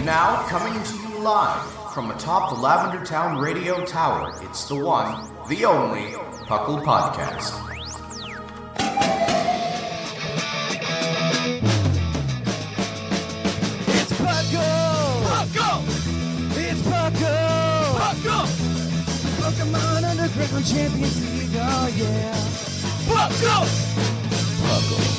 Now, coming to you live from atop the Lavender Town Radio Tower, it's the one, the only, PUCL Podcast. It's PUCL! PUCL! It's PUCL! PUCL! Pokemon Underground Champions League, oh yeah! PUCL! PUCL.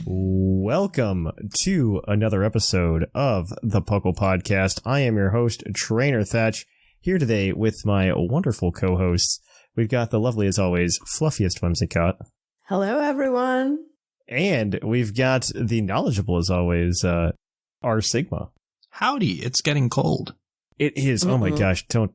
Welcome to another episode of the PUCL Podcast. I am your host, Trainer Thatch, here today with my wonderful co-hosts. We've got the lovely, as always, fluffiest Whimsicott. Hello, everyone. And we've got the knowledgeable, as always, R Sigma. Howdy, it's getting cold. It is. Oh my gosh. Don't.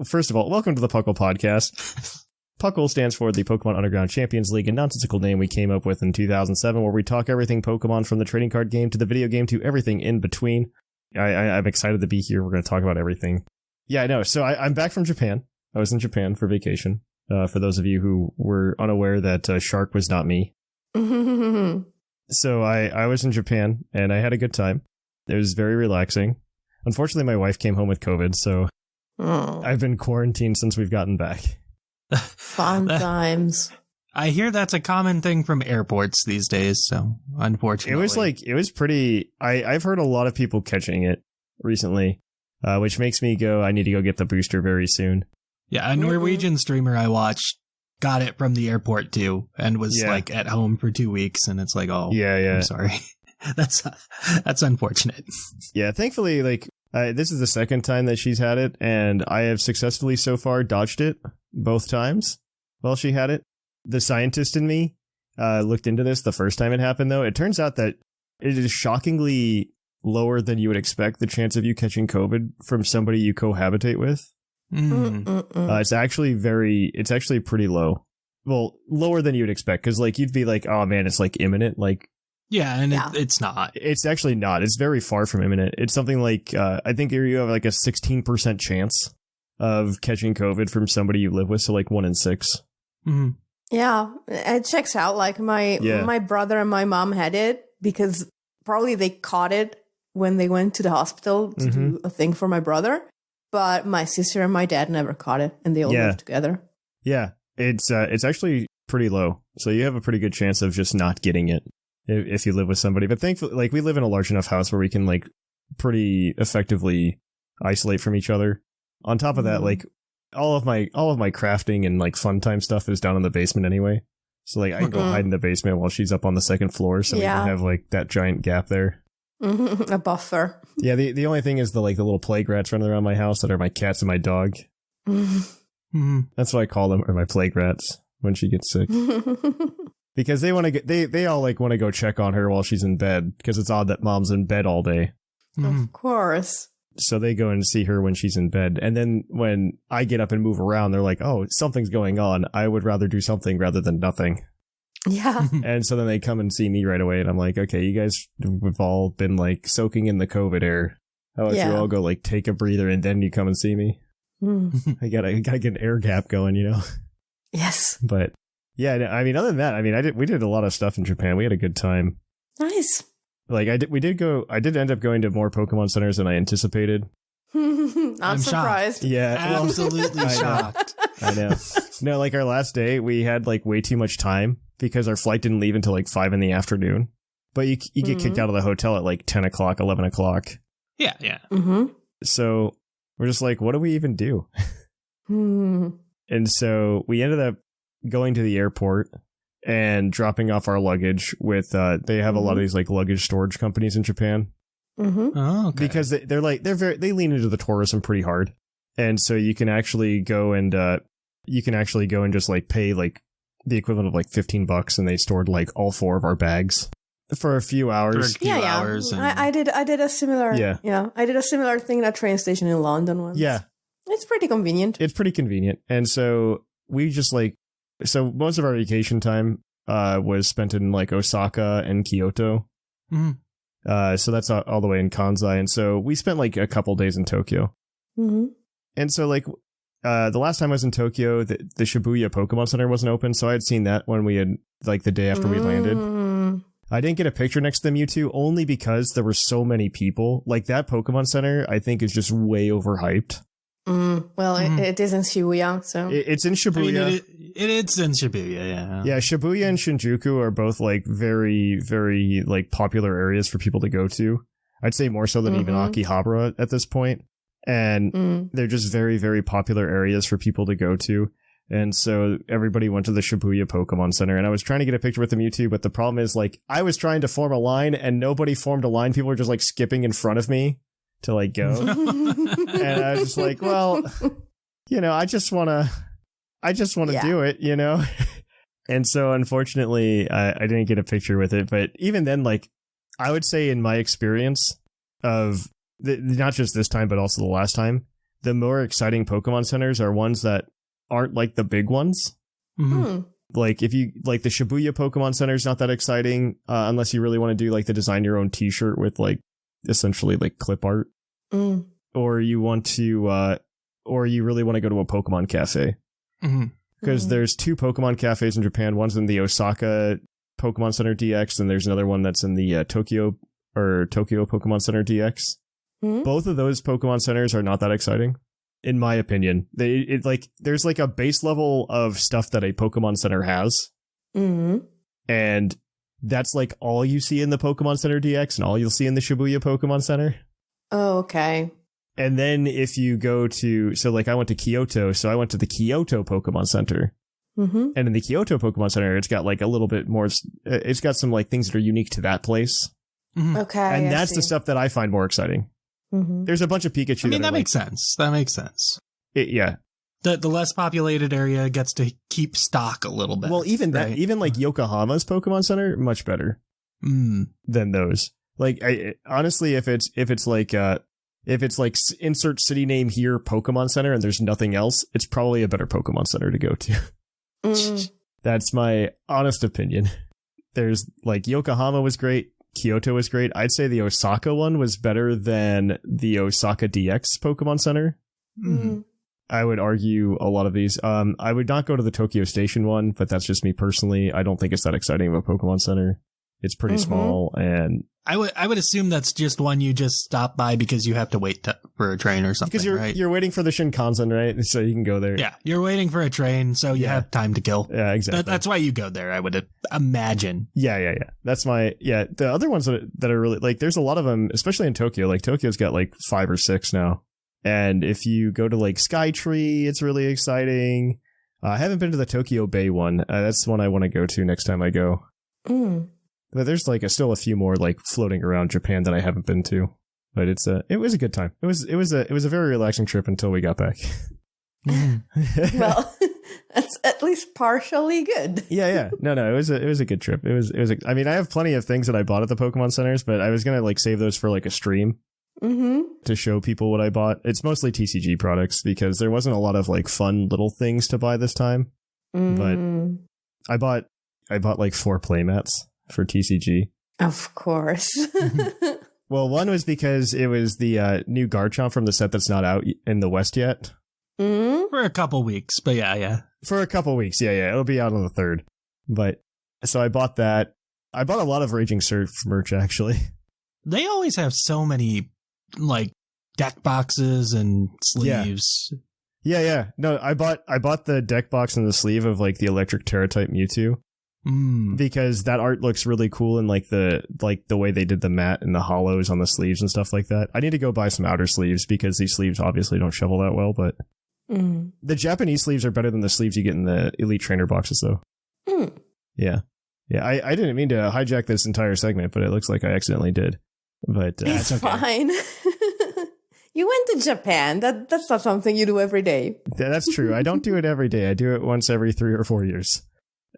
First of all, welcome to the PUCL Podcast. PUCL stands for the Pokemon Underground Champions League, a nonsensical name we came up with in 2007, where we talk everything Pokemon from the trading card game to the video game to everything in between. I'm excited to be here. We're going to talk about everything. Yeah, I know. So I'm back from Japan. I was in Japan for vacation. For those of you who were unaware that Shark was not me. So I was in Japan, and I had a good time. It was very relaxing. Unfortunately, my wife came home with COVID, so I've been quarantined since we've gotten back. Fun times. I hear that's a common thing from airports these days, so unfortunately. It was pretty... I've heard a lot of people catching it recently, which makes me go, I need to go get the booster very soon. Yeah, a Norwegian streamer I watched got it from the airport too, and was like at home for 2 weeks, and it's like, oh, yeah. I'm sorry. That's unfortunate. Yeah, thankfully, this is the second time that she's had it, and I have successfully so far dodged it both times while she had it. The scientist in me looked into this the first time it happened, though. It turns out that it is shockingly lower than you would expect the chance of you catching COVID from somebody you cohabitate with. It's actually pretty low. Well, lower than you would expect, because you'd be like, oh man, it's imminent. Yeah, and it's not. It's actually not. It's very far from imminent. It's something like, I think you have a 16% chance of catching COVID from somebody you live with, so 1 in 6. Mm-hmm. Yeah, it checks out. My brother and my mom had it because probably they caught it when they went to the hospital to do a thing for my brother. But my sister and my dad never caught it, and they all lived together. Yeah, it's actually pretty low, so you have a pretty good chance of just not getting it if you live with somebody. But thankfully, we live in a large enough house where we can pretty effectively isolate from each other. On top of that, all of my crafting and fun time stuff is down in the basement anyway. So I can go hide in the basement while she's up on the second floor, so we don't have that giant gap there. A buffer. Yeah, the only thing is the little plague rats running around my house that are my cats and my dog. That's what I call them, or my plague rats when she gets sick. Because they want to they all want to go check on her while she's in bed, because it's odd that mom's in bed all day. Of course. So they go and see her when she's in bed. And then when I get up and move around, they're like, oh, something's going on. I would rather do something rather than nothing. Yeah. And so then they come and see me right away. And I'm like, okay, you guys have all been soaking in the COVID air. How about you all go take a breather and then you come and see me? I gotta get an air gap going, Yes. But yeah, I mean, other than that, we did a lot of stuff in Japan. We had a good time. Nice. I did end up going to more Pokemon centers than I anticipated. I'm surprised. Shocked. Yeah. Absolutely shocked. I know. No, our last day, we had way too much time because our flight didn't leave until 5 in the afternoon. But you get kicked out of the hotel at 10 o'clock, 11 o'clock. Yeah, yeah. So we're just what do we even do? And so we ended up going to the airport and dropping off our luggage with, they have a lot of these luggage storage companies in Japan. Oh, okay. Because they lean into the tourism pretty hard. And so you can actually go and just pay the equivalent of $15, and they stored all 4 of our bags for a few hours. Hours and... I did a similar I did a similar thing at a train station in London once. Yeah. It's pretty convenient. And so we just so most of our vacation time was spent in Osaka and Kyoto. So that's all the way in Kansai. And so we spent a couple days in Tokyo. And so the last time I was in Tokyo, the Shibuya Pokemon Center wasn't open. So I had seen that when we had the day after we landed. I didn't get a picture next to the Mewtwo only because there were so many people. Like, that Pokemon Center, I think, is just way overhyped. It is in Shibuya, so... It's in Shibuya. I mean, it's in Shibuya, yeah. Yeah, Shibuya and Shinjuku are both, like, very, very, like, popular areas for people to go to. I'd say more so than even Akihabara at this point. And they're just very, very popular areas for people to go to. And so everybody went to the Shibuya Pokemon Center, and I was trying to get a picture with the Mewtwo, but the problem is, like, I was trying to form a line, and nobody formed a line. People were just, like, skipping in front of me to, like, go. And I was just like, well, you know, I just want to do it, you know? And so, unfortunately, I didn't get a picture with it. But even then, like, I would say in my experience of, not just this time, but also the last time, the more exciting Pokemon Centers are ones that aren't like the big ones. Like, if you like the Shibuya Pokemon Center is not that exciting unless you really want to do like the design your own t-shirt with like essentially like clip art, or you want to or you really want to go to a Pokemon cafe, because there's 2 Pokemon cafes in Japan. One's in the Osaka Pokemon Center DX, and there's another one that's in the Tokyo Pokemon Center DX. Both of those Pokemon Centers are not that exciting, in my opinion. There's like a base level of stuff that a Pokemon Center has, and that's like all you see in the Pokemon Center DX and all you'll see in the Shibuya Pokemon Center. Oh, okay. And then if you go to, so like I went to Kyoto, so I went to the Kyoto Pokemon Center. And in the Kyoto Pokemon Center, it's got like a little bit more, it's got some like things that are unique to that place. Okay. And that's the stuff that I find more exciting. There's a bunch of Pikachu. I mean, that makes sense. That makes sense. Yeah. The less populated area gets to keep stock a little bit. Well, even that, even like Yokohama's Pokemon Center, much better than those. Like, honestly, if it's like insert city name here Pokemon Center and there's nothing else, it's probably a better Pokemon Center to go to. That's my honest opinion. There's like Yokohama was great. Kyoto was great. I'd say the Osaka one was better than the Osaka DX Pokemon Center. I would argue a lot of these. I would not go to the Tokyo Station one, but that's just me personally. I don't think it's that exciting of a Pokemon Center. It's pretty small, and I would assume that's just one you just stop by because you have to wait for a train or something. Because you're waiting for the Shinkansen, right? So you can go there. Yeah, you're waiting for a train, so you have time to kill. Yeah, exactly. That's why you go there, I would imagine. Yeah. That's the other ones that are really, like, there's a lot of them, especially in Tokyo. Like, Tokyo's got like 5 or 6 now. And if you go to like Skytree, it's really exciting. I haven't been to the Tokyo Bay one. That's the one I want to go to next time I go. But there's like still a few more like floating around Japan that I haven't been to. But it was a good time. It was a very relaxing trip until we got back. Well, that's at least partially good. Yeah. No, it was a good trip. I mean, I have plenty of things that I bought at the Pokemon Centers, but I was gonna like save those for like a stream. To show people what I bought. It's mostly TCG products because there wasn't a lot of like fun little things to buy this time. But I bought like 4 playmats for TCG. Of course. Well, one was because it was the new Garchomp from the set that's not out in the West yet. For a couple weeks, but yeah. For a couple weeks, yeah. It'll be out on the 3rd. But so I bought that. I bought a lot of Raging Surf merch actually. They always have so many like deck boxes and sleeves. Yeah. No, I bought the deck box and the sleeve of like the Electric Terra-type Mewtwo. Because that art looks really cool, and like the way they did the matte and the hollows on the sleeves and stuff like that. I need to go buy some outer sleeves because these sleeves obviously don't shovel that well, but the Japanese sleeves are better than the sleeves you get in the Elite Trainer boxes though. Yeah. I didn't mean to hijack this entire segment, but it looks like I accidentally did. But it's okay. Fine. You went to Japan. That's not something you do every day. That's true. I don't do it every day. I do it once every 3 or 4 years.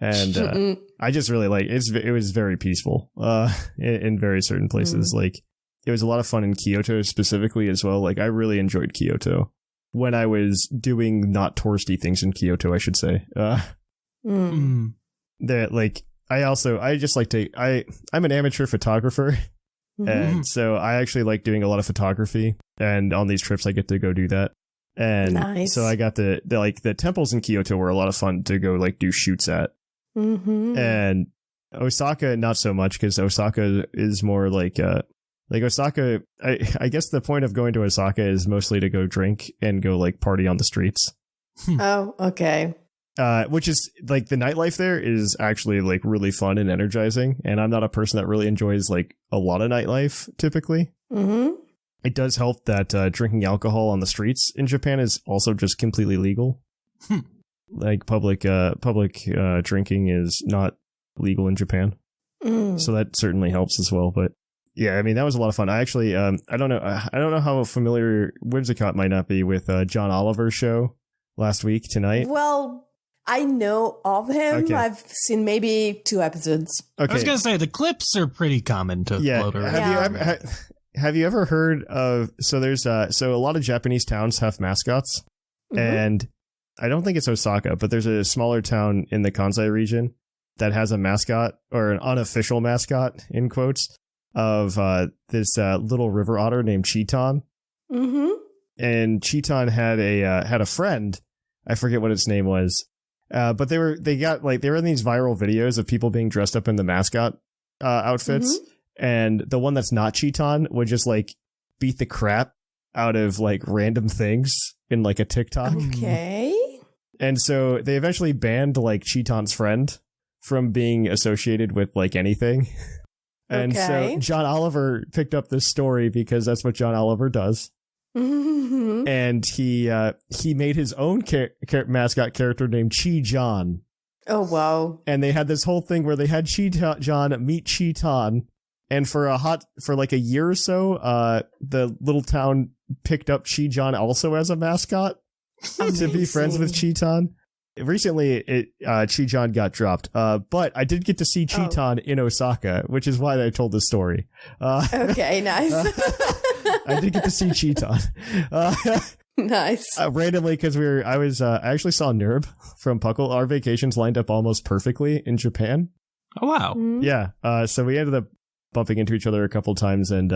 And I just really like it. It was very peaceful in very certain places. Like, it was a lot of fun in Kyoto specifically as well. Like, I really enjoyed Kyoto when I was doing not touristy things in Kyoto, I should say. That like I'm an amateur photographer. And so I actually like doing a lot of photography, and on these trips I get to go do that. And so I got the temples in Kyoto were a lot of fun to go like do shoots at. And Osaka, not so much, because Osaka is more like Osaka. I guess the point of going to Osaka is mostly to go drink and go like party on the streets. Oh, okay. Which is like the nightlife there is actually like really fun and energizing. And I'm not a person that really enjoys like a lot of nightlife typically. Mm-hmm. It does help that drinking alcohol on the streets in Japan is also just completely legal. Like public drinking is not legal in Japan. So that certainly helps as well. But yeah, I mean, that was a lot of fun. I actually, I don't know how familiar Whimsicott might not be with John Oliver's show last week tonight. Well, I know of him. Okay. I've seen maybe 2 episodes. Okay. I was going to say, the clips are pretty common to float around. Have you ever heard of, so a lot of Japanese towns have mascots, and I don't think it's Osaka, but there's a smaller town in the Kansai region that has a mascot, or an unofficial mascot, in quotes, of this little river otter named Chiton. Mm-hmm. And Chiton had a friend, I forget what its name was, but they were in these viral videos of people being dressed up in the mascot outfits, and the one that's not Chiton would just like beat the crap out of like random things in like a TikTok. Okay. And so they eventually banned like Chiton's friend from being associated with like anything. And so John Oliver picked up this story because that's what John Oliver does. And he made his own mascot character named Chi John. Oh, wow. And they had this whole thing where they had Chi John meet Chiton. And for like a year or so, the little town picked up Chi John also as a mascot to be friends with Chiton. Recently, Chi John got dropped, but I did get to see Chiton in Osaka, which is why I told this story. Okay, nice. I did get to see Chiton. Nice. Randomly, because I actually saw Nurb from PUCL. Our vacations lined up almost perfectly in Japan. Oh, wow. Mm-hmm. Yeah. So we ended up bumping into each other a couple times and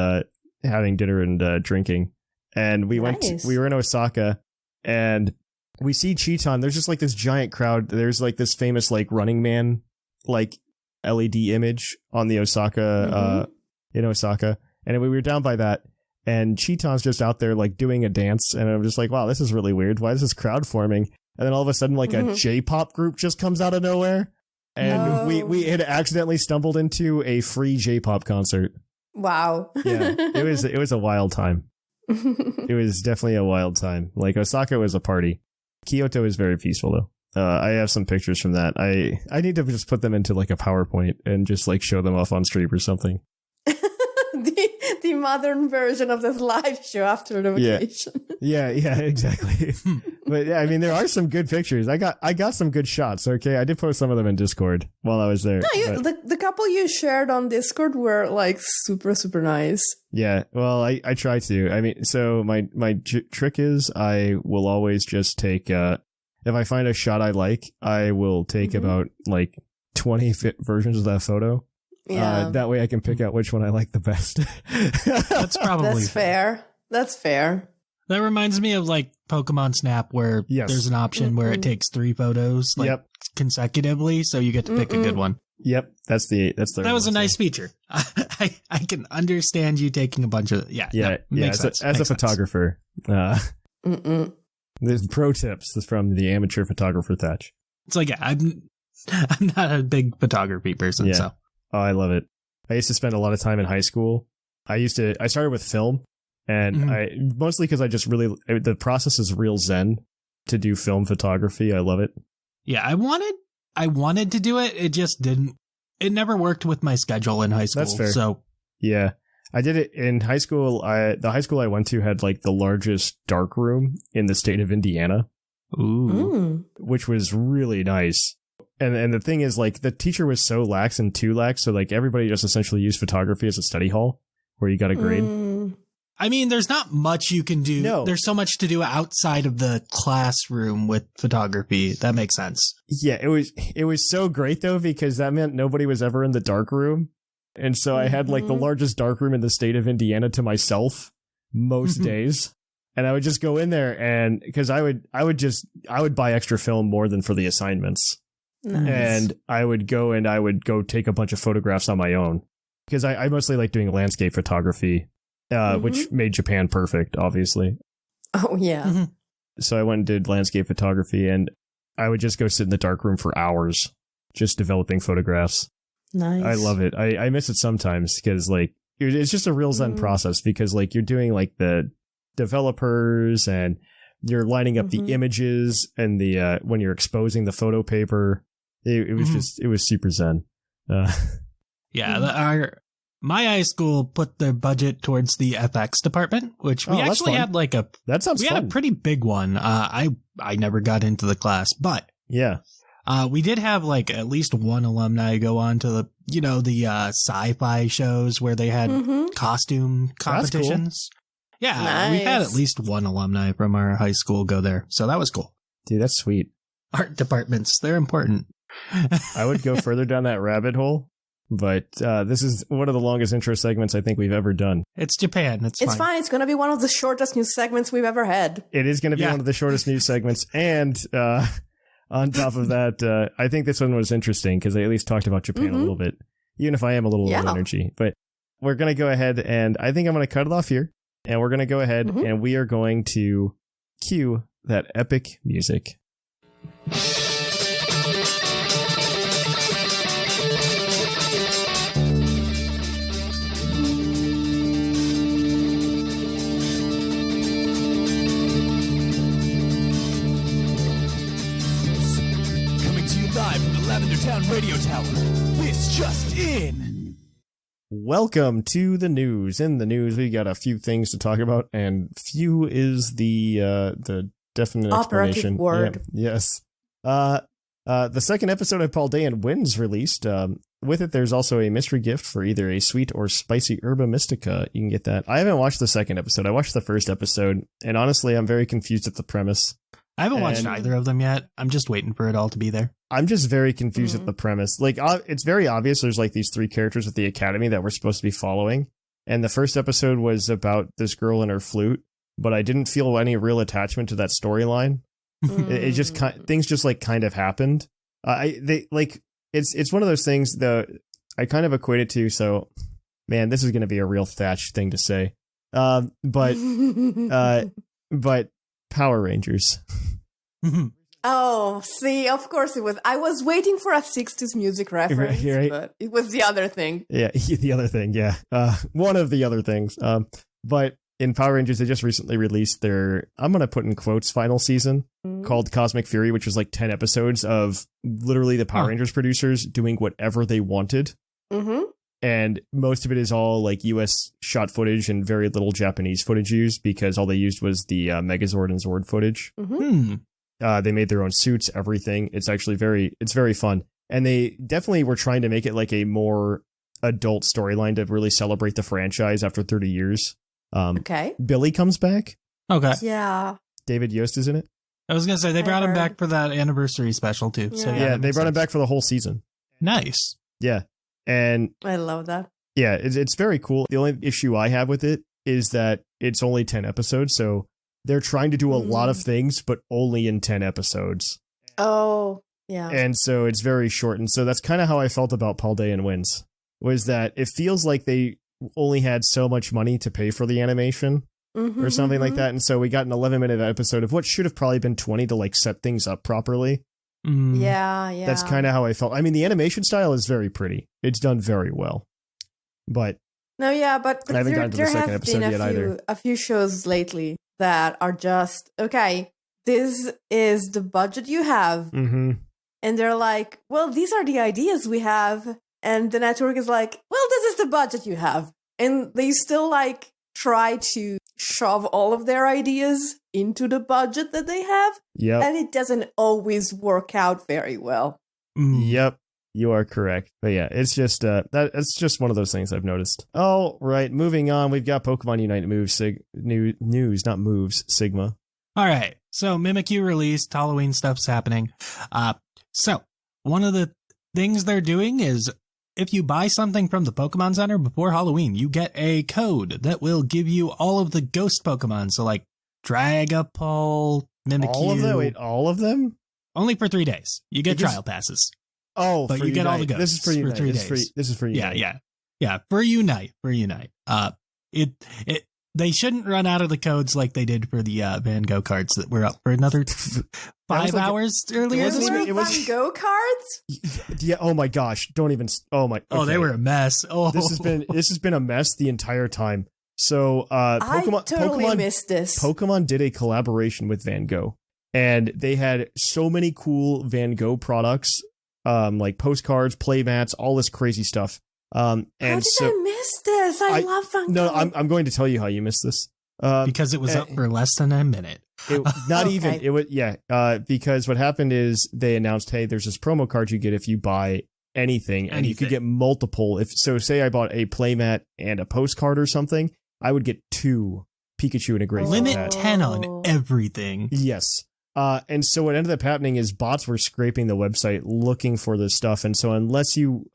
having dinner and drinking. And we were in Osaka, and we see Chiton. There's just like this giant crowd. There's like this famous like Running Man like LED image on the Osaka in Osaka, and we were down by that. And Chiton's just out there like doing a dance, and I'm just like, wow, this is really weird. Why is this crowd forming? And then all of a sudden, like a J-pop group just comes out of nowhere, and we had accidentally stumbled into a free J-pop concert. Wow. Yeah, it was a wild time. It was definitely a wild time. Like Osaka was a party. Kyoto is very peaceful though. I have some pictures from that. I need to just put them into like a PowerPoint and just like show them off on stream or something. The modern version of this live show after the vacation. Yeah, exactly. But yeah, I mean, there are some good pictures. I got some good shots. Okay, I did post some of them in Discord while I was there. No, the couple you shared on Discord were like super, super nice. Yeah, well, I try to. I mean, so my trick is I will always just take if I find a shot I like, I will take about like 20 versions of that photo. Yeah. That way I can pick out which one I like the best. That's fair. That's fair. That reminds me of like Pokemon Snap, where there's an option where it takes 3 photos consecutively, so you get to pick a good one. Yep, that was a nice feature. I can understand you taking a bunch of makes sense. As a photographer, there's pro tips from the amateur photographer Thatch. It's like I'm not a big photography person, so. Oh, I love it. I used to spend a lot of time in high school. I started with film, and mostly because the process is real zen to do film photography. I love it. Yeah, I wanted to do it. It just didn't. It never worked with my schedule in high school. That's fair. So yeah, I did it in high school. The high school I went to had like the largest dark room in the state of Indiana. Ooh. Which was really nice. And the thing is, like, the teacher was so lax and too lax, so like everybody just essentially used photography as a study hall where you got a grade. I mean, there's not much you can do. No. There's so much to do outside of the classroom with photography. That makes sense. Yeah, it was so great though, because that meant nobody was ever in the dark room. And so I had like the largest dark room in the state of Indiana to myself most days. And I would just go in there, and because I would buy extra film more than for the assignments. Nice. And I would go take a bunch of photographs on my own because I mostly like doing landscape photography, which made Japan perfect, obviously. Oh, yeah. Mm-hmm. So I went and did landscape photography, and I would just go sit in the darkroom for hours just developing photographs. Nice. I love it. I miss it sometimes because like it's just a real zen process because like you're doing like the developers and you're lining up the images and the when you're exposing the photo paper. It was super zen. My high school put their budget towards the FX department, which we actually had like a had a pretty big one. I never got into the class, but yeah, we did have like at least one alumni go on to the sci-fi shows where they had costume competitions. Cool. Yeah, nice. We had at least one alumni from our high school go there, so that was cool. Dude, that's sweet. Art departments, they're important. I would go further down that rabbit hole, but this is one of the longest intro segments I think we've ever done. It's Japan. It's fine. It's going to be one of the shortest news segments we've ever had. It is going to be one of the shortest news segments. And on top of that, I think this one was interesting because I at least talked about Japan a little bit, even if I am a little low energy. But we're going to go ahead and I think I'm going to cut it off here. And we're going to go ahead and we are going to cue that epic music. Live from the Lavender Town Radio Tower. This just in. Welcome to the news. In the news, we got a few things to talk about, and few is the definite explanation. Word. Yeah, yes. The second episode of Paul Day and Wins released. With it, there's also a mystery gift for either a sweet or spicy Herba Mystica. You can get that. I haven't watched the second episode. I watched the first episode, and honestly, I'm very confused at the premise. I haven't watched either of them yet. I'm just waiting for it all to be there. I'm just very confused at the premise. Like, it's very obvious there's like these three characters at the academy that we're supposed to be following. And the first episode was about this girl and her flute, but I didn't feel any real attachment to that storyline. It just things just like kind of happened. It's one of those things that I kind of equate it to. So, man, this is going to be a real Thatch thing to say. But Power Rangers. Oh, see, of course it was. I was waiting for a 60s music reference, right. But it was the other thing. Yeah, the other thing, yeah. One of the other things. But in Power Rangers, they just recently released their, I'm going to put in quotes, final season called Cosmic Fury, which was like 10 episodes of literally the Power Rangers producers doing whatever they wanted. And most of it is all like US shot footage and very little Japanese footage used because all they used was the Megazord and Zord footage. They made their own suits, everything. It's actually it's very fun. And they definitely were trying to make it like a more adult storyline to really celebrate the franchise after 30 years. Okay. Billy comes back. Okay. Yeah. David Yost is in it. I was going to say, they brought him back for that anniversary special too. Yeah. So yeah, they brought him back for the whole season. Nice. Yeah. And I love that. Yeah, it's very cool. The only issue I have with it is that it's only 10 episodes, so they're trying to do a lot of things, but only in 10 episodes. Oh, yeah. And so it's very short. And so that's kind of how I felt about Paul Day and Wins, was that it feels like they only had so much money to pay for the animation or something like that. And so we got an 11-minute episode of what should have probably been 20 to like set things up properly. Yeah. That's kind of how I felt. I mean, the animation style is very pretty. It's done very well. But no, yeah, but I haven't gotten to the second episode yet either. A few shows lately that are just, okay, this is the budget you have. And they're like, well, these are the ideas we have. And the network is like, well, this is the budget you have. And they still like try to shove all of their ideas into the budget that they have. Yep. And it doesn't always work out very well. Yep. You are correct. But yeah, it's just it's just one of those things I've noticed. All right, moving on. We've got Pokemon Unite moves, news, not moves, Sigma. All right. So Mimikyu released, Halloween stuff's happening. So one of the things they're doing is if you buy something from the Pokemon Center before Halloween, you get a code that will give you all of the ghost Pokemon. So like Dragapult, Mimikyu. All of them? Wait, all of them? only for 3 days. You get trial passes. Oh, but you get all the ghosts. This is for Unite. For 3 days. This is for Unite. Yeah. For Unite. They shouldn't run out of the codes like they did for the Van Gogh cards that were up for another 5 hours earlier. It was Van Gogh cards? Yeah. Oh my gosh. Don't even. Oh my. Okay. Oh, they were a mess. Oh, this has been a mess the entire time. So Pokemon missed this. Pokemon did a collaboration with Van Gogh, and they had so many cool Van Gogh products, like postcards, playmats, all this crazy stuff. How did I miss this? I love Van Gogh. No, I'm going to tell you how you missed this. Because it was up for less than a minute. Not even. It was because what happened is they announced, hey, there's this promo card you get if you buy anything, and you could get multiple. Say I bought a playmat and a postcard or something, I would get 2 Pikachu and a Great Limit 10 on everything. Yes. And so what ended up happening is bots were scraping the website looking for this stuff. And so unless you,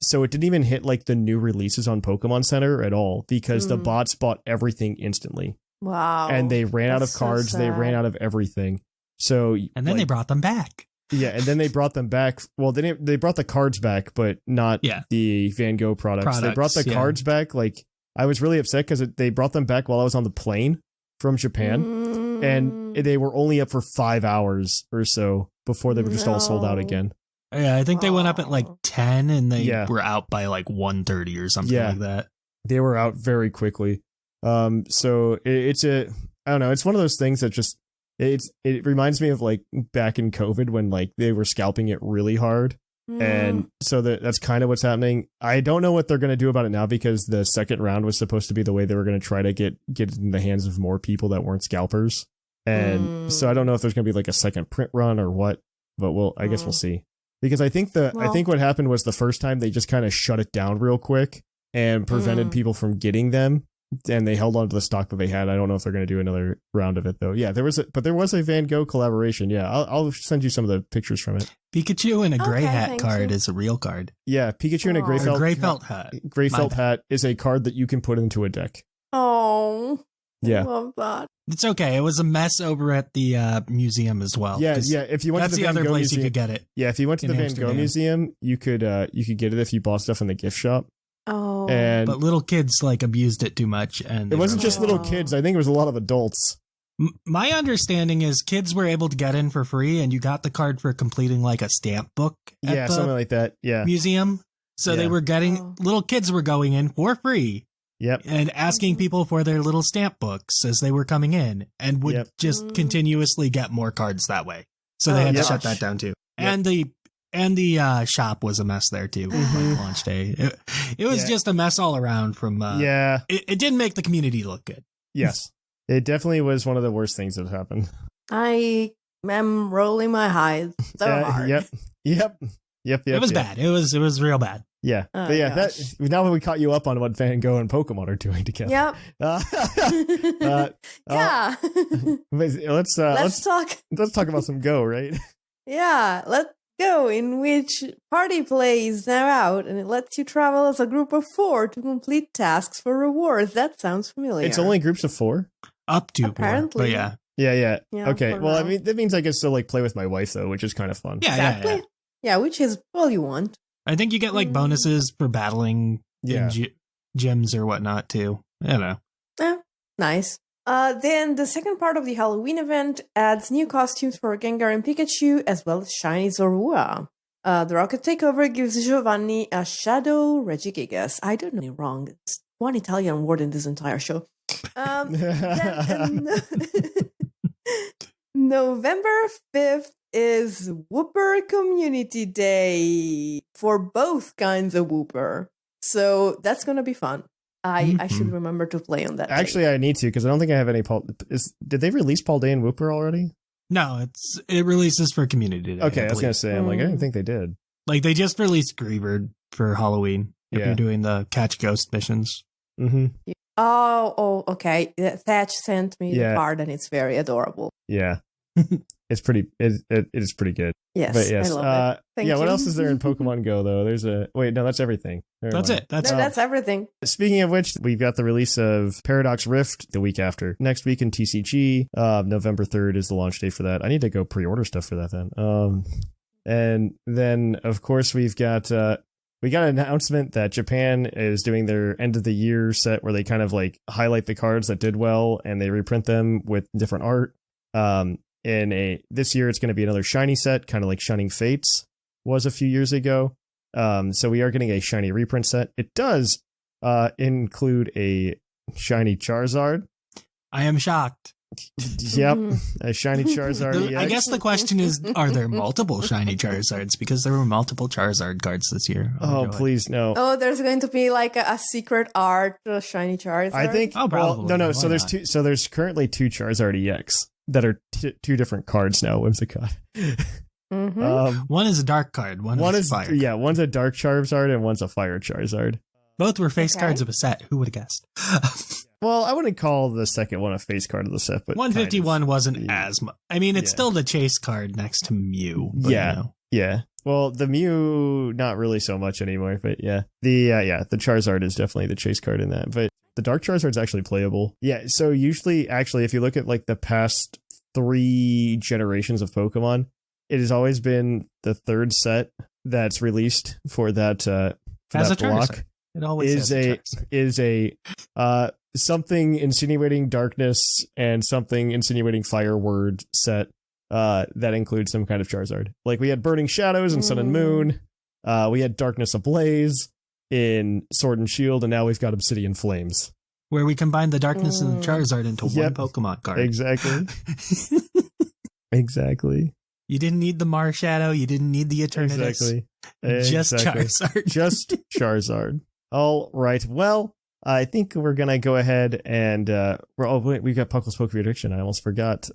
so it didn't even hit like the new releases on Pokemon Center at all, because the bots bought everything instantly. Wow. And they ran out of cards. So they ran out of everything. So, and then they brought them back. Yeah. And then they brought them back. Well, they brought the cards back, but not the Van Gogh products. They brought the cards back. Like, I was really upset because they brought them back while I was on the plane from Japan, and they were only up for 5 hours or so before they were just all sold out again. Yeah, I think they went up at like 10 and they were out by like 1:30 or something like that. They were out very quickly. So it's I don't know. It's one of those things that just, it reminds me of like back in COVID when like they were scalping it really hard. And so that's kind of what's happening. I don't know what they're going to do about it now, because the second round was supposed to be the way they were going to try to get it in the hands of more people that weren't scalpers. And so I don't know if there's going to be like a second print run or what, but I guess we'll see. Because I think what happened was the first time they just kind of shut it down real quick and prevented people from getting them. And they held on to the stock that they had. I don't know if they're going to do another round of it though. Yeah, there was a Van Gogh collaboration. Yeah, I'll send you some of the pictures from it. Pikachu in a gray hat card is a real card. Yeah, Pikachu in a gray felt hat. Gray felt hat is a card that you can put into a deck. Oh, yeah, I love that. It's okay. It was a mess over at the museum as well. Yeah. If you went that's to the Van other Gogh place museum, you could get it. Yeah, if you went to the Van Gogh museum, you could get it if you bought stuff in the gift shop. Oh, but little kids like abused it too much, and it wasn't just little kids. I think it was a lot of adults. My understanding is kids were able to get in for free, and you got the card for completing like a stamp book. At something like that. Yeah, museum. So they were getting little kids were going in for free. Yep, and asking people for their little stamp books as they were coming in, and would just continuously get more cards that way. So they had to shut that down too. Yep. And the shop was a mess there too. Like launch day, it was just a mess all around. From it didn't make the community look good. Yes, it definitely was one of the worst things that happened. I am rolling my eyes so hard. Yep. It was bad. It was real bad. Yeah, oh, but now that we caught you up on what Van Gogh and Pokemon are doing together. Yep. Yeah. Let's talk about some Go, right? Yeah, let's go. In which party play is now out, and it lets you travel as a group of 4 to complete tasks for rewards. That sounds familiar. It's only groups of 4? Up to apparently. 4, but yeah. Okay. Well, I mean, that means I can still like play with my wife though, which is kind of fun. Yeah, exactly. Yeah, which is all you want. I think you get like bonuses for battling in gyms or whatnot too. I don't know. Yeah, nice. Then the second part of the Halloween event adds new costumes for Gengar and Pikachu, as well as shiny Zorua. The Rocket Takeover gives Giovanni a Shadow Regigigas. I don't know wrong. It's one Italian word in this entire show. November 5th is Whooper Community Day for both kinds of Whooper. So that's going to be fun. I should remember to play on that. Actually, day. I need to, because I don't think I have any did they release Paul Day and Whooper already? No, it releases for Community Day. Okay, I was going to say, I'm like, I didn't think they did. Like, they just released Greaver for Halloween. If you're doing the catch ghost missions. Mm-hmm. Oh, okay. Thatch sent me the card, and it's very adorable. Yeah. It's pretty. It is pretty good. Yes, but yes. I love it. Thank you. What else is there in Pokemon Go though? That's everything. That's it. That's everything. Speaking of which, we've got the release of Paradox Rift the week after. Next week in TCG, November 3rd is the launch date for that. I need to go pre-order stuff for that then. And then of course we got an announcement that Japan is doing their end of the year set where they kind of like highlight the cards that did well and they reprint them with different art. This year it's going to be another shiny set, kind of like Shining Fates was a few years ago. So we are getting a shiny reprint set. It does include a shiny Charizard. I am shocked. Yep, a shiny Charizard. I guess the question is, are there multiple shiny Charizards? Because there were multiple Charizard cards this year. Oh, please, no. Oh, there's going to be like a secret art shiny Charizard? I think, probably. No. So there's currently two Charizard EX that are two different cards now, Whimsicott. One is a dark card. One is fire. Yeah, one's a dark Charizard and one's a fire Charizard. Both were face cards of a set. Who would have guessed? Well, I wouldn't call the second one a face card of the set, but 151 wasn't as much. I mean, it's still the chase card next to Mew. But, yeah. Well, the Mew, not really so much anymore, but yeah. The Charizard is definitely the chase card in that, but the Dark Charizard is actually playable. Yeah, so usually, actually, if you look at like the past 3 generations of Pokemon, it has always been the third set that's released for that block. Charizard. It always is a something insinuating darkness and something insinuating fire word set that includes some kind of Charizard. Like we had Burning Shadows in Sun and Moon. We had Darkness Ablaze in Sword and Shield, and now we've got Obsidian Flames. Where we combine the darkness and the Charizard into one Pokemon card. Exactly. Exactly. You didn't need the Marshadow. You didn't need the Eternatus. Just Charizard. Just Charizard. All right. Well, I think we're going to go ahead and we've got Puckle's Poke Prediction. I almost forgot.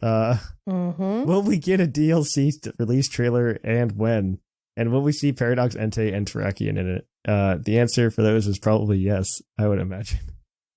Will we get a DLC release trailer and when? And will we see Paradox, Entei, and Terrakion in it? The answer for those is probably yes, I would imagine.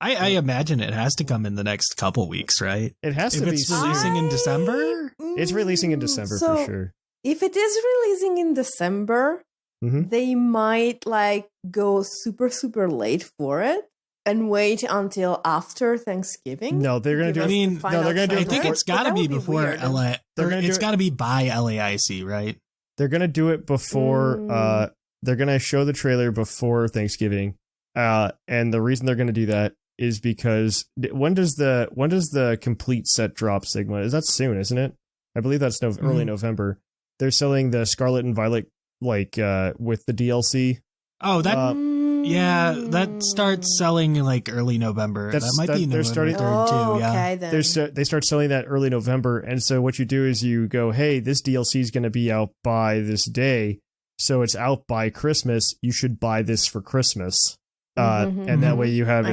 I imagine it has to come in the next couple weeks, right? It has to be. It's releasing in December? It's releasing in December for sure. If it is releasing in December, they might like go super, super late for it and wait until after Thanksgiving. No, they're going to do it. I mean, they're going to do it. I think it's got to be before LA. It's got to be by LAIC, right? They're going to do it before. They're going to show the trailer before Thanksgiving. And the reason they're going to do that is because when does the complete set drop, Sigma? Is that soon, isn't it? I believe that's early November. They're selling the Scarlet and Violet like with the DLC. Oh, that starts selling like early November. That might be November 3rd too. Yeah. Okay, then. They start selling that early November, and so what you do is you go, hey, this DLC is going to be out by this day, so it's out by Christmas. You should buy this for Christmas. And that way you have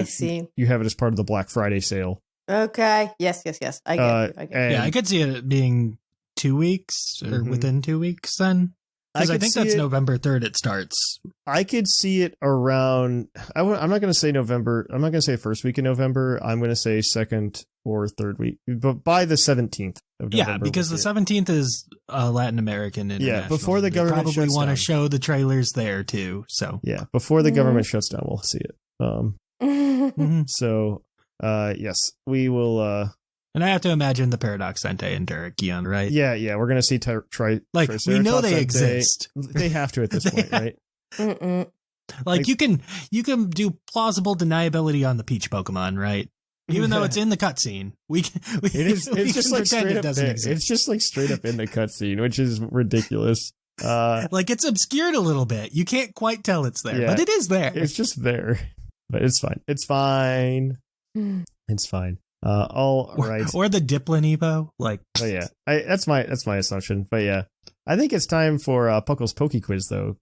you have it as part of the Black Friday sale. Okay. Yes. I get it. Yeah, I could see it being 2 weeks or within 2 weeks then. Because I think that's November 3rd it starts. I could see it around... I'm not going to say November. I'm not going to say first week in November. I'm going to say second or third week. But by the 17th of November. Yeah, because the 17th is Latin American International. Yeah, before the government shuts down. Probably want to show the trailers there too. So yeah, before the government shuts down, we'll see it. So, yes, we will... And I have to imagine the Paradox Entei and Terrakion, right? Yeah, we're gonna see we know they exist. They have to at this point, right? Like you can do plausible deniability on the Peach Pokemon, right? Even though it's in the cutscene, it's just like straight up there. It's just like straight up in the cutscene, which is ridiculous. Like it's obscured a little bit. You can't quite tell it's there, but it is there. It's just there, but it's fine. It's fine. It's fine. All right. Or the Diplin Evo, like. Oh yeah, that's my assumption. But yeah, I think it's time for Puckle's Poke Quiz though.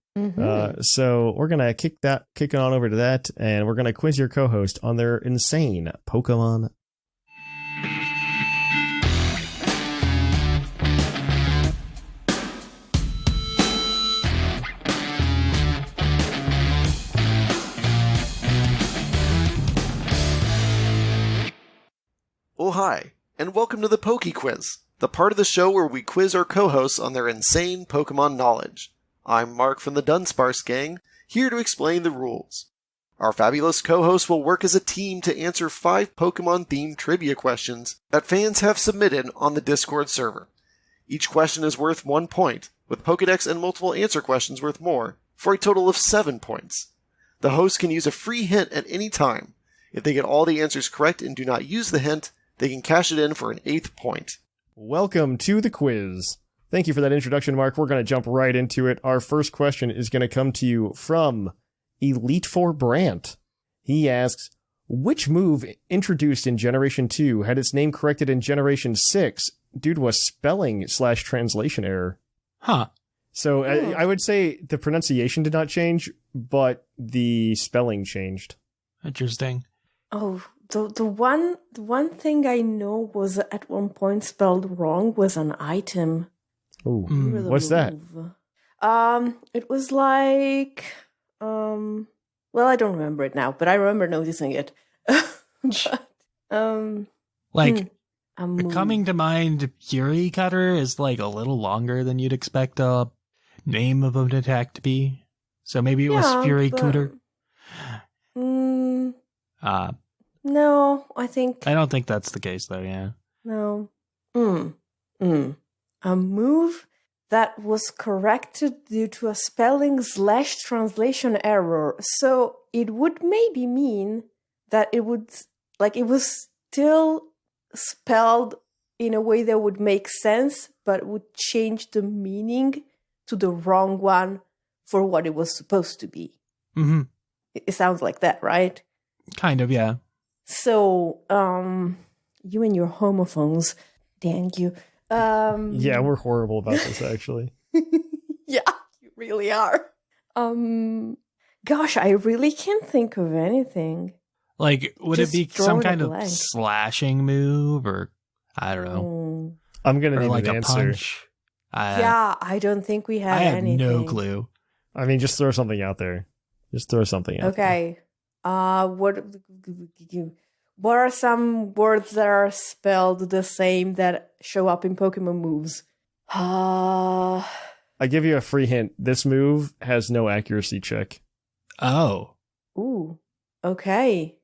So we're gonna kick it on over to that, and we're gonna quiz your co-host on their insane Pokemon. Oh, hi, and welcome to the Poke Quiz. the part of the show where we quiz our co-hosts on their insane Pokemon knowledge. I'm Mark from the Dunsparce Gang, here to explain the rules. Our fabulous co-hosts will work as a team to answer 5 Pokemon-themed trivia questions that fans have submitted on the Discord server. Each question is worth 1 point, with Pokedex and multiple answer questions worth more, for a total of 7 points. The host can use a free hint at any time. If they get all the answers correct and do not use the hint, they can cash it in for an 8th point. Welcome to the quiz. Thank you for that introduction, Mark. We're going to jump right into it. Our first question is going to come to you from Elite Four Brant. He asks, which move introduced in Generation 2 had its name corrected in Generation 6 due to a spelling/translation error? Huh. So I would say the pronunciation did not change, but the spelling changed. Interesting. Oh, the one thing I know was at one point spelled wrong was an item. Oh, what's that? It was like, well, I don't remember it now, but I remember noticing it. Coming to mind, Fury Cutter is like a little longer than you'd expect a name of an attack to be. So maybe it was Fury Cooter. No, I don't think that's the case, though, yeah. No. A move that was corrected due to a spelling/translation error. So it would maybe mean that it was still spelled in a way that would make sense, but would change the meaning to the wrong one for what it was supposed to be. Mm-hmm. It sounds like that, right? Kind of, yeah. So, you and your homophones, dang you. Yeah, we're horrible about this, actually. Yeah, you really are. Gosh, I really can't think of anything. Like, would Just it be some kind of blank. slashing move, or I don't know. I'm gonna Or need like an a answer. punch. Yeah, I don't think we have I have anything. no clue. I mean, just throw something out there. Okay. What are some words that are spelled the same that show up in Pokemon moves? I give you a free hint. This move has no accuracy check. Oh. Ooh. Okay.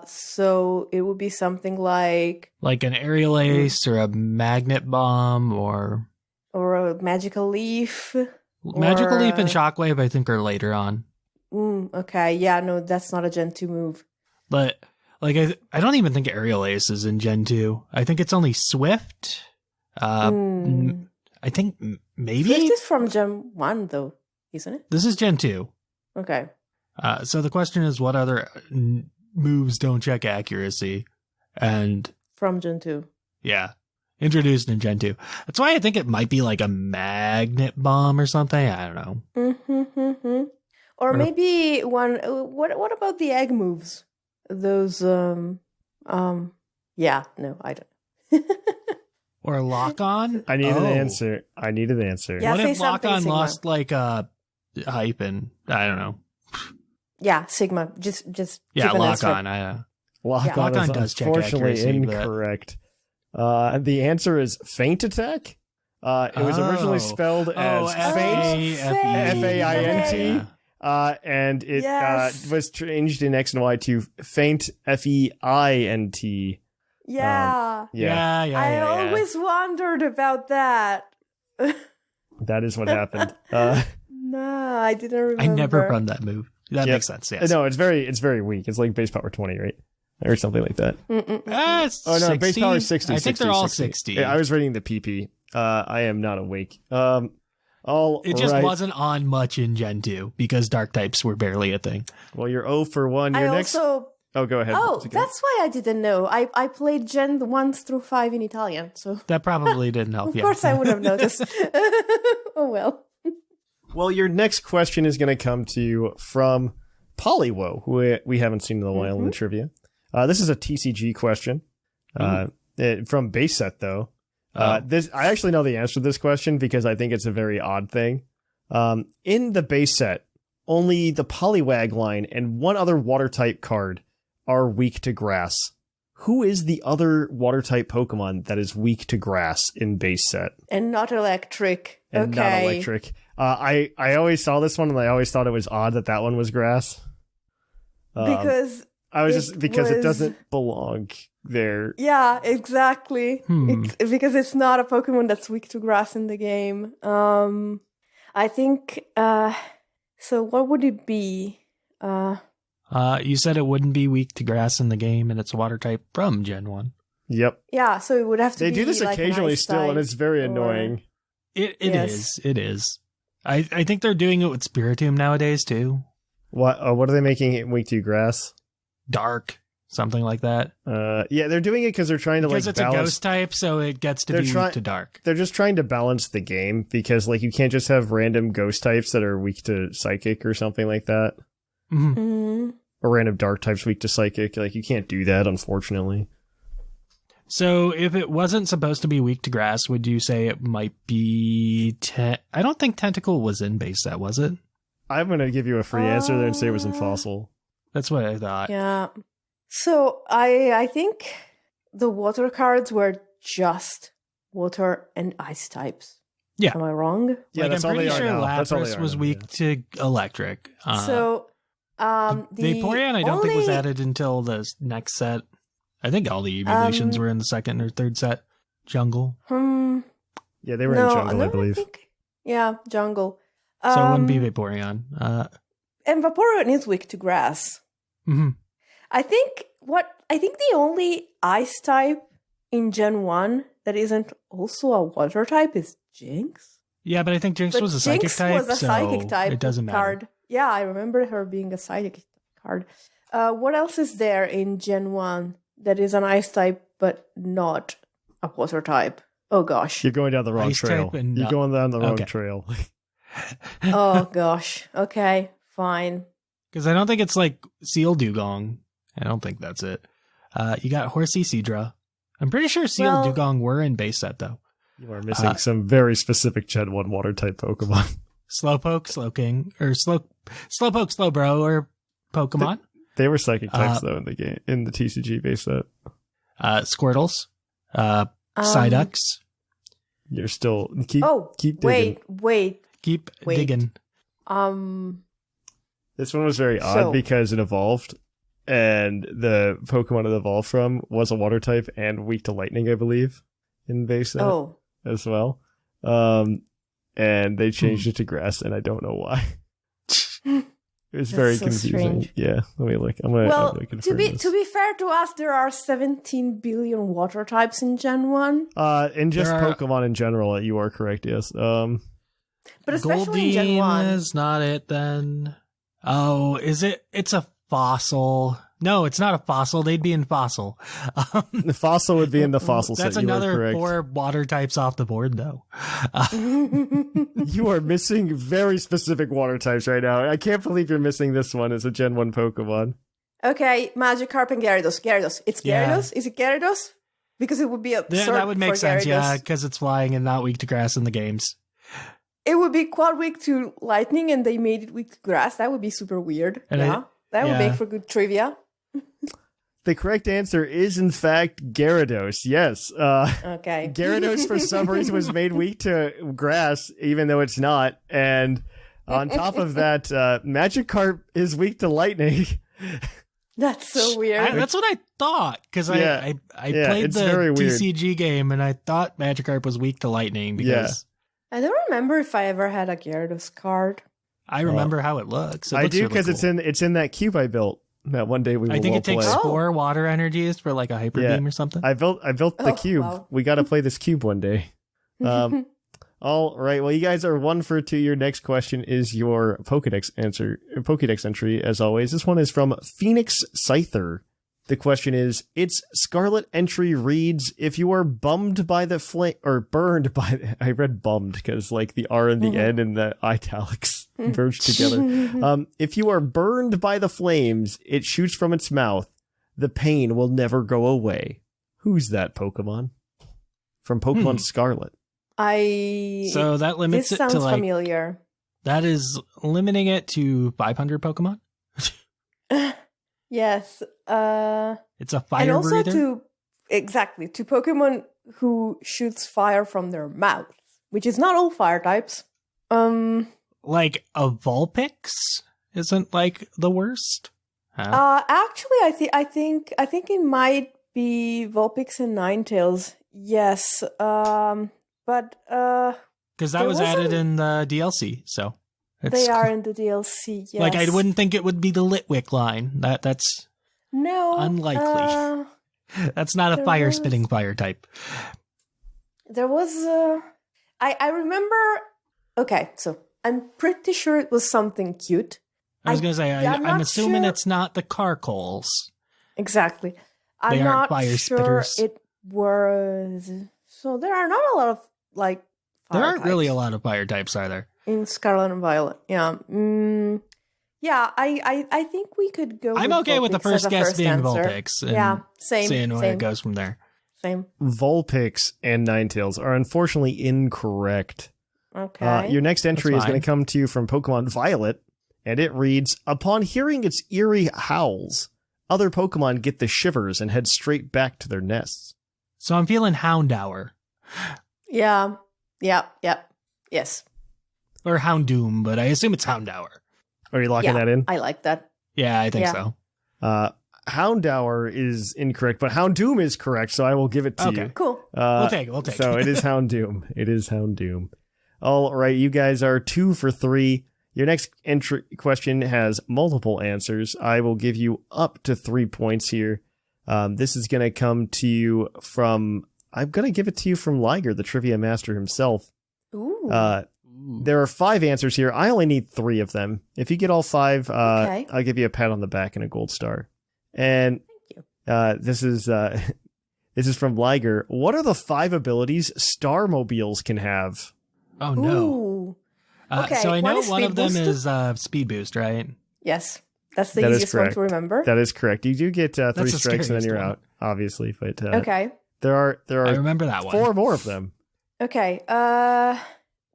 So it would be something like an aerial ace or a magnet bomb or a magical leaf. Magical or, leaf and shockwave, I think, are later on. Okay. Yeah, no, that's not a Gen 2 move. But I don't even think aerial ace is in Gen 2. I think it's only Swift. I think maybe Swift is from Gen 1 though, isn't it? This is Gen 2. Okay. So the question is, what other moves don't check accuracy? And From Gen 2. yeah, introduced in Gen 2. That's why I think it might be like a magnet bomb or something. I don't know. Or maybe one. What about the egg moves? Those. Yeah. No, I don't. Or lock on. I need an answer. Yeah, What say if lock something, on Sigma. lost like a hype and I don't know. Yeah, Sigma. Just. Yeah, give an lock answer. on. Lock Lock on on is does check unfortunately accuracy, but- incorrect. The answer is feint attack. It was originally spelled as feint, F-A-I-N-T. And it was changed in X and Y to feint, F-E-I-N-T. Yeah. I always wondered about that. That is what happened. No, I didn't remember. I never run that move. That makes sense. Yes. No, it's very weak. It's like base power 20, right? Or something like that. It's Oh no, 60? base power is 60. I think 60, they're all 60. 60. Yeah, I was reading the PP. I am not awake. It just wasn't on much in Gen 2 because dark types were barely a thing. Well, you're 0 for 1. Your next. Oh, go ahead. Oh, that's why I didn't know. I played Gen 1 through 5 in Italian, so That probably didn't help. of course I would have noticed. Oh well. Well, your next question is going to come to you from Polywo, who we haven't seen in a while in the trivia. This is a TCG question from base set, though. I actually know the answer to this question because I think it's a very odd thing. In the base set, only the Poliwag line and one other water type card are weak to grass. who is the other water-type Pokemon that is weak to grass in base set? And not electric. And not electric. I always saw this one, and I always thought it was odd that one was grass. Because it doesn't belong there. Yeah, exactly. Because it's not a Pokemon that's weak to grass in the game. I think. So what would it be? You said it wouldn't be weak to grass in the game, and it's a water type from Gen 1. Yep. Yeah, so it would have to be. They do this occasionally still, and it's very annoying. It is. I think they're doing it with Spiritomb nowadays, too. What are they making it weak to grass? Dark. Something like that. Yeah, they're doing it because they're trying to because it's balance. A ghost type, so it gets to be weak to dark. They're just trying to balance the game because you can't just have random ghost types that are weak to psychic or something like that. Mm-hmm. Or random dark types weak to psychic. You can't do that, unfortunately. So if it wasn't supposed to be weak to grass, would you say it might be... I don't think Tentacle was in base set, was it? I'm going to give you a free answer there and say it was in Fossil. That's what I thought. Yeah. So I think the water cards were just water and ice types. Yeah. Am I wrong? Yeah, I'm pretty sure Lapras was weak to electric. The Vaporeon I don't think was added until the next set. I think all the evolutions were in the second or third set. Jungle. Yeah, they were in Jungle, I believe. Jungle. So it wouldn't be Vaporeon. And Vaporeon is weak to grass. Mm-hmm. I think the only ice type in Gen 1 that isn't also a water type is Jinx. Yeah, but I think Jinx was a psychic type. Jinx was a psychic type. It doesn't matter. Card. Yeah, I remember her being a psychic card. What else is there in Gen 1 that is an ice type but not a water type? Oh gosh. You're going down the wrong trail. You're going down the wrong trail. Oh gosh. Okay, fine. Because I don't think it's Seal Dugong. I don't think that's it. You got Horsey Seadra. I'm pretty sure Seal Dugong were in base set, though. You are missing some very specific Gen 1 water-type Pokemon. Slowpoke, Slowking, or Slowpoke, Slowbro, or Pokemon. They were psychic types, though, in the game, in the TCG base set. Squirtles. Psyducks. You're still... Keep digging. Wait. Keep digging. This one was very odd because it evolved, and the Pokemon it evolved from was a water type and weak to lightning, I believe, in base set as well. And they changed it to grass, and I don't know why. It was very confusing. Strange. Yeah, let me look. I'm gonna to be fair to us, there are 17 billion water types in Gen 1. And just Pokemon in general, you are correct. Yes. But especially in Gen 1, is not it then. Oh, is it? It's a fossil. No, it's not a fossil. They'd be in fossil. The fossil would be in the fossil set. That's another 4 water types off the board, though. You are missing very specific water types right now. I can't believe you're missing this one as a Gen 1 Pokemon. Okay, Magikarp and Gyarados. It's Gyarados? Yeah. Is it Gyarados? Because it would be that would make sense, yeah, because it's flying and not weak to grass in the games. It would be quite weak to lightning, and they made it weak to grass. That would be super weird. That would make for good trivia. The correct answer is, in fact, Gyarados. Yes. Okay. Gyarados, for some reason, was made weak to grass, even though it's not. And on top of that, Magikarp is weak to lightning. That's so weird. That's what I thought, because I played the TCG game, and I thought Magikarp was weak to lightning, because... I don't remember if I ever had a Gyarados card. I remember how it looks. I do, because it's in that cube I built. That one day we will I think it takes play. 4 water energies for a hyper beam or something. I built the cube. Wow. We got to play this cube one day. All right. Well, you guys are 1 for 2. Your next question is your Pokédex entry, as always. This one is from Phoenix Scyther. The question is, its Scarlet entry reads, if you are bummed by the flame, or burned by, I read bummed because the R and the N and the italics merged together. If you are burned by the flames, it shoots from its mouth. The pain will never go away. Who's that Pokemon? From Pokemon Scarlet. So that limits it to sounds familiar. That is limiting it to 500 Pokemon? Yes. It's a fire and also breather. to Pokemon who shoots fire from their mouth, which is not all fire types. Like a Vulpix isn't like the worst. Huh? Actually, I think it might be Vulpix and Ninetales. Yes. But Because that was added in the DLC, so they are in the DLC. Yes. Like I wouldn't think it would be the Litwick line. That's unlikely. That's not a fire spitting fire type. There was I remember. Okay, so I'm pretty sure it was something cute. I was going to say, I'm assuming sure. it's not the Carcoals. Exactly. They I'm aren't not fire sure spitters. it was. So there are not a lot of like. There aren't really a types lot of fire types, are there? in Scarlet and Violet. Yeah. Yeah. I think we could go. I'm okay with the first guess being answer. Vulpix. And Yeah. Same. seeing where same, it goes from there. Same. Vulpix and Ninetales are unfortunately incorrect. Okay. Your next entry is fine. going to come to you from Pokemon Violet, and it reads, upon hearing its eerie howls, other Pokemon get the shivers and head straight back to their nests. So I'm feeling Houndour. Yeah. Yes. Or Houndoom, but I assume it's Houndour. Are you locking that in? I like that. Yeah, I think Yeah. so. Houndour is incorrect, but Houndoom is correct, so I will give it to Okay. you. Cool. We'll take it. So it is Houndoom. It is Houndoom. All right, you guys are 2 for 3. Your next entry question has multiple answers. I will give you up to 3 points here. This is going to come to you from... I'm going to give it to you from Liger, the trivia master himself. Ooh. There are 5 answers here. I only need 3 of them. If you get all 5, Okay. I'll give you a pat on the back and a gold star. And this is from Liger. What are the 5 abilities Starmobiles can have? Oh, no. Ooh. Okay, So I know one is one of them Speed is Speed Boost, right? Yes. That's the That is easiest one correct. to remember. That is correct. You do get 3 That's the strikes and then scariest you're one. out, obviously. But Okay. there I are remember that one. 4 more of them. Okay.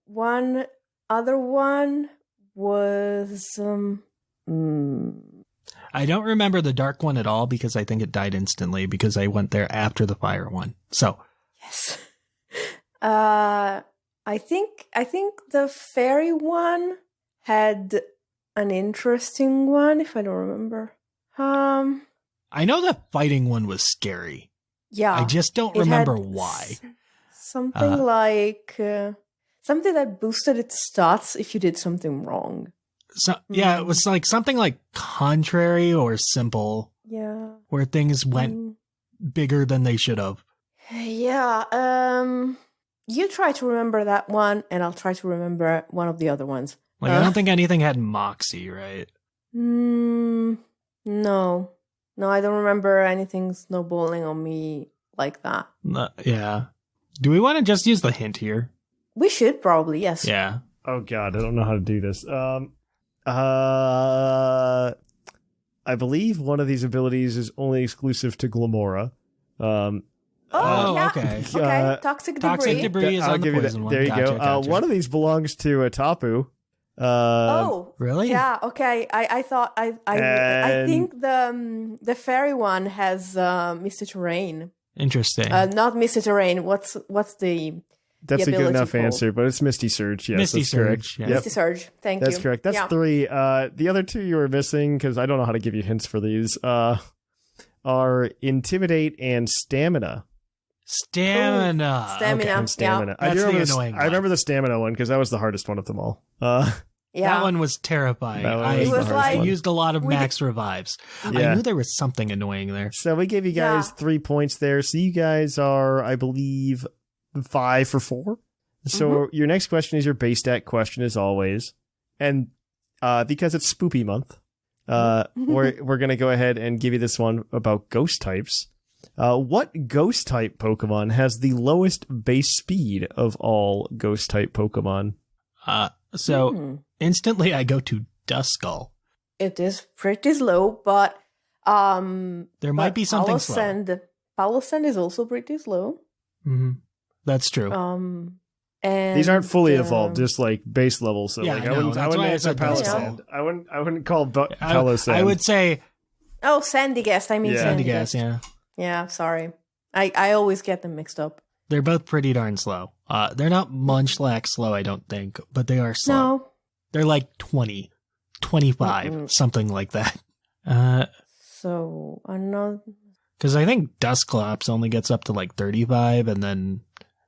One other one was I don't remember the dark one at all because I think it died instantly because I went there after the fire one. So yes. I think the fairy one had an interesting one, if I don't remember. I know the fighting one was scary. Yeah. I just don't it remember had why. Something like something that boosted its stats if you did something wrong. So yeah, it was like something like contrary or simple, Yeah. where things went bigger than they should have. Yeah. You try to remember that one, and I'll try to remember one of the other ones. Like I don't think anything had Moxie, right? No, I don't remember anything snowballing on me like that. Yeah. Do we want to just use the hint here? We should probably, yes. Yeah. Oh god, I don't know how to do this. I believe one of these abilities is only exclusive to Glamora. Oh, Oh, yeah. okay. Okay, toxic debris. Toxic debris is I'll on the give you poison that. one. There you Gotcha, go. gotcha. One of these belongs to a Tapu. Oh, Really? yeah. Okay, I thought I And- think the fairy one has Mr. Terrain. Interesting. Not Mr. Terrain. What's the That's a good ability enough called? answer, but it's Misty Surge. Yes, Misty that's Surge, correct. yeah. Yep. Misty Surge? Thank you. That's correct. That's Yeah. 3. The other 2 you were missing, because I don't know how to give you hints for these, are Intimidate and Stamina. Stamina. Stamina. And Stamina. That's the remember annoying I one. remember the Stamina one, because that was the hardest one of them all. Yeah. That one was terrifying. That one I, was the hardest I one. used a lot of We max revives. Yeah. I knew there was something annoying there. So we gave you guys 3 points there. So you guys are, I believe, 5 for 4. So your next question is your base stat question, as always. And because it's Spoopy month, we're going to go ahead and give you this one about ghost types. What ghost type Pokemon has the lowest base speed of all ghost type Pokemon? So instantly I go to Duskull. It is pretty slow, but There might be something slow. Palossand is also pretty slow. Mm-hmm. That's true. And These aren't fully evolved, just like base level. So Yeah, like, I know. I wouldn't That's why I answer said Duskull. Palossand. I wouldn't call Palossand. I would say Oh, Sandygast. I mean Yeah. Sandygast, yeah. Yeah, sorry. I always get them mixed up. They're both pretty darn slow. They're not Munchlax slow, I don't think, but they are slow. No. They're like 20, 25, something like that. So, I'm not... Because I think Dusclops only gets up to like 35, and then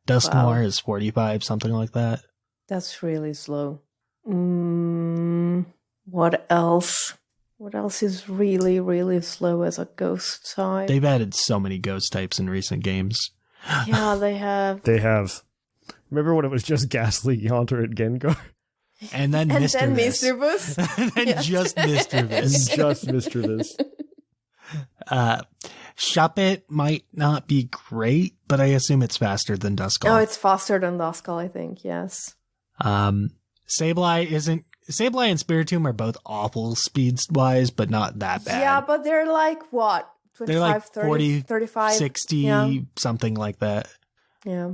Dusknoir is 45, something like that. That's really slow. What else? What else is really, really slow as a ghost type? They've added so many ghost types in recent games. Yeah, they have. They have. Remember when it was just Ghastly, Haunter, and Gengar? And then And Mr. then Vis. Mr. Bus. And then Yes. just Mr. Vis. Just Mr. This. Shuppet might not be great, but I assume it's faster than Duskull. Oh, it's faster than Duskull, I think, yes. Sableye and Spiritomb are both awful speed-wise, but not that bad. Yeah, but they're like, what? 25, They're like 30, 40, 35? 60, Yeah. something like that. Yeah.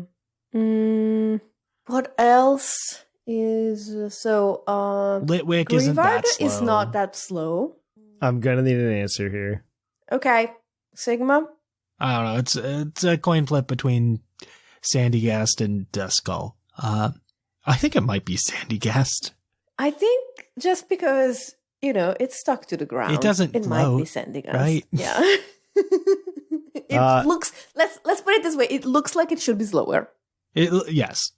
What else is... So, Litwick isn't Greavard that slow. is not that slow. I'm gonna need an answer here. Okay. Sigma? I don't know. It's a coin flip between Sandygast and Duskull. I think it might be Sandygast. I think just because, it's stuck to the ground. It doesn't It might be float, Sandygast. right? Yeah. It looks... Let's put it this way. It looks like it should be slower. Yes.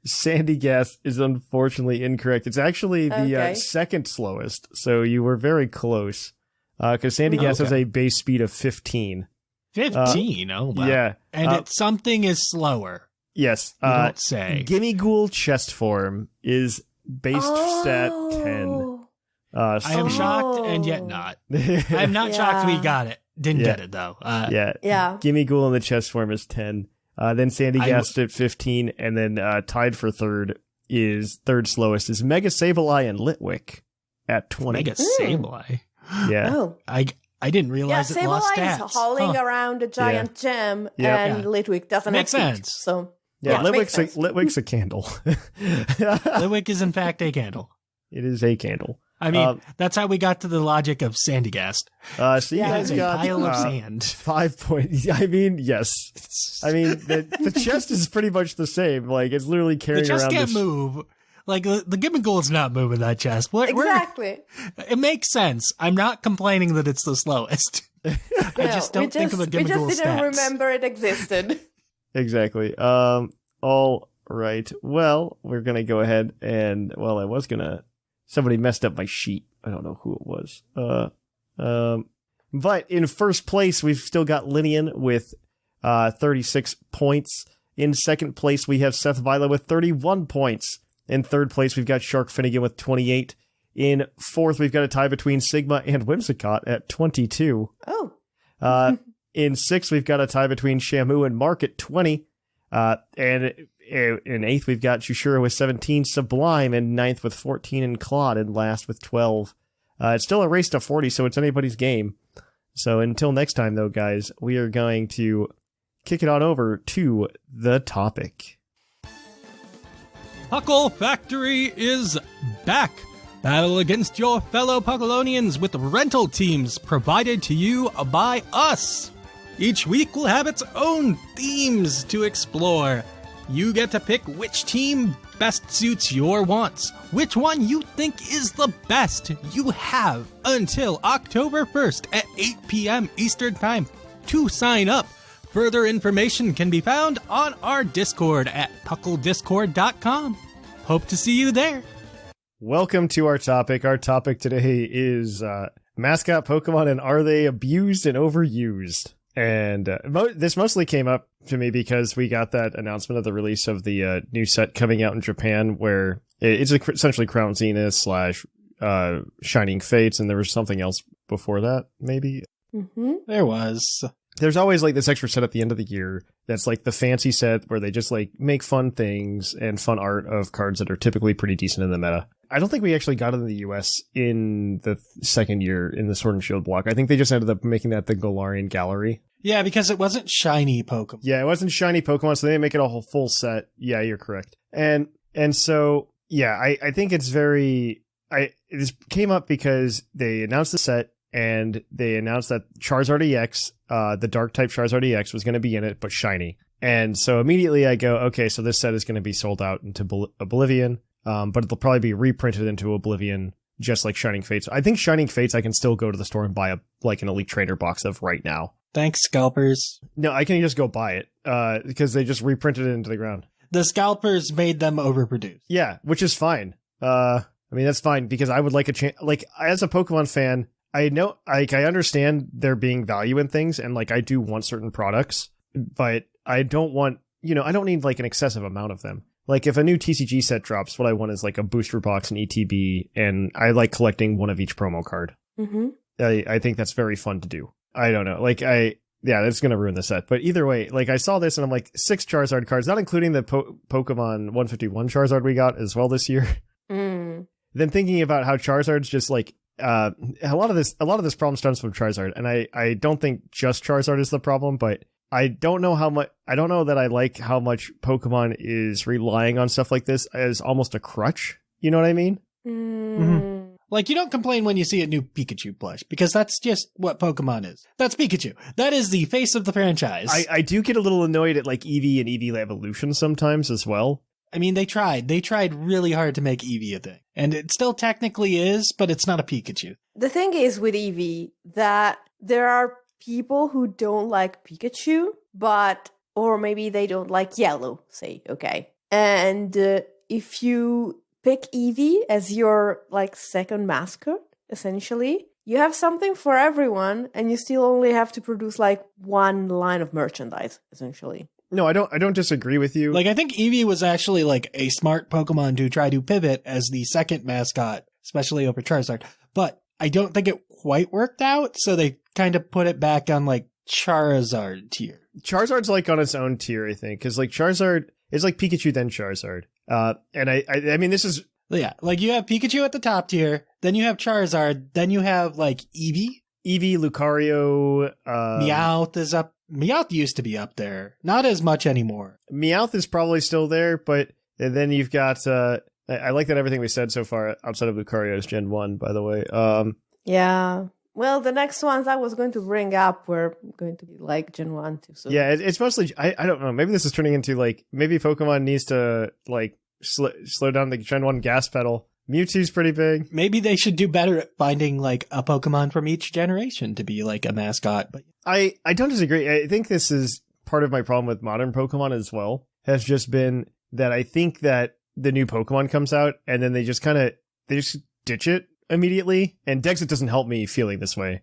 Sandygast is unfortunately incorrect. It's actually the Okay. second slowest, so you were very close. Because Sandygast has a base speed of 15. 15? Oh, wow. Yeah. And something is slower. Yes. You don't say. Gimmighoul chest form is base stat 10. Oh. I am shocked and yet not. I'm not shocked we got it. Didn't Yeah. get it, though. Yeah. Yeah. Gimmighoul in the chest form is 10. Then Sandygast at 15, and then tied for third slowest is Mega Sableye and Litwick at 20. Mega Sableye. Yeah. Oh. I didn't realize it lost Sableye stats. is hauling around a giant gem, Yeah. and Litwick doesn't Makes have feet, sense. So, Yeah, makes sense. Litwick's a candle. Litwick is, in fact, a candle. It is a candle. I mean, that's how we got to the logic of Sandygast. So you Yeah, guys It's a got pile of sand. 5 points. I mean, yes. I mean, the chest is pretty much the same. Like, it's literally The carrying chest around can't this. move. Like, the Gimmighoul is not moving that chest. Exactly. It makes sense. I'm not complaining that it's the slowest. I just don't think of the We Gimmighoul just didn't stats. remember it existed. Exactly. All right. Well, we're going to go ahead and, somebody messed up my sheet. I don't know who it was. But in first place, we've still got Linian with 36 points. In second place, we have Seth Vila with 31 points. In third place, we've got Shark Finnegan with 28. In fourth, we've got a tie between Sigma and Whimsicott at 22. Oh. In sixth, we've got a tie between Shamu and Mark at 20. And in eighth, we've got Shushura with 17, Sublime in ninth with 14, and Claude in last with 12. It's still a race to 40, so it's anybody's game. So until next time, though, guys, we are going to kick it on over to the topic. Puckle Factory is back. Battle against your fellow Puckalonians with rental teams provided to you by us. Each week will have its own themes to explore. You get to pick which team best suits your wants, which one you think is the best. You have until October 1st at 8 p.m. Eastern Time to sign up. Further information can be found on our Discord at pucklediscord.com. Hope to see you there. Welcome to our topic. Our topic today is mascot Pokemon and are they abused and overused? And this mostly came up to me because we got that announcement of the release of the new set coming out in Japan, where it's essentially Crown Zenith / Shining Fates, and there was something else before that, maybe? Mm-hmm. There was. There's always like this extra set at the end of the year that's like the fancy set where they just like make fun things and fun art of cards that are typically pretty decent in the meta. I don't think we actually got it in the US in the second year in the Sword and Shield block. I think they just ended up making that the Galarian Gallery. Yeah, because it wasn't shiny Pokemon. Yeah, it wasn't shiny Pokemon, so they didn't make it a whole full set. Yeah, you're correct. And so, yeah, I think it's very... This came up because they announced the set, and they announced that Charizard EX, the Dark type Charizard EX, was going to be in it, but shiny. And so immediately I go, okay, so this set is going to be sold out into Oblivion, but it'll probably be reprinted into Oblivion, just like Shining Fates. I think Shining Fates I can still go to the store and buy an Elite Trainer box of right now. Thanks, scalpers. No, I can just go buy it because they just reprinted it into the ground. The scalpers made them overproduce. Yeah, which is fine. I mean, that's fine because I would like a chance. Like, as a Pokemon fan, I know, like, I understand there being value in things, and like I do want certain products, but I don't want, I don't need like an excessive amount of them. Like, if a new TCG set drops, what I want is like a booster box, an ETB, and I like collecting one of each promo card. Mm-hmm. I think that's very fun to do. I don't know. Like, that's going to ruin the set. But either way, like, I saw this and I'm like, 6 Charizard cards, not including the Pokemon 151 Charizard we got as well this year. Mm. Then thinking about how Charizard's just like, a lot of this problem stems from Charizard. And I don't think just Charizard is the problem, but I don't know that I like how much Pokemon is relying on stuff like this as almost a crutch. You know what I mean? Mm. Mm-hmm. Like, you don't complain when you see a new Pikachu plush, because that's just what Pokemon is. That's Pikachu. That is the face of the franchise. I do get a little annoyed at like Eevee and Eevee Evolution sometimes as well. I mean, they tried really hard to make Eevee a thing. And it still technically is, but it's not a Pikachu. The thing is with Eevee that there are people who don't like Pikachu, or maybe they don't like yellow, say, okay. And if you pick Eevee as your like second mascot, essentially, you have something for everyone, and you still only have to produce like one line of merchandise, essentially. No, I don't disagree with you. Like, I think Eevee was actually like a smart Pokemon to try to pivot as the second mascot, especially over Charizard. But I don't think it quite worked out, so they kind of put it back on like Charizard tier. Charizard's like on its own tier, I think, because like Charizard is like Pikachu then Charizard. And I mean, this is... Yeah, like you have Pikachu at the top tier, then you have Charizard, then you have like Eevee, Lucario, Meowth is up. Meowth used to be up there. Not as much anymore. Meowth is probably still there, but then you've got... I like that everything we said so far outside of Lucario is Gen 1, by the way. Yeah. Well, the next ones I was going to bring up were going to be like Gen 1 too. So. Yeah, it's mostly... I don't know. Maybe this is turning into like... Maybe Pokemon needs to like slow down the Gen 1 gas pedal. Mewtwo's pretty big. Maybe they should do better at finding like a Pokemon from each generation to be like a mascot. But I don't disagree. I think this is part of my problem with modern Pokemon as well, has just been that I think that the new Pokemon comes out and then they just ditch it immediately. And Dexit doesn't help me feeling this way.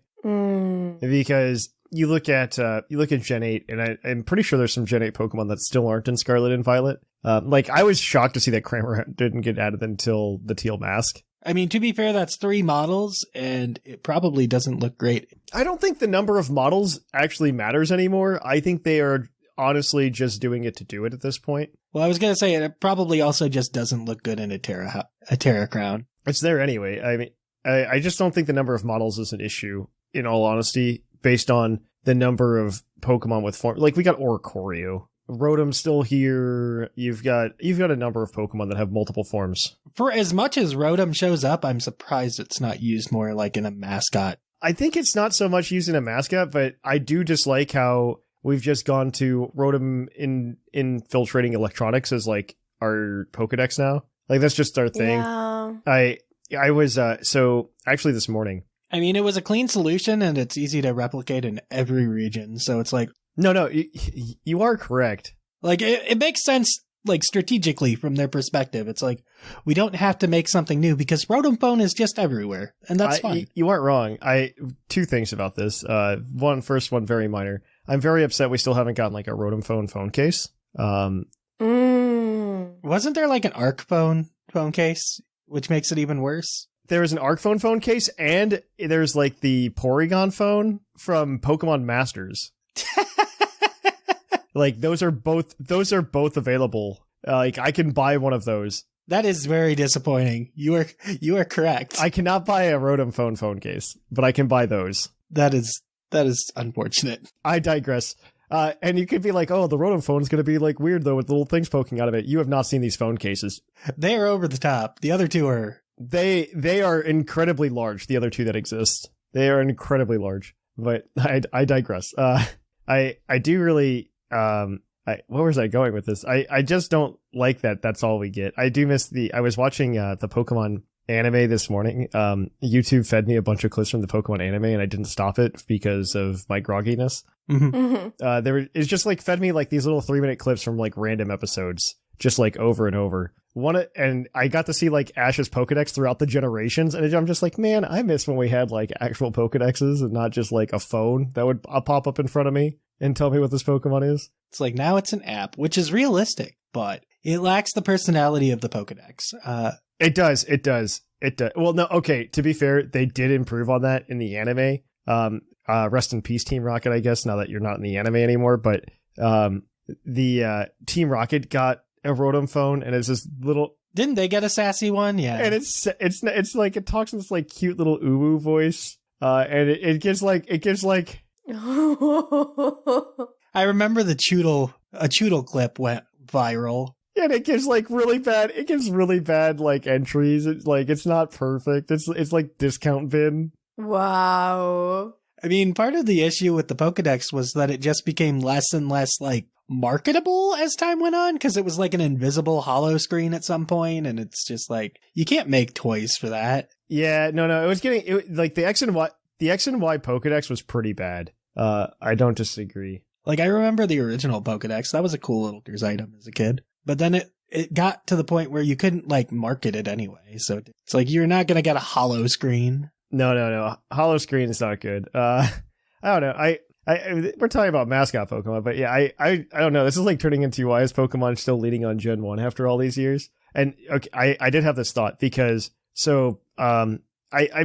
Because you look at Gen 8, and I'm pretty sure there's some Gen 8 Pokemon that still aren't in Scarlet and Violet. Like, I was shocked to see that Kramer didn't get added until the Teal Mask. I mean, to be fair, that's 3 models, and it probably doesn't look great. I don't think the number of models actually matters anymore. I think they are honestly just doing it to do it at this point. Well, I was going to say, it probably also just doesn't look good in a Terra Crown. It's there anyway. I mean, I just don't think the number of models is an issue, in all honesty, based on the number of Pokemon with form. Like, we got Oricorio. Rotom's still here. You've got a number of Pokemon that have multiple forms. For as much as Rotom shows up, I'm surprised it's not used more like in a mascot. I think it's not so much used in a mascot, but I do dislike how we've just gone to Rotom infiltrating electronics as like our Pokedex now. Like, that's just our thing. Yeah. I was so actually this morning. I mean, it was a clean solution, and it's easy to replicate in every region. So it's like, no, you are correct. Like, it makes sense, like, strategically from their perspective. It's like, we don't have to make something new because Rotom Phone is just everywhere, and that's fine. You aren't wrong. Two things about this. One very minor. I'm very upset we still haven't gotten like a Rotom phone case. Wasn't there like an Arc phone case, which makes it even worse? There is an Arc phone case, and there's like the Porygon phone from Pokemon Masters. Like, those are both available. Like, I can buy one of those. That is very disappointing. You are correct. I cannot buy a Rotom phone case, but I can buy those. That is unfortunate. I digress. And you could be like, oh, the Rotom phone is going to be like weird though with little things poking out of it. You have not seen these phone cases. They are over the top. The other two are. They are incredibly large. The other two that exist. They are incredibly large. But I digress. I do really what was I going with this? I just don't like that that's all we get. I do miss I was watching the Pokemon anime this morning. YouTube fed me a bunch of clips from the Pokemon anime and I didn't stop it because of my grogginess. It's just like fed me like these little 3-minute clips from like random episodes, just like over and over. And I got to see like Ash's Pokedex throughout the generations, and I'm just like, man, I miss when we had like actual Pokedexes and not just like a phone that would pop up in front of me and tell me what this Pokemon is. It's like now it's an app, which is realistic, but it lacks the personality of the Pokedex. It does. Well, no, okay, to be fair, they did improve on that in the anime. Rest in peace, Team Rocket, I guess, now that you're not in the anime anymore, but the Team Rocket got a Rotom phone, and it's this little... Didn't they get a sassy one? Yeah. And it's like, it talks in this like cute little uwu voice, and it gives like... I remember a Choodle clip went viral. Yeah, and it gives really bad like entries. It's not perfect. It's like discount bin. Wow. I mean, part of the issue with the Pokedex was that it just became less and less like marketable as time went on, because it was like an invisible hollow screen at some point, and it's just like you can't make toys for that. Yeah, no, it was like the X and Y Pokedex was pretty bad. I don't disagree. Like I remember the original Pokedex. That was a cool little gears item as a kid. But then it got to the point where you couldn't like market it anyway. So it's like you're not gonna get a hollow screen. No. Hollow screen is not good. I don't know. We're talking about mascot Pokemon, but yeah, I don't know. This is like turning into why is Pokemon still leading on Gen 1 after all these years? And okay, I did have this thought because I'm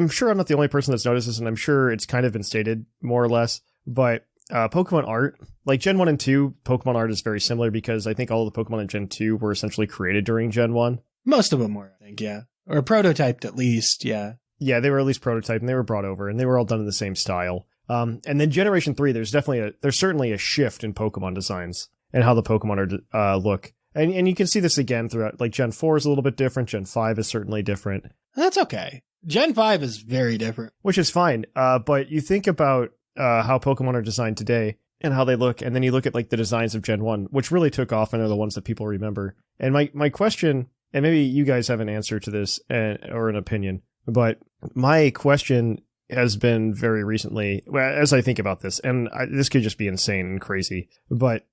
sure I'm not the only person that's noticed this, and I'm sure it's kind of been stated more or less, but Pokemon art, like Gen 1 and 2, Pokemon art is very similar because I think all of the Pokemon in Gen 2 were essentially created during Gen 1. Most of them were, I think, yeah. Or prototyped at least, yeah. Yeah, they were at least prototyped, and they were brought over, and they were all done in the same style. And then Generation 3, there's certainly a shift in Pokemon designs and how the Pokemon are look. And you can see this again throughout, like Gen 4 is a little bit different, Gen 5 is certainly different. That's okay. Gen 5 is very different. Which is fine, but you think about how Pokemon are designed today and how they look, and then you look at like the designs of Gen 1, which really took off and are the ones that people remember. And my question, and maybe you guys have an answer to this or an opinion, but my question has been very recently, as I think about this, and this could just be insane and crazy, but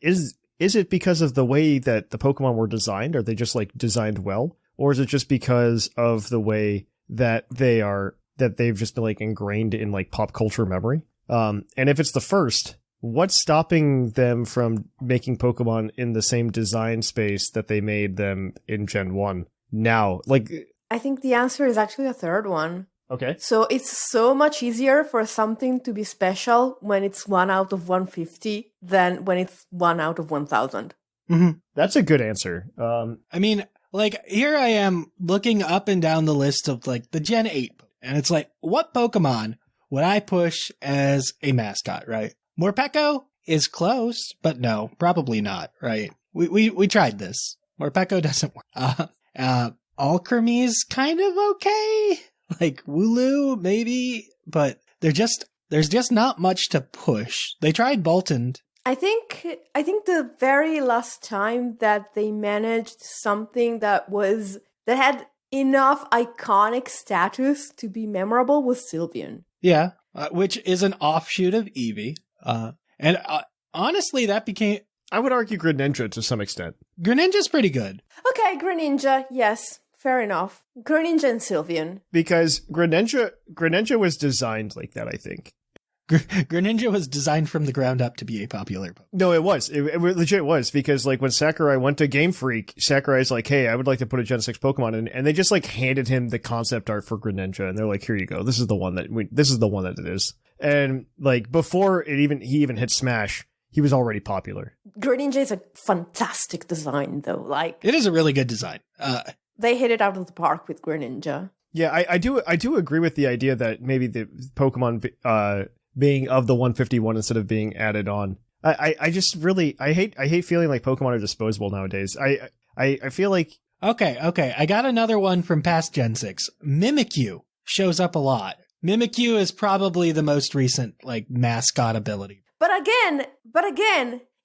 is it because of the way that the Pokemon were designed? Are they just like designed well? Or is it just because of the way that they've just been like ingrained in like pop culture memory? And if it's the first, what's stopping them from making Pokemon in the same design space that they made them in Gen 1 now? Like, I think the answer is actually a third one. Okay. So it's so much easier for something to be special when it's 1 out of 150 than when it's 1 out of 1,000. Mm-hmm. That's a good answer. I mean, like, here I am looking up and down the list of like the Gen 8, and it's like, what Pokemon would I push as a mascot, right? Morpeko is close, but no, probably not, right? We tried this. Morpeko doesn't work. Alchemy's kind of okay. Like Wooloo, maybe, but there's just not much to push. They tried Boltund. I think the very last time that they managed something that had enough iconic status to be memorable was Sylveon. Yeah, which is an offshoot of Eevee. And honestly, that became... I would argue Greninja to some extent. Greninja's pretty good. Okay, Greninja, yes. Fair enough. Greninja and Sylveon. Because Greninja was designed like that, I think. Greninja was designed from the ground up to be a popular Pokemon. No, it was. It legit was. Because like when Sakurai went to Game Freak, Sakurai's like, hey, I would like to put a Gen 6 Pokemon in. And they just like handed him the concept art for Greninja. And they're like, here you go. This is the one that it is. And like before he even hit Smash, he was already popular. Greninja is a fantastic design though. Like, it is a really good design. They hit it out of the park with Greninja. Yeah, I do agree with the idea that maybe the Pokemon being of the 151 instead of being added on. I just really I hate feeling like Pokemon are disposable nowadays. I feel like Okay. I got another one from past Gen 6. Mimikyu shows up a lot. Mimikyu is probably the most recent, like, mascot ability. But again,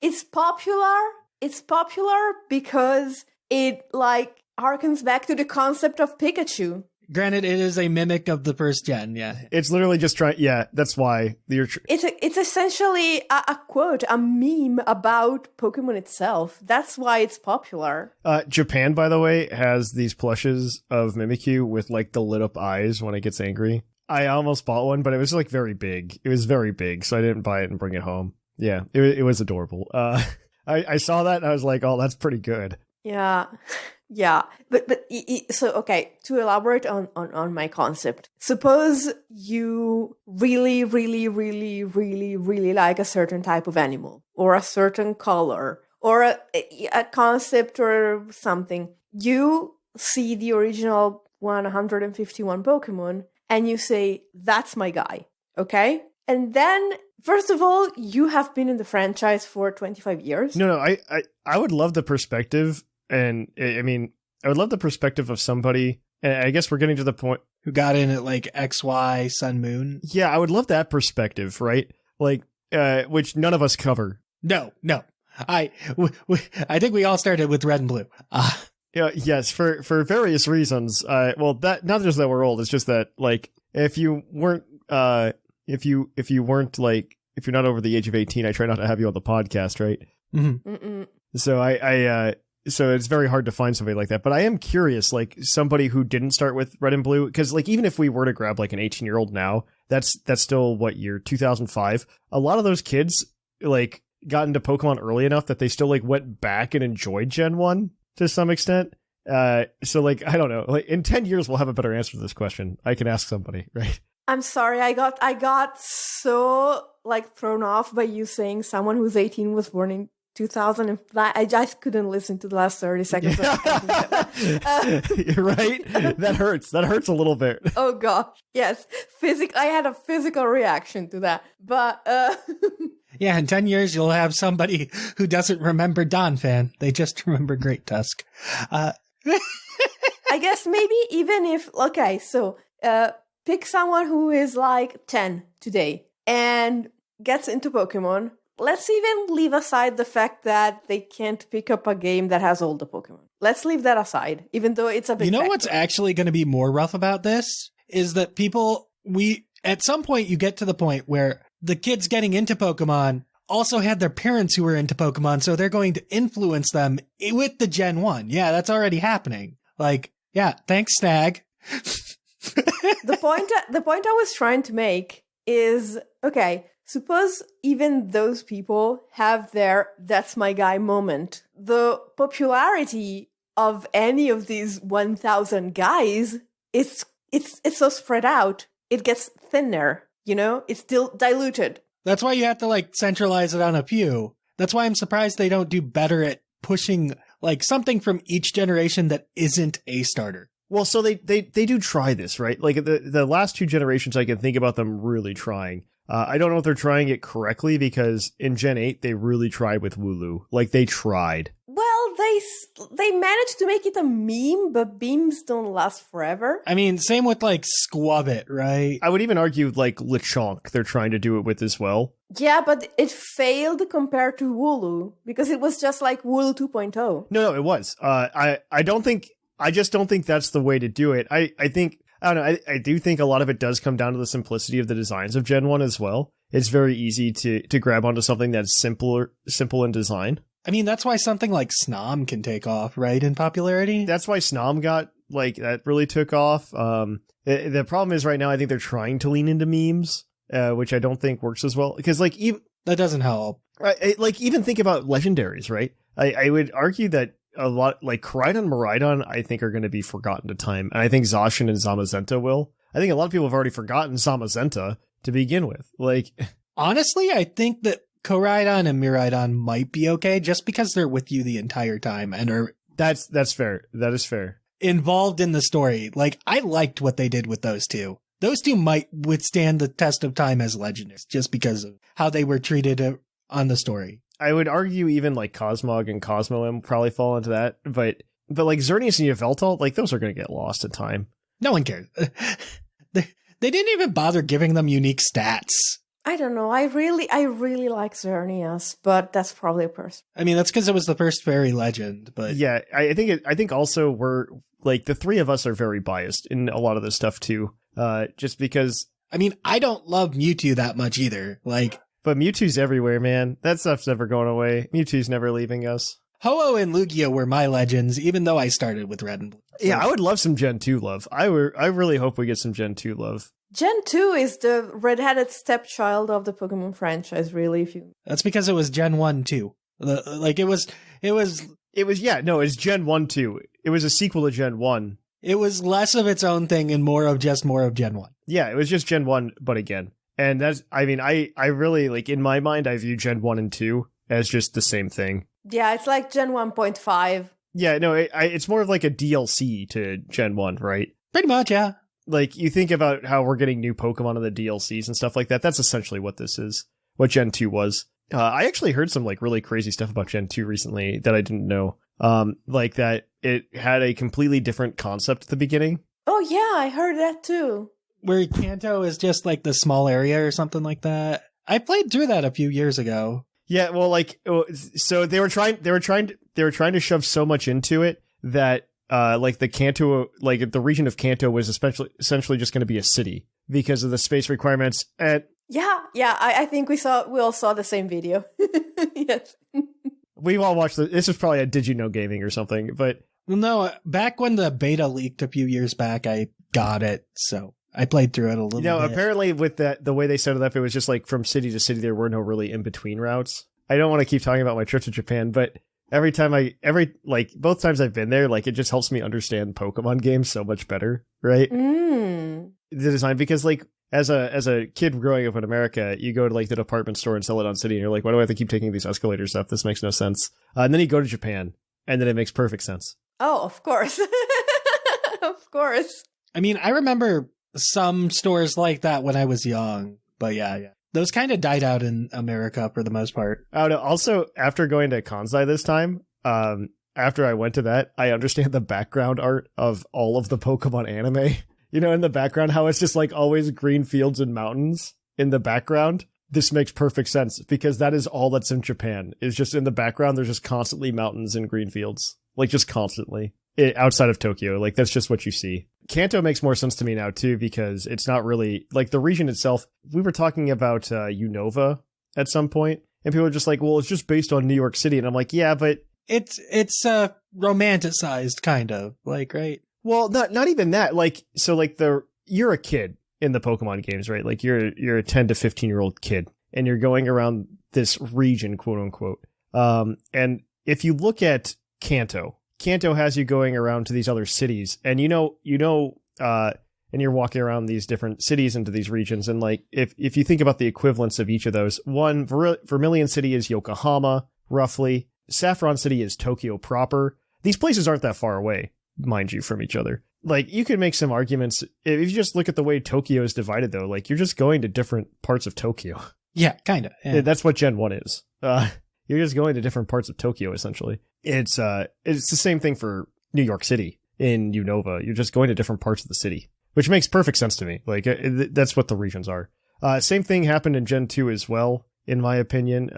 it's popular. It's popular because it, like, harkens back to the concept of Pikachu. Granted, it is a mimic of the first gen, yeah. It's literally just trying, that's why. It's essentially a quote, a meme about Pokemon itself. That's why it's popular. Japan, by the way, has these plushes of Mimikyu with, like, the lit up eyes when it gets angry. I almost bought one, but it was, like, very big. It was very big, so I didn't buy it and bring it home. Yeah, it was adorable. I saw that and I was like, oh, that's pretty good. Yeah. Yeah, but so, okay, to elaborate on my concept, suppose you really, really, really, really, really like a certain type of animal or a certain color or a concept or something. You see the original 151 Pokemon and you say, that's my guy, okay? And then, first of all, you have been in the franchise for 25 years. No, I would love the perspective. And I mean, I would love the perspective of somebody, and I guess we're getting to the point who got in at like XY Sun Moon. Yeah, I would love that perspective, right? Like, which none of us cover. No. I think we all started with red and blue. Yeah, yes, for various reasons. Well, that not just that we're old, it's just that like if you weren't if you weren't like if you're not over the age of 18, I try not to have you on the podcast, right? Mm-hmm. So so it's very hard to find somebody like that. But I am curious, like somebody who didn't start with red and blue, because like even if we were to grab like an 18-year-old now, that's still what year, 2005. A lot of those kids like got into Pokemon early enough that they still like went back and enjoyed Gen 1 to some extent. So like I don't know, like in 10 years we'll have a better answer to this question. I can ask somebody, right? I'm sorry, I got so like thrown off by you saying someone who's 18 was born in 2000 and I just couldn't listen to the last 30 seconds. You're right. That hurts a little bit. Oh gosh, yes. I had a physical reaction to that. But yeah, in 10 years you'll have somebody who doesn't remember Donphan. They just remember Great Tusk. I guess maybe even if so pick someone who is like 10 today and gets into Pokemon. Let's even leave aside the fact that they can't pick up a game that has all the Pokemon. Let's leave that aside, even though it's a big factor. What's actually going to be more rough about this is that at some point you get to the point where the kids getting into Pokemon also had their parents who were into Pokemon, so they're going to influence them with the Gen 1. Yeah, that's already happening. Like, yeah, thanks, Snag. The point I was trying to make is, okay, suppose even those people have their "that's my guy" moment. The popularity of any of these 1,000 guys, it's so spread out. It gets thinner, It's still diluted. That's why you have to like centralize it on a few. That's why I'm surprised they don't do better at pushing like something from each generation that isn't a starter. Well, so they do try this, right? Like the last two generations, I can think about them really trying. I don't know if they're trying it correctly because in Gen 8, they really tried with Wooloo. Like, they tried. Well, they managed to make it a meme, but memes don't last forever. I mean, same with, like, Squabbit, right? I would even argue, like, Lechonk, they're trying to do it with as well. Yeah, but it failed compared to Wooloo, because it was just like Wooloo 2.0. No, it was. I just don't think that's the way to do it. I think... I don't know. I do think a lot of it does come down to the simplicity of the designs of Gen 1 as well. It's very easy to grab onto something that's simple in design. I mean, that's why something like Snom can take off, right, in popularity? That's why Snom got, like, that really took off. The problem is right now I think they're trying to lean into memes, which I don't think works as well. Because, like, even... That doesn't help. Like, even think about legendaries, right? I would argue that a lot, like Koraidon and Miraidon, I think are going to be forgotten to time. And I think Zacian and Zamazenta will. I think a lot of people have already forgotten Zamazenta to begin with. Like, honestly, I think that Koraidon and Miraidon might be okay just because they're with you the entire time and are... That's fair. That is fair. Involved in the story. Like, I liked what they did with those two. Those two might withstand the test of time as legendaries just because of how they were treated on the story. I would argue even like Cosmog and Cosmoem probably fall into that, but like Xerneas and Yveltal, like those are going to get lost in time. No one cares. They didn't even bother giving them unique stats. I don't know. I really like Xerneas, but that's probably a person. I mean, that's because it was the first fairy legend, but yeah, I think also we're like the three of us are very biased in a lot of this stuff too. Just because I mean, I don't love Mewtwo that much either. Like, but Mewtwo's everywhere, man. That stuff's never going away. Mewtwo's never leaving us. Ho-Oh and Lugia were my legends, even though I started with Red and Blue. Yeah, I would love some Gen 2 love. I really hope we get some Gen 2 love. Gen 2 is the red-headed stepchild of the Pokemon franchise, really. That's because it was Gen 1 too. It's Gen 1 too. It was a sequel to Gen 1. It was less of its own thing and more of Gen 1. Yeah, it was just Gen 1, but again. And that's, I mean, I really, like, in my mind, I view Gen 1 and 2 as just the same thing. Yeah, it's like Gen 1.5. Yeah, no, it's more of like a DLC to Gen 1, right? Pretty much, yeah. Like, you think about how we're getting new Pokemon in the DLCs and stuff like that. That's essentially what this is, what Gen 2 was. I actually heard some, like, really crazy stuff about Gen 2 recently that I didn't know. Like that it had a completely different concept at the beginning. Oh, yeah, I heard that too. Where Kanto is just like the small area or something like that. I played through that a few years ago. Yeah, well, like, so they were trying to shove so much into it that, like the Kanto, like the region of Kanto was essentially just going to be a city because of the space requirements. And yeah, I think we all saw the same video. Yes. We've all watched this is probably a Did You Know Gaming or something, but well, no, back when the beta leaked a few years back, I got it, so I played through it a little bit. Apparently with the way they set it up, it was just like from city to city, there were no really in-between routes. I don't want to keep talking about my trip to Japan, but both times I've been there, like, it just helps me understand Pokemon games so much better, right? The design, because, like, as a kid growing up in America, you go to, like, the department store in Celadon City, and you're like, why do I have to keep taking these escalators up? This makes no sense. And then you go to Japan, and then it makes perfect sense. Oh, of course. Of course. I mean, I remember some stores like that when I was young, but yeah. Those kind of died out in America for the most part. Oh, no, also, after going to Kansai this time, after I went to that, I understand the background art of all of the Pokemon anime. You know, in the background, how it's just like always green fields and mountains in the background. This makes perfect sense because that is all that's in Japan. Is just in the background, there's just constantly mountains and green fields. Like, just constantly. Outside of Tokyo, like, that's just what you see. Kanto makes more sense to me now, too, because it's not really, like, the region itself. We were talking about Unova at some point, and people were just like, well, it's just based on New York City. And I'm like, yeah, but It's romanticized, kind of, like, right? Well, not even that. Like, so, like, you're a kid in the Pokemon games, right? Like, you're a 10 to 15-year-old kid, and you're going around this region, quote unquote. And if you look at Kanto has you going around to these other cities, and and you're walking around these different cities into these regions, and like, if you think about the equivalents of each of those, one, Vermilion City is Yokohama, roughly. Saffron City is Tokyo proper. These places aren't that far away, mind you, from each other. Like, you could make some arguments, if you just look at the way Tokyo is divided, though, like, you're just going to different parts of Tokyo. Yeah, kind of. Yeah. That's what Gen 1 is. You're just going to different parts of Tokyo, essentially. It's the same thing for New York City in Unova. You're just going to different parts of the city, which makes perfect sense to me. Like, that's what the regions are. Same thing happened in Gen 2 as well, in my opinion.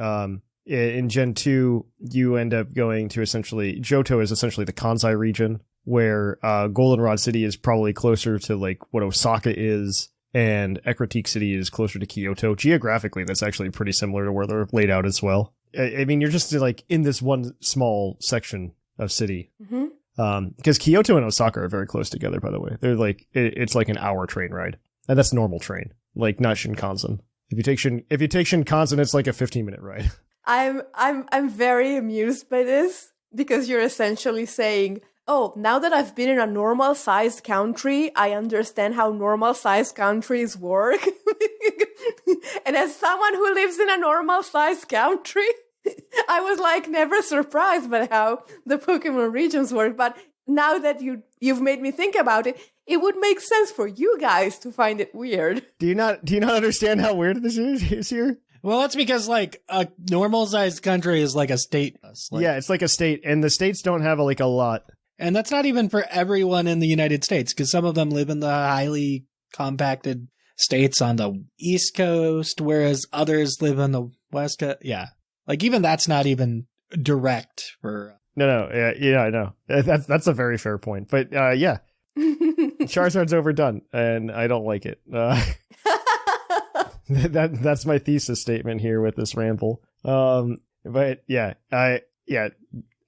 In Gen 2, you end up going to Johto is essentially the Kansai region, where Goldenrod City is probably closer to, like, what Osaka is, and Ecruteak City is closer to Kyoto. Geographically, that's actually pretty similar to where they're laid out as well. I mean, you're just, like, in this one small section of city. Mm-hmm. Because Kyoto and Osaka are very close together, by the way. They're like, it's like an hour train ride. And that's normal train, like, not Shinkansen. If you take Shinkansen, it's like a 15-minute ride. I'm very amused by this, because you're essentially saying, oh, now that I've been in a normal-sized country, I understand how normal-sized countries work. And as someone who lives in a normal-sized country, I was, like, never surprised by how the Pokemon regions work. But now that you've made me think about it, it would make sense for you guys to find it weird. Do you not understand how weird this is here? Well, that's because, like, a normal-sized country is like a state. Like, yeah, it's like a state, and the states don't have, like, a lot. And that's not even for everyone in the United States, because some of them live in the highly compacted states on the East Coast, whereas others live on the West Coast. Yeah. Like, even that's not even direct for... No, yeah, I know. That's a very fair point. But, yeah. Charizard's overdone, and I don't like it. That's my thesis statement here with this ramble. But, yeah, I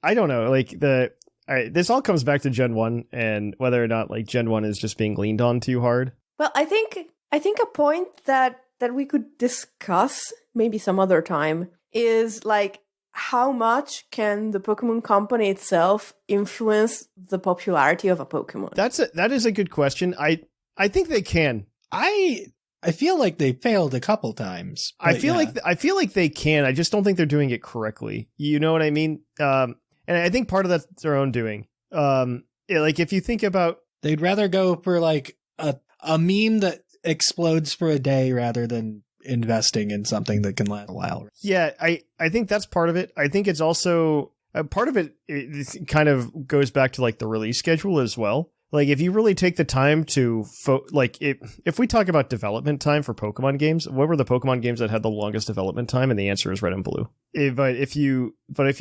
don't know. Like, this all comes back to Gen 1 and whether or not, like, Gen 1 is just being leaned on too hard. Well, I think a point that we could discuss maybe some other time is, like, how much can the Pokemon Company itself influence the popularity of a Pokemon? That is a good question. I think they can. I feel like they failed a couple times. I feel like they can. I just don't think they're doing it correctly. You know what I mean? And I think part of that's their own doing. Like, if you think about, they'd rather go for like a meme that explodes for a day rather than investing in something that can last a while. Yeah, I think that's part of it. I think it's also part of it. It kind of goes back to like the release schedule as well. Like, if you really take the time to if we talk about development time for Pokemon games, what were the Pokemon games that had the longest development time? And the answer is Red and Blue. But if you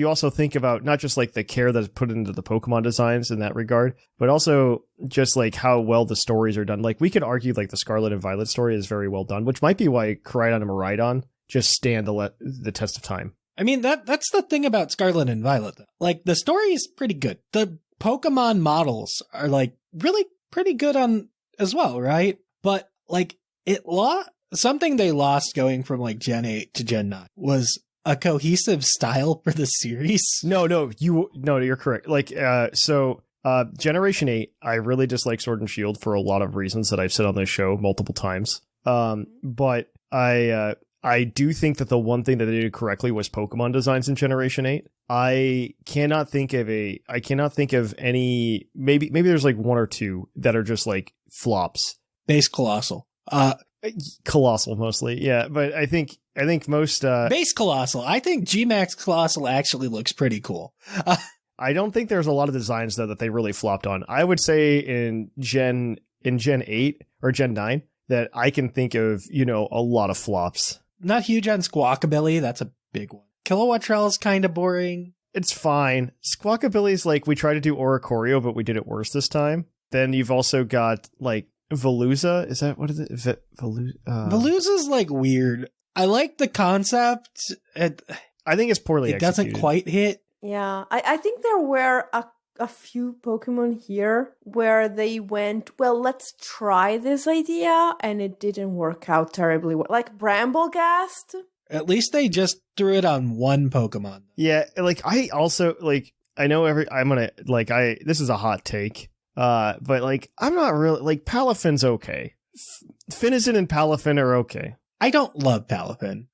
also think about not just like the care that's put into the Pokemon designs in that regard, but also just like how well the stories are done. Like, we could argue like the Scarlet and Violet story is very well done, which might be why Koraidon and Miraidon just stand the test of time. I mean, that's the thing about Scarlet and Violet, though. Like, the story is pretty good. The Pokemon models are like really pretty good on as well, right? But like, something they lost going from like Gen 8 to Gen 9 was a cohesive style for the series. No, you're correct. Like, Generation 8, I really dislike Sword and Shield for a lot of reasons that I've said on this show multiple times. But I do think that the one thing that they did correctly was Pokemon designs in Generation 8. I cannot think of any, maybe there's like one or two that are just like flops. Base Colossal. Colossal mostly, yeah. But I think most Base Colossal. I think G-Max Colossal actually looks pretty cool. I don't think there's a lot of designs though that they really flopped on. I would say in Gen 8 or Gen 9 that I can think of, a lot of flops. Not huge on Squawkabilly. That's a big one. Kilowattrell's kind of boring. It's fine. Squawkabilly's like, we tried to do Oricorio, but we did it worse this time. Then you've also got like Veluza. Is that, what is it? Veluza's like weird. I like the concept. I think it's poorly executed. It doesn't quite hit. Yeah, I think there were a few Pokemon here where they went, well, let's try this idea, and it didn't work out terribly well. Like Bramblegast. At least they just threw it on one Pokemon. Yeah, like, I also, like, I know this is a hot take, but, like, I'm not really, like, Palafin's okay. Finizen and Palafin are okay. I don't love Palafin.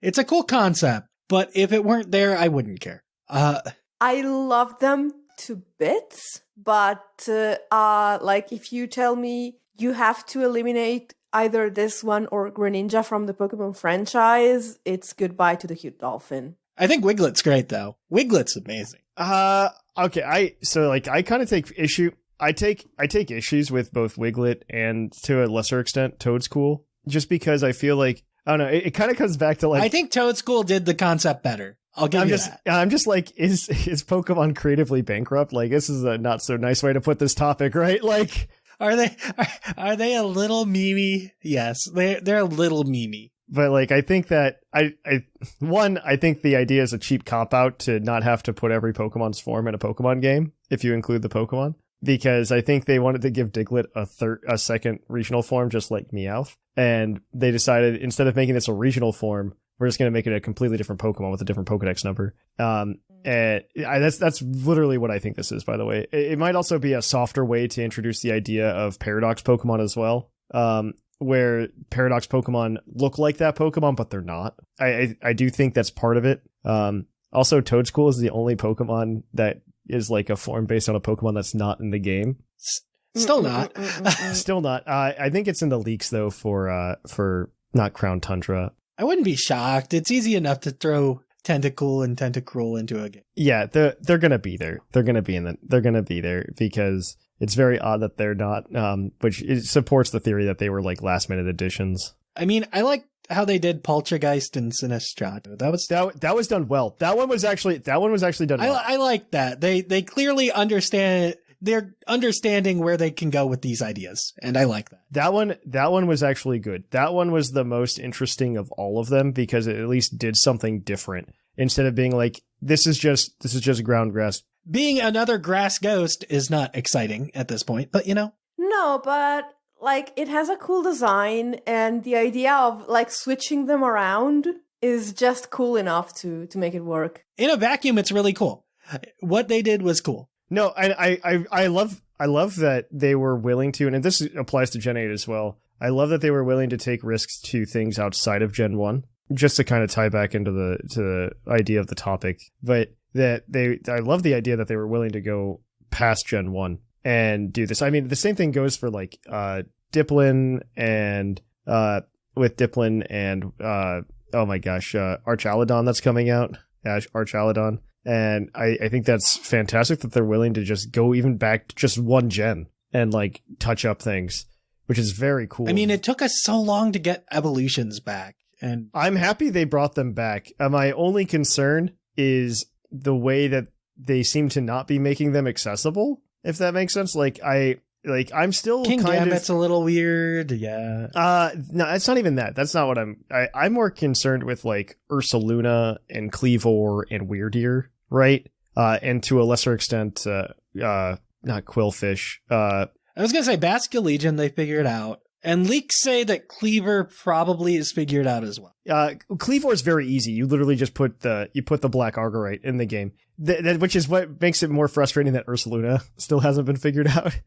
It's a cool concept, but if it weren't there, I wouldn't care. I love them to bits, but like, if you tell me you have to eliminate either this one or Greninja from the Pokemon franchise, it's goodbye to the cute dolphin. I think Wiglet's great though. Wiglet's amazing. Okay. I kind of take issue. I take issues with both Wiglet and, to a lesser extent, Toadscool, just because I feel like, I don't know, it kind of comes back to like, I think Toadscool did the concept better. I'll give you that. I'm just like, is Pokemon creatively bankrupt? Like, this is a not so nice way to put this topic, right? Like, are they a little memey? Yes, they're a little memey. But like, I think that I think the idea is a cheap cop out to not have to put every Pokemon's form in a Pokemon game if you include the Pokemon, because I think they wanted to give Diglett a second regional form, just like Meowth, and they decided instead of making this a regional form, we're just going to make it a completely different Pokemon with a different Pokedex number. And that's literally what I think this is, by the way. It might also be a softer way to introduce the idea of Paradox Pokemon as well, where Paradox Pokemon look like that Pokemon, but they're not. I do think that's part of it. Also, Toadscool is the only Pokemon that is like a form based on a Pokemon that's not in the game. Still not. Still not. I think it's in the leaks, though, for not Crown Tundra. I wouldn't be shocked. It's easy enough to throw Tentacool and Tentacruel into a game. Yeah, they're gonna be there. They're gonna be there because It's very odd that they're not, which it supports the theory that they were like last minute additions. I mean, I like how they did Poltergeist and Sinistrato. That was done well. That one was actually done well. I like that. They clearly understand. They're understanding where they can go with these ideas, and I like that. That one was actually good. That one was the most interesting of all of them because it at least did something different instead of being like this is just ground grass. Being another grass ghost is not exciting at this point, but No, but like it has a cool design, and the idea of like switching them around is just cool enough to make it work. In a vacuum, it's really cool. What they did was cool. No, I love that they were willing to, and this applies to Gen 8 as well. I love that they were willing to take risks to things outside of Gen 1, just to kind of tie back into the idea of the topic. But I love the idea that they were willing to go past Gen 1 and do this. I mean, the same thing goes for like Diplin and with Diplin and oh my gosh, Archaladon that's coming out, Archaladon. And I think that's fantastic that they're willing to just go even back to just one gen and like touch up things, which is very cool. I mean, it took us so long to get evolutions back, and I'm happy they brought them back. My only concern is the way that they seem to not be making them accessible, if that makes sense. I'm still King kind Gambit's a little weird, yeah. No, it's not even that. That's not what I'm more concerned with, like Ursaluna and Cleavor and Weirdeer, right? And to a lesser extent, not Quillfish. I was gonna say Basculegion they figured out. And leaks say that Cleaver probably is figured out as well. Cleavor is very easy. You literally just put the Black Argorite in the game, which is what makes it more frustrating that Ursaluna still hasn't been figured out.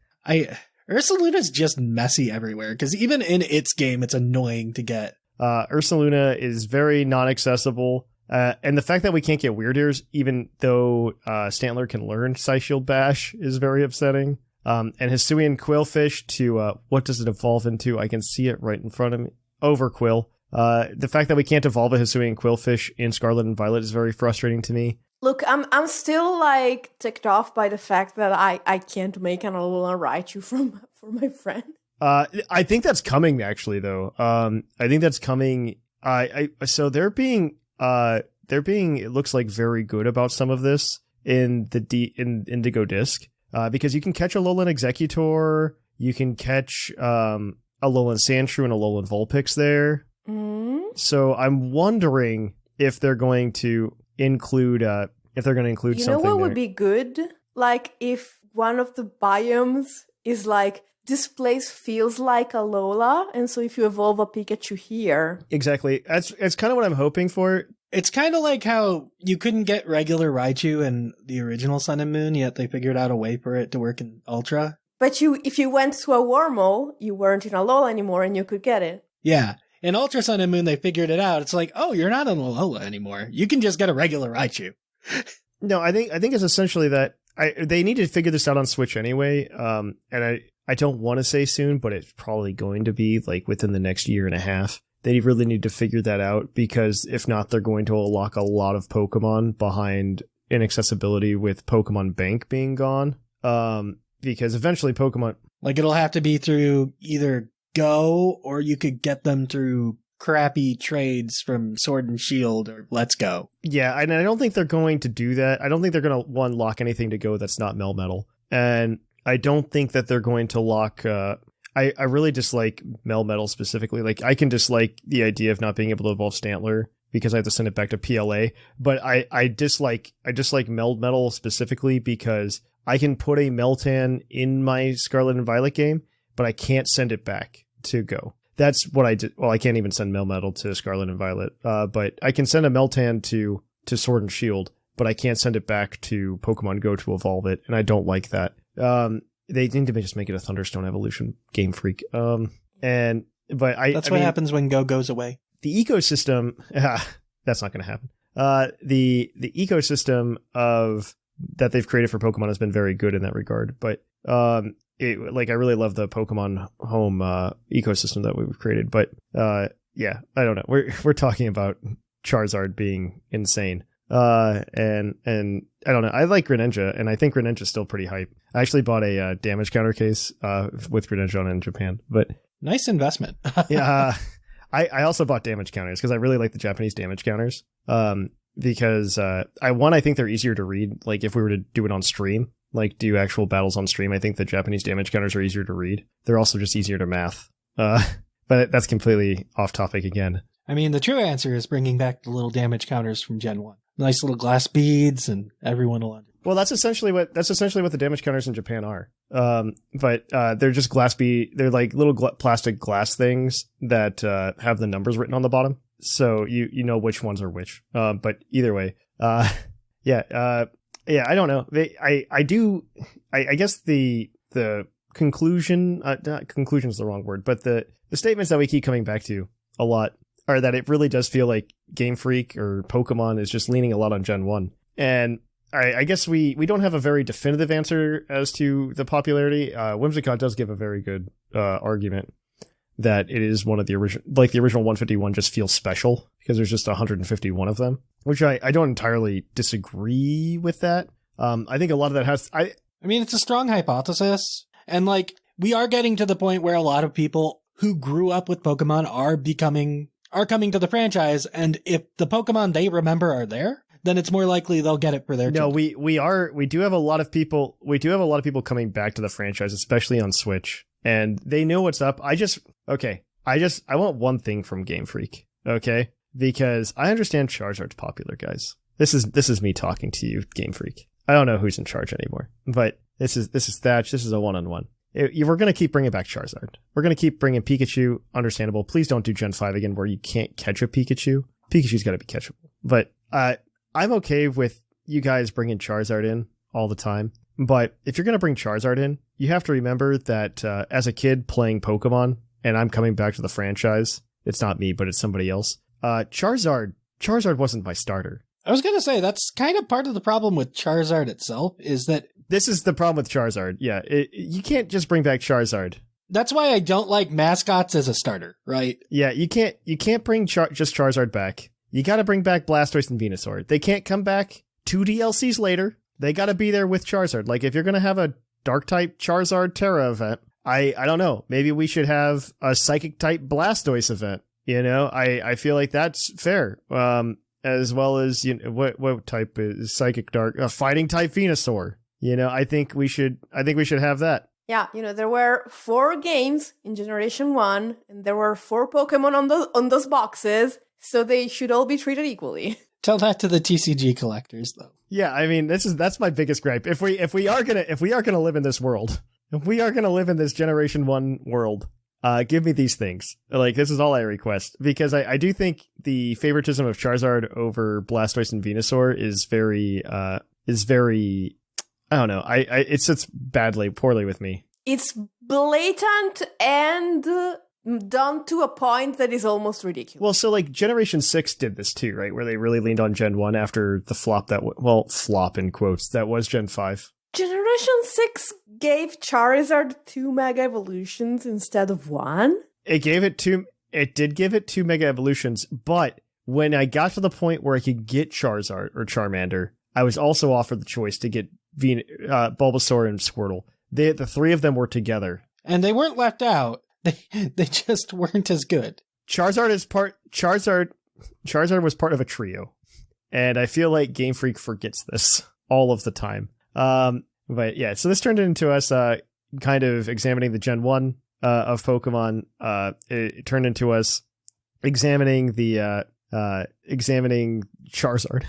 Ursaluna's just messy everywhere because even in its game, it's annoying to get. Ursaluna is very non-accessible, and the fact that we can't get Weirdeers, even though Stantler can learn Psyshield Bash, is very upsetting. And Hisuian Quillfish to, what does it evolve into? I can see it right in front of me. Overquill. The fact that we can't evolve a Hisuian Quillfish in Scarlet and Violet is very frustrating to me. Look, I'm still like ticked off by the fact that I can't make an Alolan Raichu for my friend. I think that's coming actually though. I think that's coming. So they're being, it looks like very good about some of this in in Indigo Disc. Because you can catch a Alolan Executor, you can catch a Alolan Sandshrew and a Alolan Vulpix there. Mm. So I'm wondering if they're going to include something. You know what would be good? Like if one of the biomes is like, this place feels like Alola, and so if you evolve a Pikachu here. Exactly. It's kind of what I'm hoping for. It's kind of like how you couldn't get regular Raichu in the original Sun and Moon, yet they figured out a way for it to work in Ultra. But if you went to a Wormhole, you weren't in Alola anymore and you could get it. Yeah. In Ultra Sun and Moon, they figured it out. It's like, oh, you're not an Alola anymore. You can just get a regular Raichu. No, I think it's essentially that they need to figure this out on Switch anyway. And I don't want to say soon, but it's probably going to be like within the next year and a half. They really need to figure that out because if not, they're going to lock a lot of Pokemon behind inaccessibility with Pokemon Bank being gone. Because eventually Pokemon... Like it'll have to be through either Go or you could get them through crappy trades from Sword and Shield or Let's Go. Yeah, and I don't think they're going to do that. I don't think they're going to, lock anything to Go that's not Melmetal. And I don't think that they're going to lock... I really dislike Melmetal specifically. Like, I can dislike the idea of not being able to evolve Stantler because I have to send it back to PLA. But I dislike Melmetal specifically because I can put a Meltan in my Scarlet and Violet game, but I can't send it back to Go. That's what I did. Well, I can't even send Melmetal to Scarlet and Violet. But I can send a Meltan to Sword and Shield, but I can't send it back to Pokemon Go to evolve it, and I don't like that. They need to just make it a Thunderstone evolution, Game Freak. That's what happens when Go goes away. The ecosystem, that's not going to happen. The ecosystem that they've created for Pokemon has been very good in that regard. But I really love the Pokemon Home ecosystem that we've created. But yeah, I don't know. We're talking about Charizard being insane. And I don't know. I like Greninja, and I think Greninja's still pretty hype. I actually bought a damage counter case with Greninja on it in Japan. But nice investment. yeah, I also bought damage counters because I really like the Japanese damage counters. Because I think they're easier to read. Like if we were to do it on stream, like do actual battles on stream, I think the Japanese damage counters are easier to read. They're also just easier to math. But that's completely off topic again. I mean, the true answer is bringing back the little damage counters from Gen 1. Nice little glass beads, and everyone will understand. Well, that's essentially what the damage counters in Japan are. But they're just they're like little plastic glass things that have the numbers written on the bottom, so you know which ones are which. But either way, yeah, I don't know. I guess the conclusion, not conclusion is the wrong word, but the statements that we keep coming back to a lot are that it really does feel like Game Freak or Pokemon is just leaning a lot on Gen 1. And I guess we don't have a very definitive answer as to the popularity. Whimsicott does give a very good argument that it is one of the original, like the original 151 just feels special because there's just 151 of them, which I don't entirely disagree with that. I think a lot of that I mean, it's a strong hypothesis. And like, we are getting to the point where a lot of people who grew up with Pokemon are coming to the franchise, and if the Pokemon they remember are there, then it's more likely they'll get it for their children. We do have a lot of people coming back to the franchise, especially on Switch, and they know what's up. I want one thing from Game Freak, okay? Because I understand Charizard's popular, guys. This is me talking to you, Game Freak. I don't know who's in charge anymore, but this is Thatch. This is a one-on-one. We're going to keep bringing back Charizard. We're going to keep bringing Pikachu. Understandable. Please don't do Gen 5 again where you can't catch a Pikachu. Pikachu's got to be catchable. But I'm okay with you guys bringing Charizard in all the time. But if you're going to bring Charizard in, you have to remember that as a kid playing Pokemon, and I'm coming back to the franchise, it's not me, but it's somebody else. Charizard wasn't my starter. I was going to say, that's kind of part of the problem with Charizard itself, is that... This is the problem with Charizard. Yeah, you can't just bring back Charizard. That's why I don't like Mascots as a starter, right? Yeah, you can't bring just Charizard back. You got to bring back Blastoise and Venusaur. They can't come back 2 DLCs later. They got to be there with Charizard. Like, if you're going to have a Dark-type Charizard Terra event, I don't know. Maybe we should have a Psychic-type Blastoise event. You know, I feel like that's fair. As well as, you know, what type is Psychic Dark? Fighting type Venusaur. You know, I think we should have that. Yeah, you know, there were 4 games in Generation 1, and there were 4 Pokemon on those boxes, so they should all be treated equally. Tell that to the TCG collectors, though. Yeah, I mean, that's my biggest gripe. If we are gonna live in this world, if we are gonna live in this Generation 1 world, give me these things. Like, this is all I request, because I do think the favoritism of Charizard over Blastoise and Venusaur is very I don't know. It sits poorly with me. It's blatant and done to a point that is almost ridiculous. Well, so like Generation 6 did this too, right? Where they really leaned on Gen 1 after the flop flop in quotes, that was Gen 5. Generation 6 gave Charizard 2 Mega Evolutions instead of 1? It did give it 2 Mega Evolutions, but when I got to the point where I could get Charizard or Charmander, I was also offered the choice to get Bulbasaur and Squirtle. The 3 of them were together. And they weren't left out. They just weren't as good. Charizard was part of a trio. And I feel like Game Freak forgets this all of the time. But yeah, so this turned into us kind of examining the Gen 1 of Pokemon. It turned into us examining Charizard.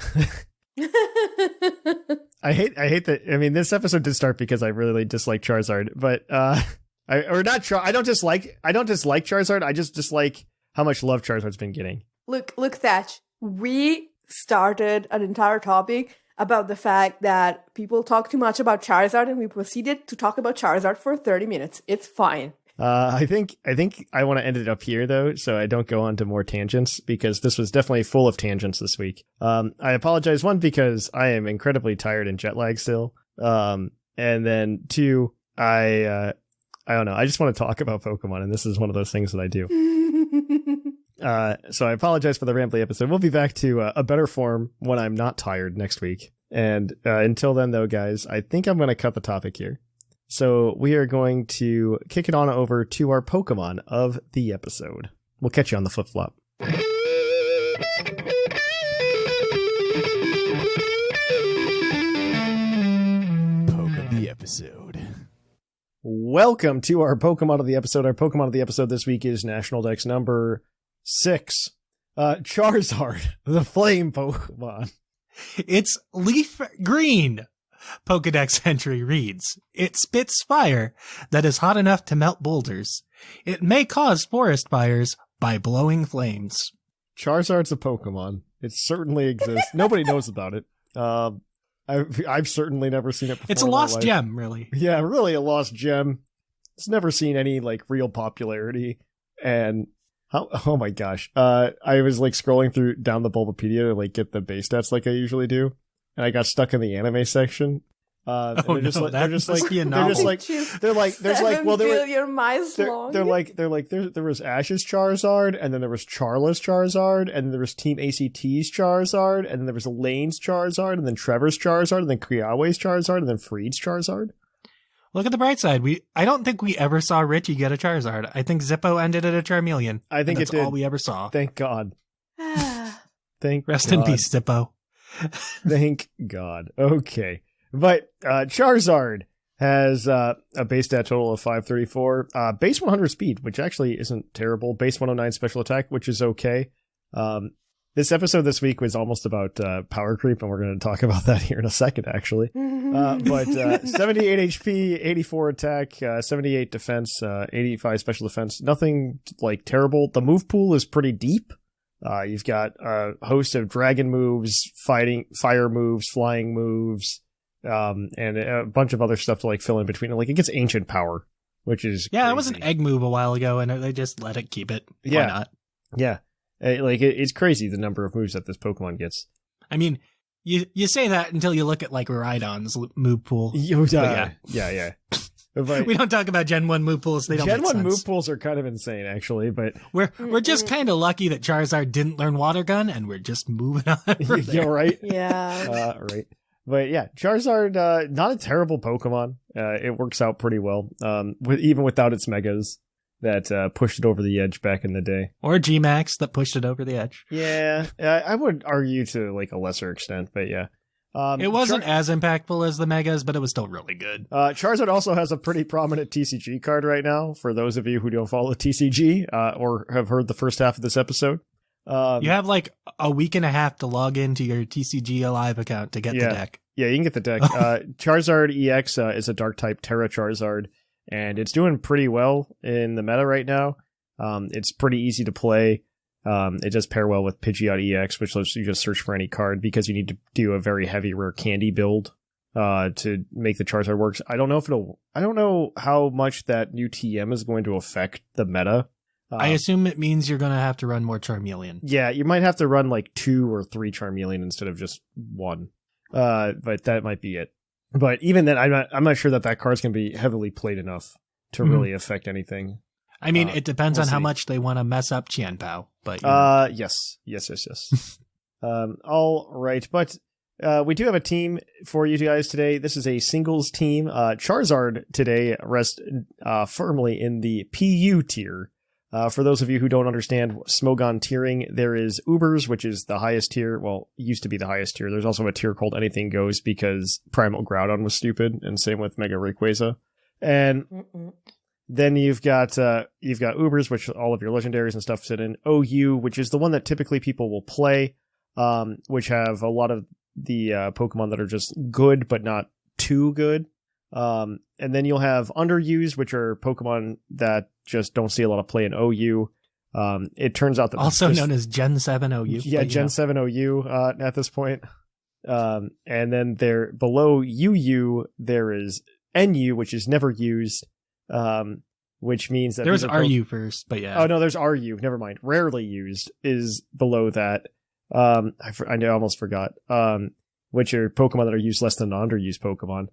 I hate that. I mean, this episode did start because I really dislike Charizard, but I don't dislike Charizard. I just dislike how much love Charizard's been getting. Look, Thatch. We started an entire topic about the fact that people talk too much about Charizard, and we proceeded to talk about Charizard for 30 minutes. It's fine. I think I want to end it up here, though, so I don't go on to more tangents, because this was definitely full of tangents this week. I apologize, 1, because I am incredibly tired and jet lagged still. And then 2, I don't know. I just want to talk about Pokemon, and this is one of those things that I do. So I apologize for the rambly episode. We'll be back to a better form when I'm not tired next week. And until then, though, guys, I think I'm going to cut the topic here. So we are going to kick it on over to our Pokemon of the episode. We'll catch you on the flip-flop. Poke of the episode. Welcome to our Pokemon of the episode. Our Pokemon of the episode this week is National Dex number 6. Charizard, the flame Pokemon. It's leaf green. Pokedex entry reads, it spits fire that is hot enough to melt boulders. It may cause forest fires by blowing flames. Charizard's a Pokemon. It certainly exists. Nobody knows about it. I've certainly never seen it before. It's a lost gem, really. Yeah, really a lost gem. It's never seen any like real popularity. And oh my gosh. I was like scrolling through down the Bulbapedia to like get the base stats like I usually do. And I got stuck in the anime section. They're like, there was Ash's Charizard, and then there was Charla's Charizard, and then there was Team ACT's Charizard, and then there was Elaine's Charizard, and then Trevor's Charizard, and then Kriawe's Charizard, and then Freed's Charizard. Look at the bright side. I don't think we ever saw Richie get a Charizard. I think Zippo ended at a Charmeleon. I think that's it did. all we ever saw. Thank God. Rest in peace, Zippo. Thank God. Okay. But Charizard has a base stat total of 534, base 100 speed, which actually isn't terrible, base 109 special attack, which is okay. This episode this week was almost about power creep, and we're going to talk about that here in a second, actually. But 78 HP, 84 attack, 78 defense, 85 special defense. Nothing like terrible. The move pool is pretty deep. You've got a host of dragon moves, fire moves, flying moves, and a bunch of other stuff to like fill in between. Like it gets ancient power, which is crazy. It was an egg move a while ago, and they just let it keep it. Why not? Yeah. It's crazy the number of moves that this Pokemon gets. I mean, you say that until you look at like Rhydon's move pool. Yeah. But we don't talk about Gen 1 move pools. They don't Gen make 1 sense. move pools are kind of insane, actually, but we're just kind of lucky that Charizard didn't learn Water Gun, and we're just moving on. Yeah, right. Yeah. Right. But yeah, Charizard, not a terrible Pokemon. It works out pretty well, even without its megas that pushed it over the edge back in the day. Or G-Max that pushed it over the edge. Yeah, I would argue to like a lesser extent, but yeah. It wasn't as impactful as the Megas, but it was still really good. Charizard also has a pretty prominent TCG card right now, for those of you who don't follow TCG or have heard the first half of this episode. You have like a week and a half to log into your TCG Alive account to get the deck. Yeah, you can get the deck. Charizard EX is a Dark-type Terra Charizard, and it's doing pretty well in the meta right now. It's pretty easy to play. It does pair well with Pidgeot EX, which lets you just search for any card because you need to do a very heavy rare candy build to make the Charizard work. I don't know how much that new TM is going to affect the meta. I assume it means you're going to have to run more Charmeleon. Yeah, you might have to run like 2 or 3 Charmeleon instead of just 1. But that might be it. But even then, I'm not sure that card's going to be heavily played enough to really affect anything. I mean, it depends on how much they want to mess up Qianpao, but yes. All right, but we do have a team for you guys today. This is a singles team. Charizard today rests firmly in the PU tier. For those of you who don't understand Smogon tiering, there is Ubers, which is the highest tier. Well, used to be the highest tier. There's also a tier called Anything Goes because Primal Groudon was stupid, and same with Mega Rayquaza. And then you've got Ubers, which all of your legendaries and stuff sit in. OU, which is the one that typically people will play, which have a lot of the Pokemon that are just good, but not too good. And then you'll have Underused, which are Pokemon that just don't see a lot of play in OU. It turns out that also known as Gen 7 OU. Yeah, Gen 7 OU at this point. And then there below UU, there is NU, which is never used. Which means that there was RU first, but yeah. Oh no, there's RU. Never mind. Rarely used is below that. I almost forgot. Which are Pokemon that are used less than underused Pokemon.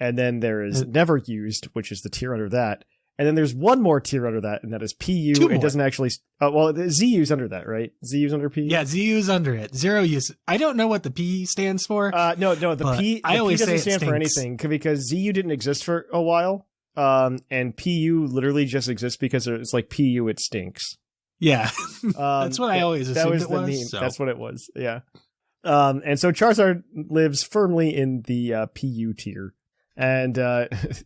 And then there is never used, which is the tier under that. And then there's one more tier under that, and that is PU. Two more. It doesn't actually... ZU's under that, right? ZU's under PU? Yeah, ZU's under it. Zero use. I don't know what the P stands for. No, the P doesn't stand for anything, because ZU didn't exist for a while, and PU literally just exists because it's like PU, it stinks. Yeah, that's what I always assumed it was. Meme. So. That's what it was, yeah. And so Charizard lives firmly in the PU tier. And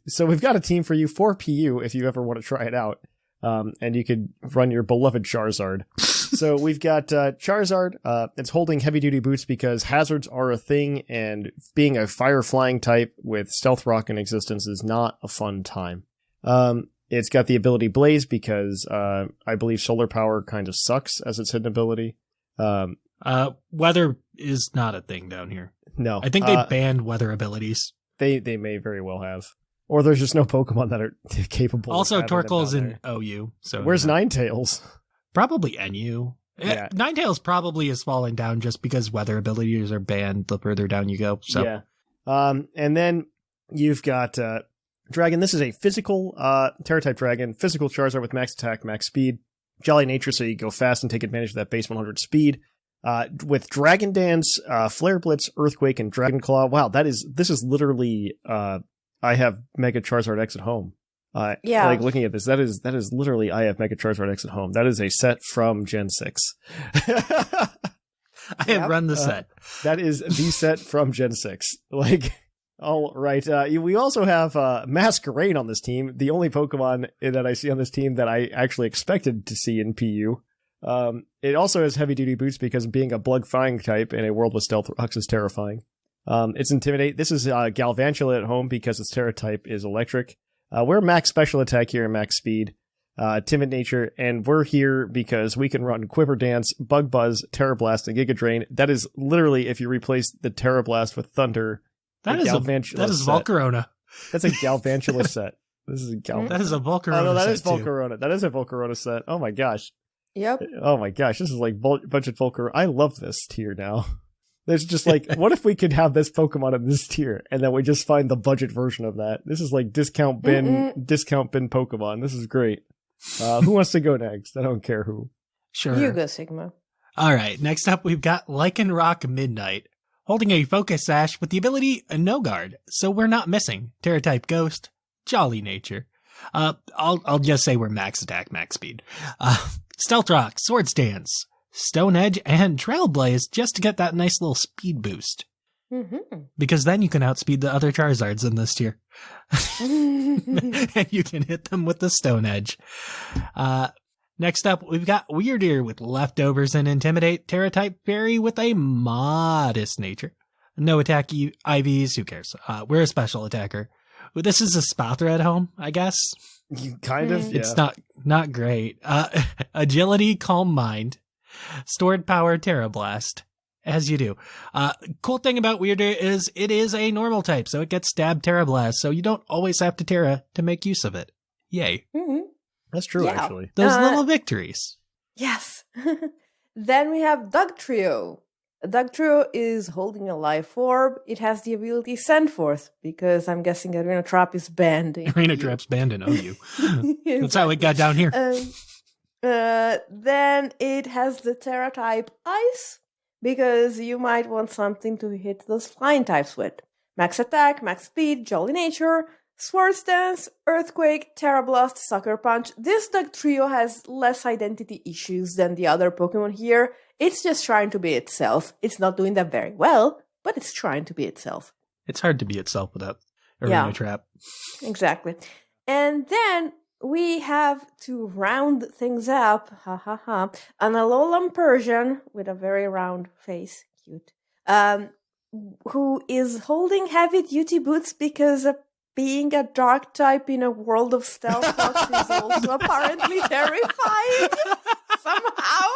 so we've got a team for you for PU if you ever want to try it out. And you could run your beloved Charizard. So we've got Charizard. It's holding heavy-duty boots because hazards are a thing, and being a fire-flying type with Stealth Rock in existence is not a fun time. It's got the ability Blaze because I believe Solar Power kind of sucks as its hidden ability. Weather is not a thing down here. No. I think they banned weather abilities. They may very well have. Or there's just no Pokemon that are capable also, of having Torkoal's them in OU. So where's Ninetales? Probably NU. Yeah. Ninetales probably is falling down just because weather abilities are banned the further down you go. So. Yeah. And then you've got Dragon. This is a physical Terra-type Dragon. Physical Charizard with max attack, max speed. Jolly nature, so you go fast and take advantage of that base 100 speed. With Dragon Dance, Flare Blitz, Earthquake, and Dragon Claw. Wow, this is literally I have Mega Charizard X at home. Yeah. Like looking at this, that is literally I have Mega Charizard X at home. That is a set from Gen 6. I have run the set. That is the set from Gen 6. Like, all right. We also have Masquerain on this team. The only Pokemon that I see on this team that I actually expected to see in PU. It also has heavy-duty boots because being a Bug-Flying type in a world with Stealth Rocks is terrifying. It's Intimidate. This is Galvantula at home because its Terra type is electric. We're max special attack here and max speed. Timid nature, and we're here because we can run Quiver Dance, Bug Buzz, Terra Blast, and Giga Drain. That is literally if you replace the Terra Blast with Thunder. That is Volcarona. That's a Galvantula set. This is a That is a Volcarona. Oh no, that set is Volcarona. Too. That is a Volcarona set. Oh my gosh. Yep. Oh my gosh, this is like budget Volcarona. I love this tier now. There's just like, what if we could have this Pokemon in this tier, and then we just find the budget version of that? This is like discount bin Pokemon. This is great. Who wants to go next? I don't care who. Sure. You go, Sigma. All right. Next up, we've got Lycanroc Midnight, holding a Focus Sash with the ability No Guard, so we're not missing Terra type Ghost, Jolly Nature. I'll just say we're max attack, max speed. Stealth Rock, Sword Stance, Stone Edge, and Trailblaze just to get that nice little speed boost. Mm-hmm. Because then you can outspeed the other Charizards in this tier. And you can hit them with the Stone Edge. Next up, we've got Weirdeer with Leftovers and Intimidate, Terra type Fairy with a modest nature. No attack IVs, who cares? We're a special attacker. Well, this is a Spathra at home, I guess. Kind of, yeah. It's not great. Agility, Calm Mind, Stored Power, Terra Blast, as you do. Cool thing about Weirder is it is a normal type, so it gets Stab, Terra Blast, so you don't always have to Terra to make use of it. Yay. Mm-hmm. That's true, Yeah. actually. Those little victories. Yes. Then we have Dugtrio. Dugtrio is holding a life orb. It has the ability Send Forth, because I'm guessing Arena Trap is banned. Arena Trap's banned in OU. That's how it got down here. Then it has the Terra type Ice, because you might want something to hit those flying types with. Max attack, max speed, Jolly Nature, Sword Stance, Earthquake, Terra Blast, Sucker Punch. This Dugtrio has less identity issues than the other Pokemon here. It's just trying to be itself. It's not doing that very well, but it's trying to be itself. It's hard to be itself without Arena Trap. Exactly. And then we have to round things up, an Alolan Persian with a very round face, cute, who is holding heavy-duty boots because being a dark type in a world of Stealth Fox is also apparently terrifying somehow.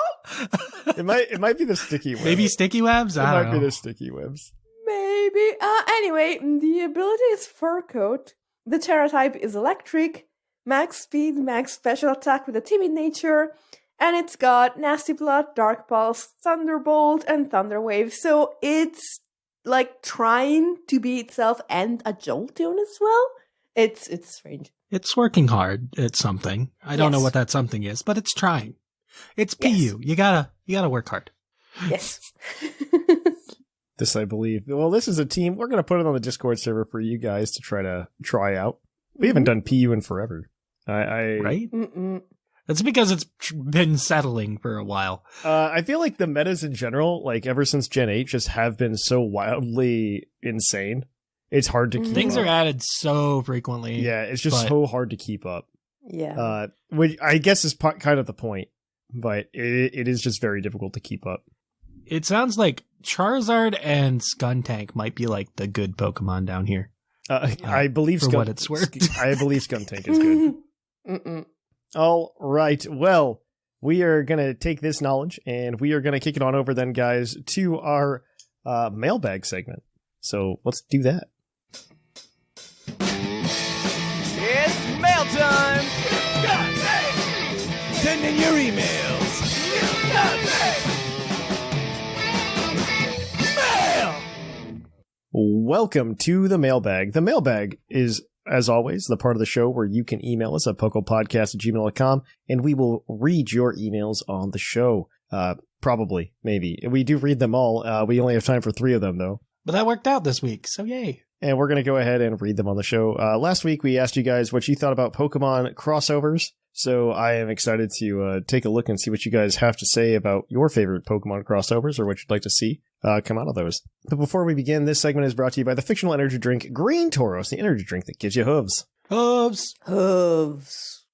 It might be the sticky webs. Maybe sticky webs? It might be the sticky webs. Maybe. Anyway, the ability is Fur Coat. The Terra type is electric. Max speed, max special attack with a timid nature. And it's got Nasty Blood, Dark Pulse, Thunderbolt, and Thunder Wave. So it's like trying to be itself and a Jolteon as well. It's strange. It's working hard at something. I don't know what that something is, but it's trying. It's PU. You gotta work hard. Yes. This, I believe. Well, this is a team. We're going to put it on the Discord server for you guys to try out. We haven't done PU in forever. Right? That's because it's been settling for a while. I feel like the metas in general, like ever since Gen 8, just have been so wildly insane. It's hard to keep Things up. are added so frequently. Yeah, it's just so hard to keep up. Yeah. Which I guess is kind of the point, but it is just very difficult to keep up. It sounds like Charizard and Skuntank might be like the good Pokemon down here. I believe for what it's worth. I believe Skuntank is good. All right. Well, we are going to take this knowledge and we are going to kick it on over then, guys, to our mailbag segment. So let's do that. It's mail time! Send in your emails! Mail! Welcome to the mailbag. The mailbag is, as always, the part of the show where you can email us at puclpodcast@gmail.com and we will read your emails on the show. Probably, maybe. We do read them all. We only have time for 3 of them, though. But that worked out this week, so yay. And we're going to go ahead and read them on the show. Last week, we asked you guys what you thought about Pokemon crossovers. So I am excited to take a look and see what you guys have to say about your favorite Pokemon crossovers or what you'd like to see come out of those. But before we begin, this segment is brought to you by the fictional energy drink Green Tauros, the energy drink that gives you hooves. Hooves.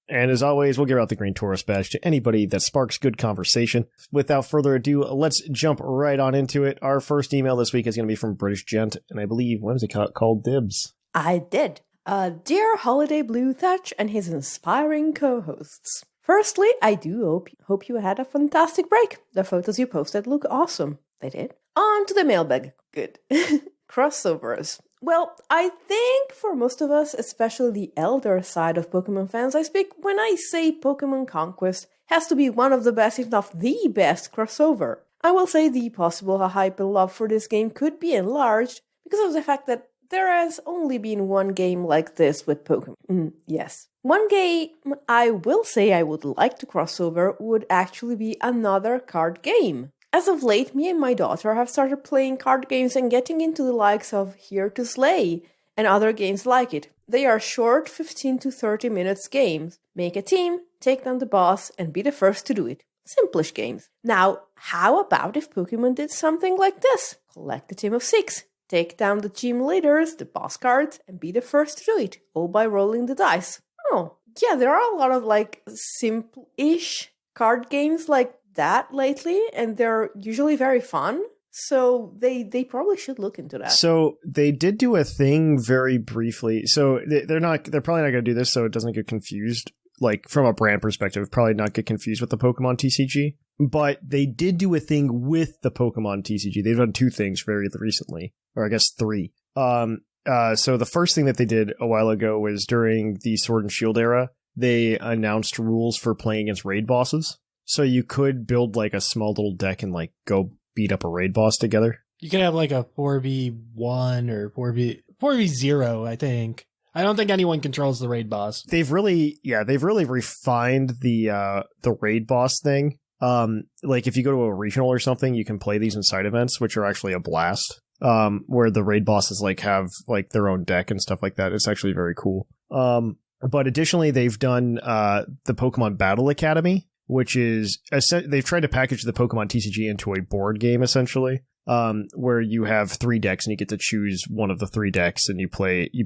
And as always, we'll give out the Green Tauros badge to anybody that sparks good conversation. Without further ado, let's jump right on into it. Our first email this week is going to be from British Gent, and I believe, Whimsicott called dibs. I did. Dear Holiday Blue, Thatch, and his inspiring co-hosts. Firstly, I do hope you had a fantastic break. The photos you posted look awesome. They did. On to the mailbag. Good. Crossovers. Well, I think for most of us, especially the elder side of Pokemon fans I speak, when I say Pokemon Conquest has to be one of the best, if not the best, crossover. I will say the possible hype and love for this game could be enlarged because of the fact that there has only been one game like this with Pokemon. Yes. One game I will say I would like to crossover would actually be another card game. As of late, me and my daughter have started playing card games and getting into the likes of Here to Slay and other games like it. They are short 15 to 30 minutes games. Make a team, take down the boss, and be the first to do it. Simplish games. Now, how about if Pokemon did something like this? Collect a team of 6. Take down the team leaders, the boss cards, and be the first to do it, all by rolling the dice. Oh, yeah, there are a lot of simple-ish card games like that lately, and they're usually very fun. So they probably should look into that. So they did do a thing very briefly. So they're probably not going to do this, so it doesn't get confused. Like from a brand perspective, probably not get confused with the Pokemon TCG. But they did do a thing with the Pokemon TCG. They've done 2 things very recently, or I guess 3. So the first thing that they did a while ago was during the Sword and Shield era, they announced rules for playing against raid bosses. So you could build a small little deck and go beat up a raid boss together. You could have a 4v1 or 4v0, I think. I don't think anyone controls the raid boss. They've really refined the raid boss thing. If you go to a regional or something, you can play these in side events, which are actually a blast. Where the raid bosses have their own deck and stuff like that. It's actually very cool. But additionally, they've done the Pokemon Battle Academy, which is they've tried to package the Pokemon TCG into a board game essentially, where you have 3 decks and you get to choose one of the 3 decks and you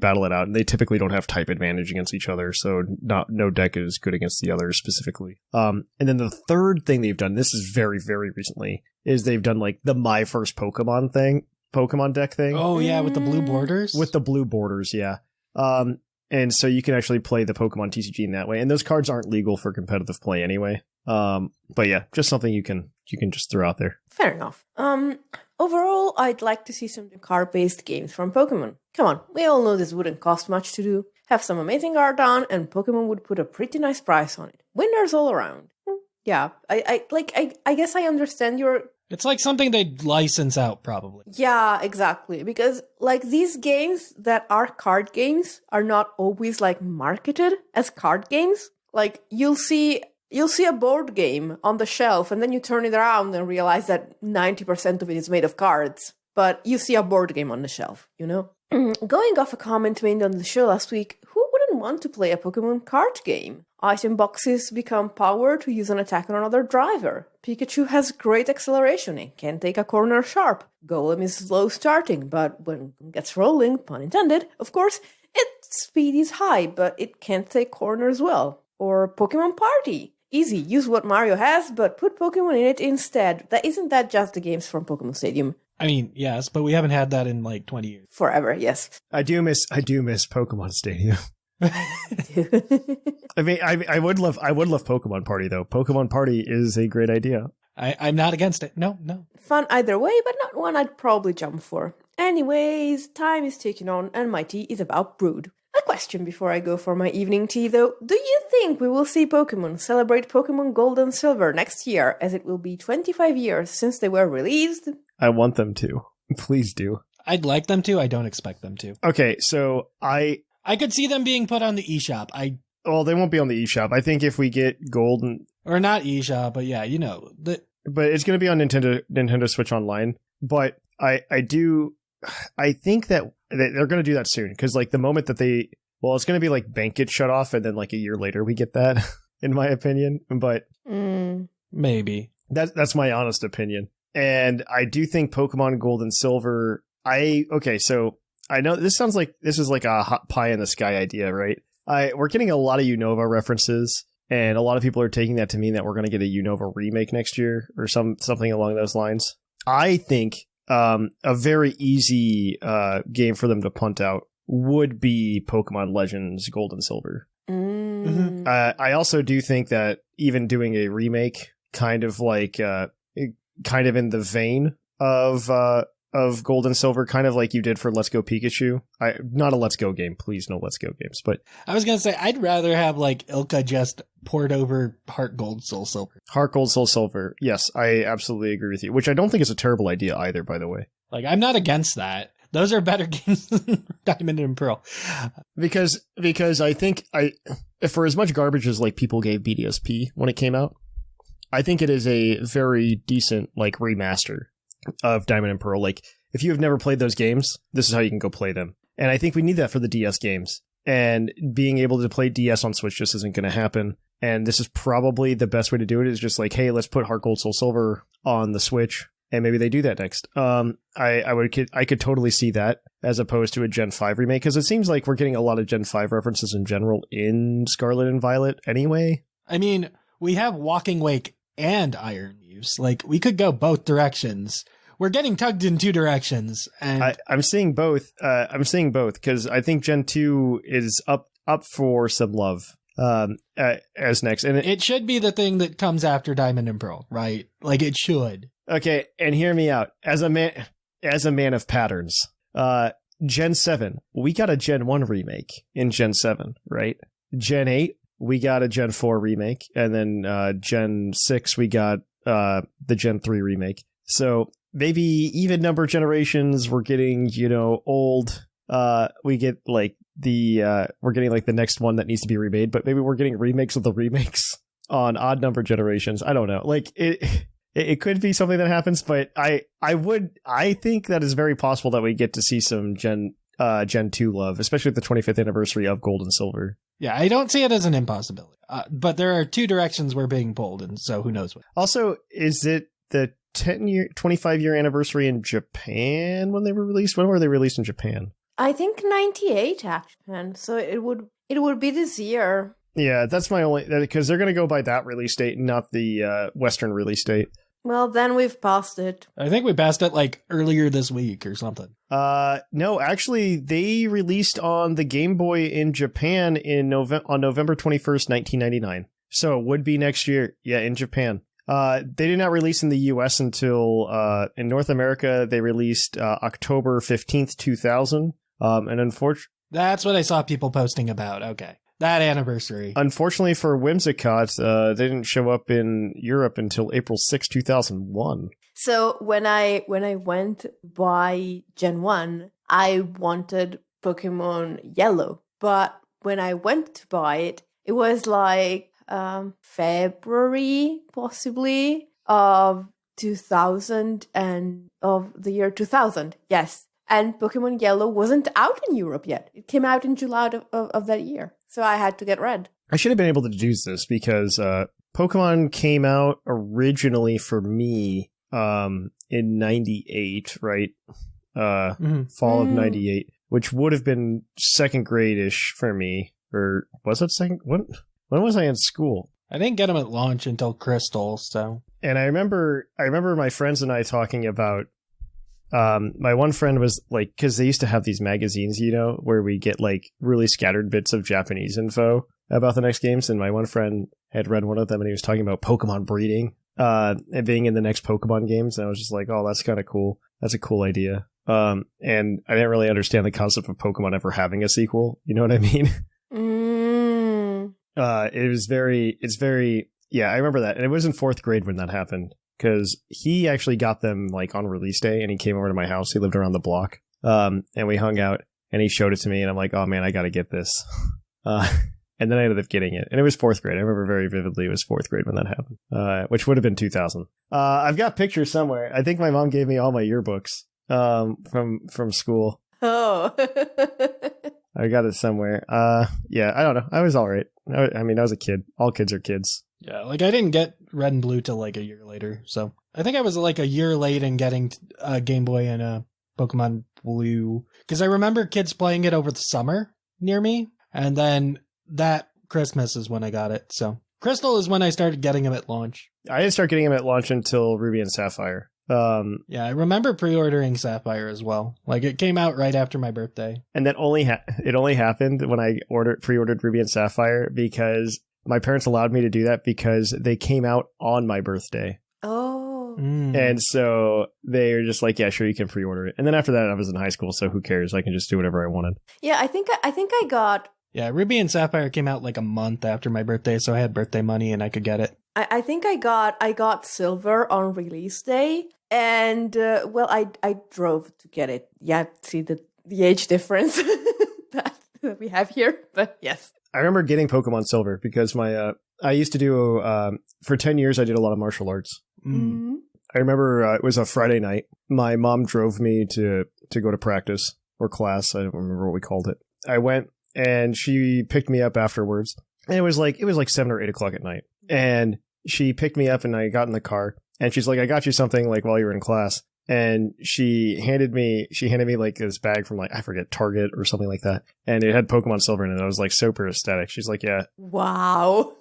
battle it out. And they typically don't have type advantage against each other, so no deck is good against the other specifically. And then the third thing they've done, this is very, very recently, is they've done the My First Pokemon deck thing. Oh yeah, with the blue borders? With the blue borders, yeah. And so you can actually play the Pokemon TCG in that way. And those cards aren't legal for competitive play anyway. But yeah, just something you can just throw out there. Fair enough. Overall, I'd like to see some card-based games from Pokemon. Come on, we all know this wouldn't cost much to do. Have some amazing art on, and Pokemon would put a pretty nice price on it. Winners all around. Yeah, I guess I understand your It's like something they'd license out, probably. Yeah, exactly. Because like these games that are card games are not always like marketed as card games. Like you'll see a board game on the shelf and then you turn it around and realize that 90% of it is made of cards. But you see a board game on the shelf, you know? Going off a comment made on the show last week, who wouldn't want to play a Pokemon card game? Item boxes become power to use an attack on another driver. Pikachu has great acceleration and can take a corner sharp. Golem is slow starting, but when it gets rolling, pun intended, of course, its speed is high, but it can't take corners well. Or Pokemon Party. Easy, use what Mario has, but put Pokemon in it instead. Isn't that just the games from Pokemon Stadium? I mean, yes, but we haven't had that in like 20 years. Forever, yes. I do miss Pokemon Stadium. I mean, I would love Pokemon Party though. Pokemon Party is a great idea. I'm not against it. No. Fun either way, but not one I'd probably jump for. Anyways, time is ticking on and my tea is about brewed. A question before I go for my evening tea though. Do you think we will see Pokemon celebrate Pokemon Gold and Silver next year, as it will be 25 years since they were released? I want them to. Please do. I'd like them to. I don't expect them to. Okay, so I could see them being put on the eShop. Well, they won't be on the eShop. I think if we get Gold or not eShop, but yeah, you know, but it's going to be on Nintendo Switch Online. But I think that they're going to do that soon, because like the moment that it's going to be like bank gets shut off, and then like a year later we get that, in my opinion. But maybe that's my honest opinion. And I do think Pokemon Gold and Silver. So I know this sounds like this is like a hot pie in the sky idea, right? We're getting a lot of Unova references, and a lot of people are taking that to mean that we're going to get a Unova remake next year or something along those lines. I think a very easy game for them to punt out would be Pokemon Legends Gold and Silver. Mm-hmm. I also do think that even doing a remake, kind of in the vein of Gold and Silver, kind of like you did for Let's Go Pikachu. Not a Let's Go game, please, no Let's Go games. But I was gonna say I'd rather have like Ilka just poured over Heart Gold Soul Silver. Heart Gold Soul Silver, yes, I absolutely agree with you. Which I don't think is a terrible idea either, by the way. Like, I'm not against that. Those are better games than Diamond and Pearl. Because I think for as much garbage as like people gave BDSP when it came out, I think it is a very decent like remaster of Diamond and Pearl. Like, if you have never played those games, this is how you can go play them. And I think we need that for the DS games. And being able to play DS on Switch just isn't going to happen. And this is probably the best way to do it, is just like, hey, let's put Heart Gold Soul Silver on the Switch. And maybe they do that next. I could totally see that, as opposed to a Gen 5 remake, because it seems like we're getting a lot of Gen 5 references in general in Scarlet and Violet anyway. I mean, we have Walking Wake and Iron Muse. Like, we could go both directions. We're getting tugged in two directions, and I'm seeing both. Because I think Gen 2 is up for some love as next, and it should be the thing that comes after Diamond and Pearl, right? Like, it should. Okay, and hear me out. As a man of patterns, Gen 7, we got a Gen 1 remake in Gen 7, right? Gen 8, we got a Gen 4 remake, and then Gen 6, we got the Gen 3 remake. So maybe even number generations, we're getting, old. We get like we're getting like the next one that needs to be remade, but maybe we're getting remakes of the remakes on odd number generations. I don't know. Like, it could be something that happens, but I think that is very possible that we get to see some Gen 2 love, especially with the 25th anniversary of Gold and Silver. Yeah, I don't see it as an impossibility. But there are two directions we're being pulled, and so who knows what. Also, is it the 25-year anniversary in Japan when they were released? When were they released in Japan? I think 98, actually. So it would be this year. Yeah, that's my only, because they're going to go by that release date, not the Western release date. Well, then we've passed it. I think we passed it like earlier this week or something. No, actually, they released on the Game Boy in Japan on November 21st, 1999. So it would be next year. Yeah, in Japan. They did not release in the US until in North America, they released October 15th, 2000. And unfortunately, that's what I saw people posting about. Okay. that anniversary. Unfortunately for Whimsicott, they didn't show up in Europe until April 6, 2001. So when I went by Gen 1, I wanted Pokemon Yellow. But when I went to buy it, it was like February, possibly, of 2000 and of the year 2000. Yes. And Pokemon Yellow wasn't out in Europe yet. It came out in July of that year. So I had to get red. I should have been able to deduce this because Pokemon came out originally for me in 98, right? Fall of 98, which would have been second grade-ish for me. Or was it second? When was I in school? I didn't get them at launch until Crystal, so. And I remember my friends and I talking about, my one friend was like, because they used to have these magazines, you know, where we get like really scattered bits of Japanese info about the next games. And my one friend had read one of them and he was talking about Pokemon breeding, and being in the next Pokemon games. And I was just like, oh, that's kind of cool. That's a cool idea. And I didn't really understand the concept of Pokemon ever having a sequel. You know what I mean? It's very, yeah, I remember that. And it was in 4th grade when that happened. Because he actually got them like on release day and he came over to my house. He lived around the block. And we hung out and he showed it to me and I'm like, oh man, I got to get this. And then I ended up getting it. And it was 4th grade. I remember very vividly it was 4th grade when that happened, which would have been 2000. I've got pictures somewhere. I think my mom gave me all my yearbooks from school. Oh. I got it somewhere. Yeah, I don't know. I was all right. I mean, I was a kid. All kids are kids. Yeah, like I didn't get Red and Blue till like a year later. So I think I was like a year late in getting a Game Boy and Pokemon Blue. Because I remember kids playing it over the summer near me. And then that Christmas is when I got it. So Crystal is when I started getting them at launch. I didn't start getting them at launch until Ruby and Sapphire. Yeah, I remember pre-ordering Sapphire as well. Like it came out right after my birthday. And that it only happened when I pre-ordered Ruby and Sapphire because my parents allowed me to do that because they came out on my birthday. Oh. And so they were just like, yeah, sure, you can pre-order it. And then after that, I was in high school, so who cares? I can just do whatever I wanted. Yeah, I think I got... Yeah, Ruby and Sapphire came out like a month after my birthday, so I had birthday money and I could get it. I think I got Silver on release day, and well, I drove to get it. Yeah, see the age difference that we have here, but yes. I remember getting Pokemon Silver because I used to do for 10 years I did a lot of martial arts. Mm-hmm. I remember it was a Friday night. My mom drove me to go to practice or class. I don't remember what we called it. I went and she picked me up afterwards. And it was like 7 or 8 o'clock at night. And she picked me up and I got in the car and she's like, I got you something like while you were in class. And she handed me like this bag from like, I forget, Target or something like that. And it had Pokemon Silver in it. I was like super ecstatic. She's like, yeah. Wow.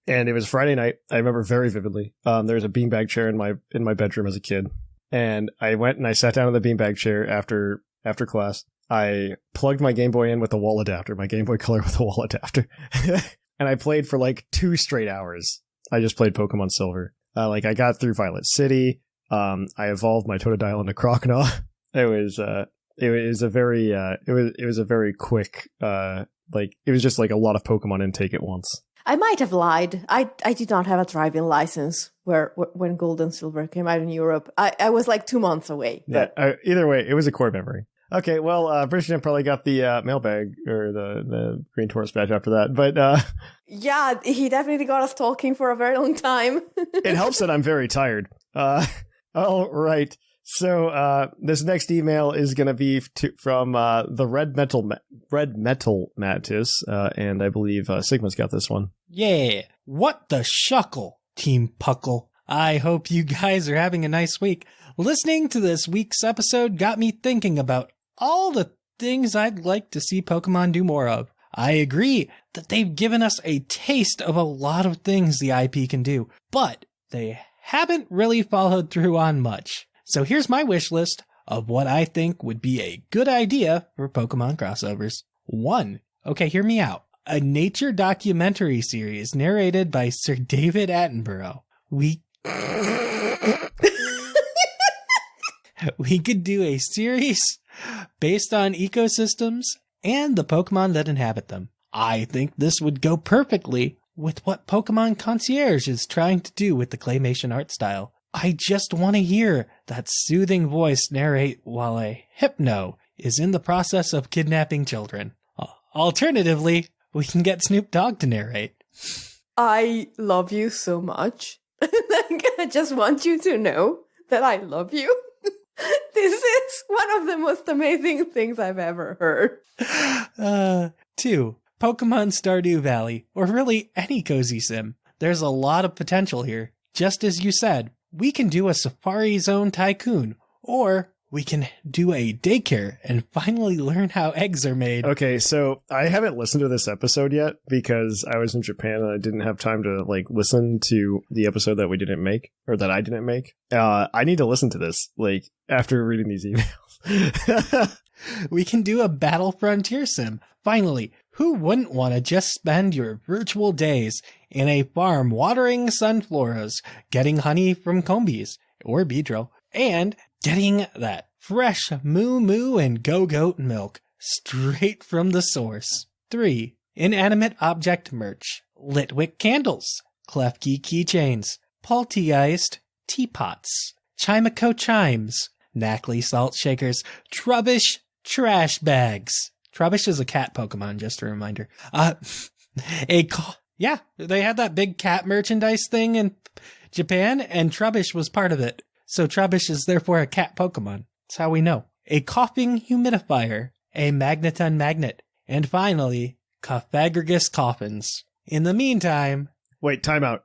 And it was Friday night. I remember very vividly. There was a beanbag chair in my bedroom as a kid. And I went and I sat down in the beanbag chair after class. I plugged my Game Boy in with a wall adapter, my Game Boy Color with a wall adapter. And I played for like 2 straight hours. I just played Pokemon Silver. I got through Violet City. I evolved my Totodile into Croconaw. It was a very quick, it was just like a lot of Pokemon intake at once. I might have lied. I did not have a driving license when Gold and Silver came out in Europe. I was like 2 months away. But... Yeah, either way, it was a core memory. Okay, well, British Jim probably got the mailbag or the Green Taurus badge after that, but yeah, he definitely got us talking for a very long time. It helps that I'm very tired. All right. So this next email is going to be from the Red Metal Mantis, and I believe Sigma's got this one. Yeah. What the shuckle, Team Puckle. I hope you guys are having a nice week. Listening to this week's episode got me thinking about all the things I'd like to see Pokemon do more of. I agree that they've given us a taste of a lot of things the IP can do, but they haven't really followed through on much. So here's my wish list of what I think would be a good idea for Pokemon crossovers. 1. Okay, hear me out. A nature documentary series narrated by Sir David Attenborough. We could do a series based on ecosystems and the Pokemon that inhabit them. I think this would go perfectly with what Pokemon Concierge is trying to do with the claymation art style. I just want to hear that soothing voice narrate while a hypno is in the process of kidnapping children. Alternatively, we can get Snoop Dogg to narrate. I love you so much. I just want you to know that I love you. This is one of the most amazing things I've ever heard. 2. Pokemon Stardew Valley, or really any cozy sim. There's a lot of potential here. Just as you said, we can do a Safari Zone Tycoon, or we can do a daycare and finally learn how eggs are made. Okay, so I haven't listened to this episode yet because I was in Japan and I didn't have time to listen to the episode that we didn't make, or that I didn't make. I need to listen to this, after reading these emails. We can do a Battle Frontier sim. Finally, who wouldn't want to just spend your virtual days in a farm watering sunflowers, getting honey from combies or Beedrill, and getting that fresh moo moo and go-goat milk straight from the source. 3. Inanimate object merch. Litwick candles, Klefki keychains, Poltegeist teapots, Chimeco chimes, Knackley salt shakers, Trubbish trash bags. Trubbish is a cat Pokemon, just a reminder. Yeah, they had that big cat merchandise thing in Japan, and Trubbish was part of it. So Trubbish is therefore a cat Pokemon. That's how we know. A coughing humidifier, a Magneton magnet, and finally, Cofagrigus coffins. In the meantime... Wait, time out.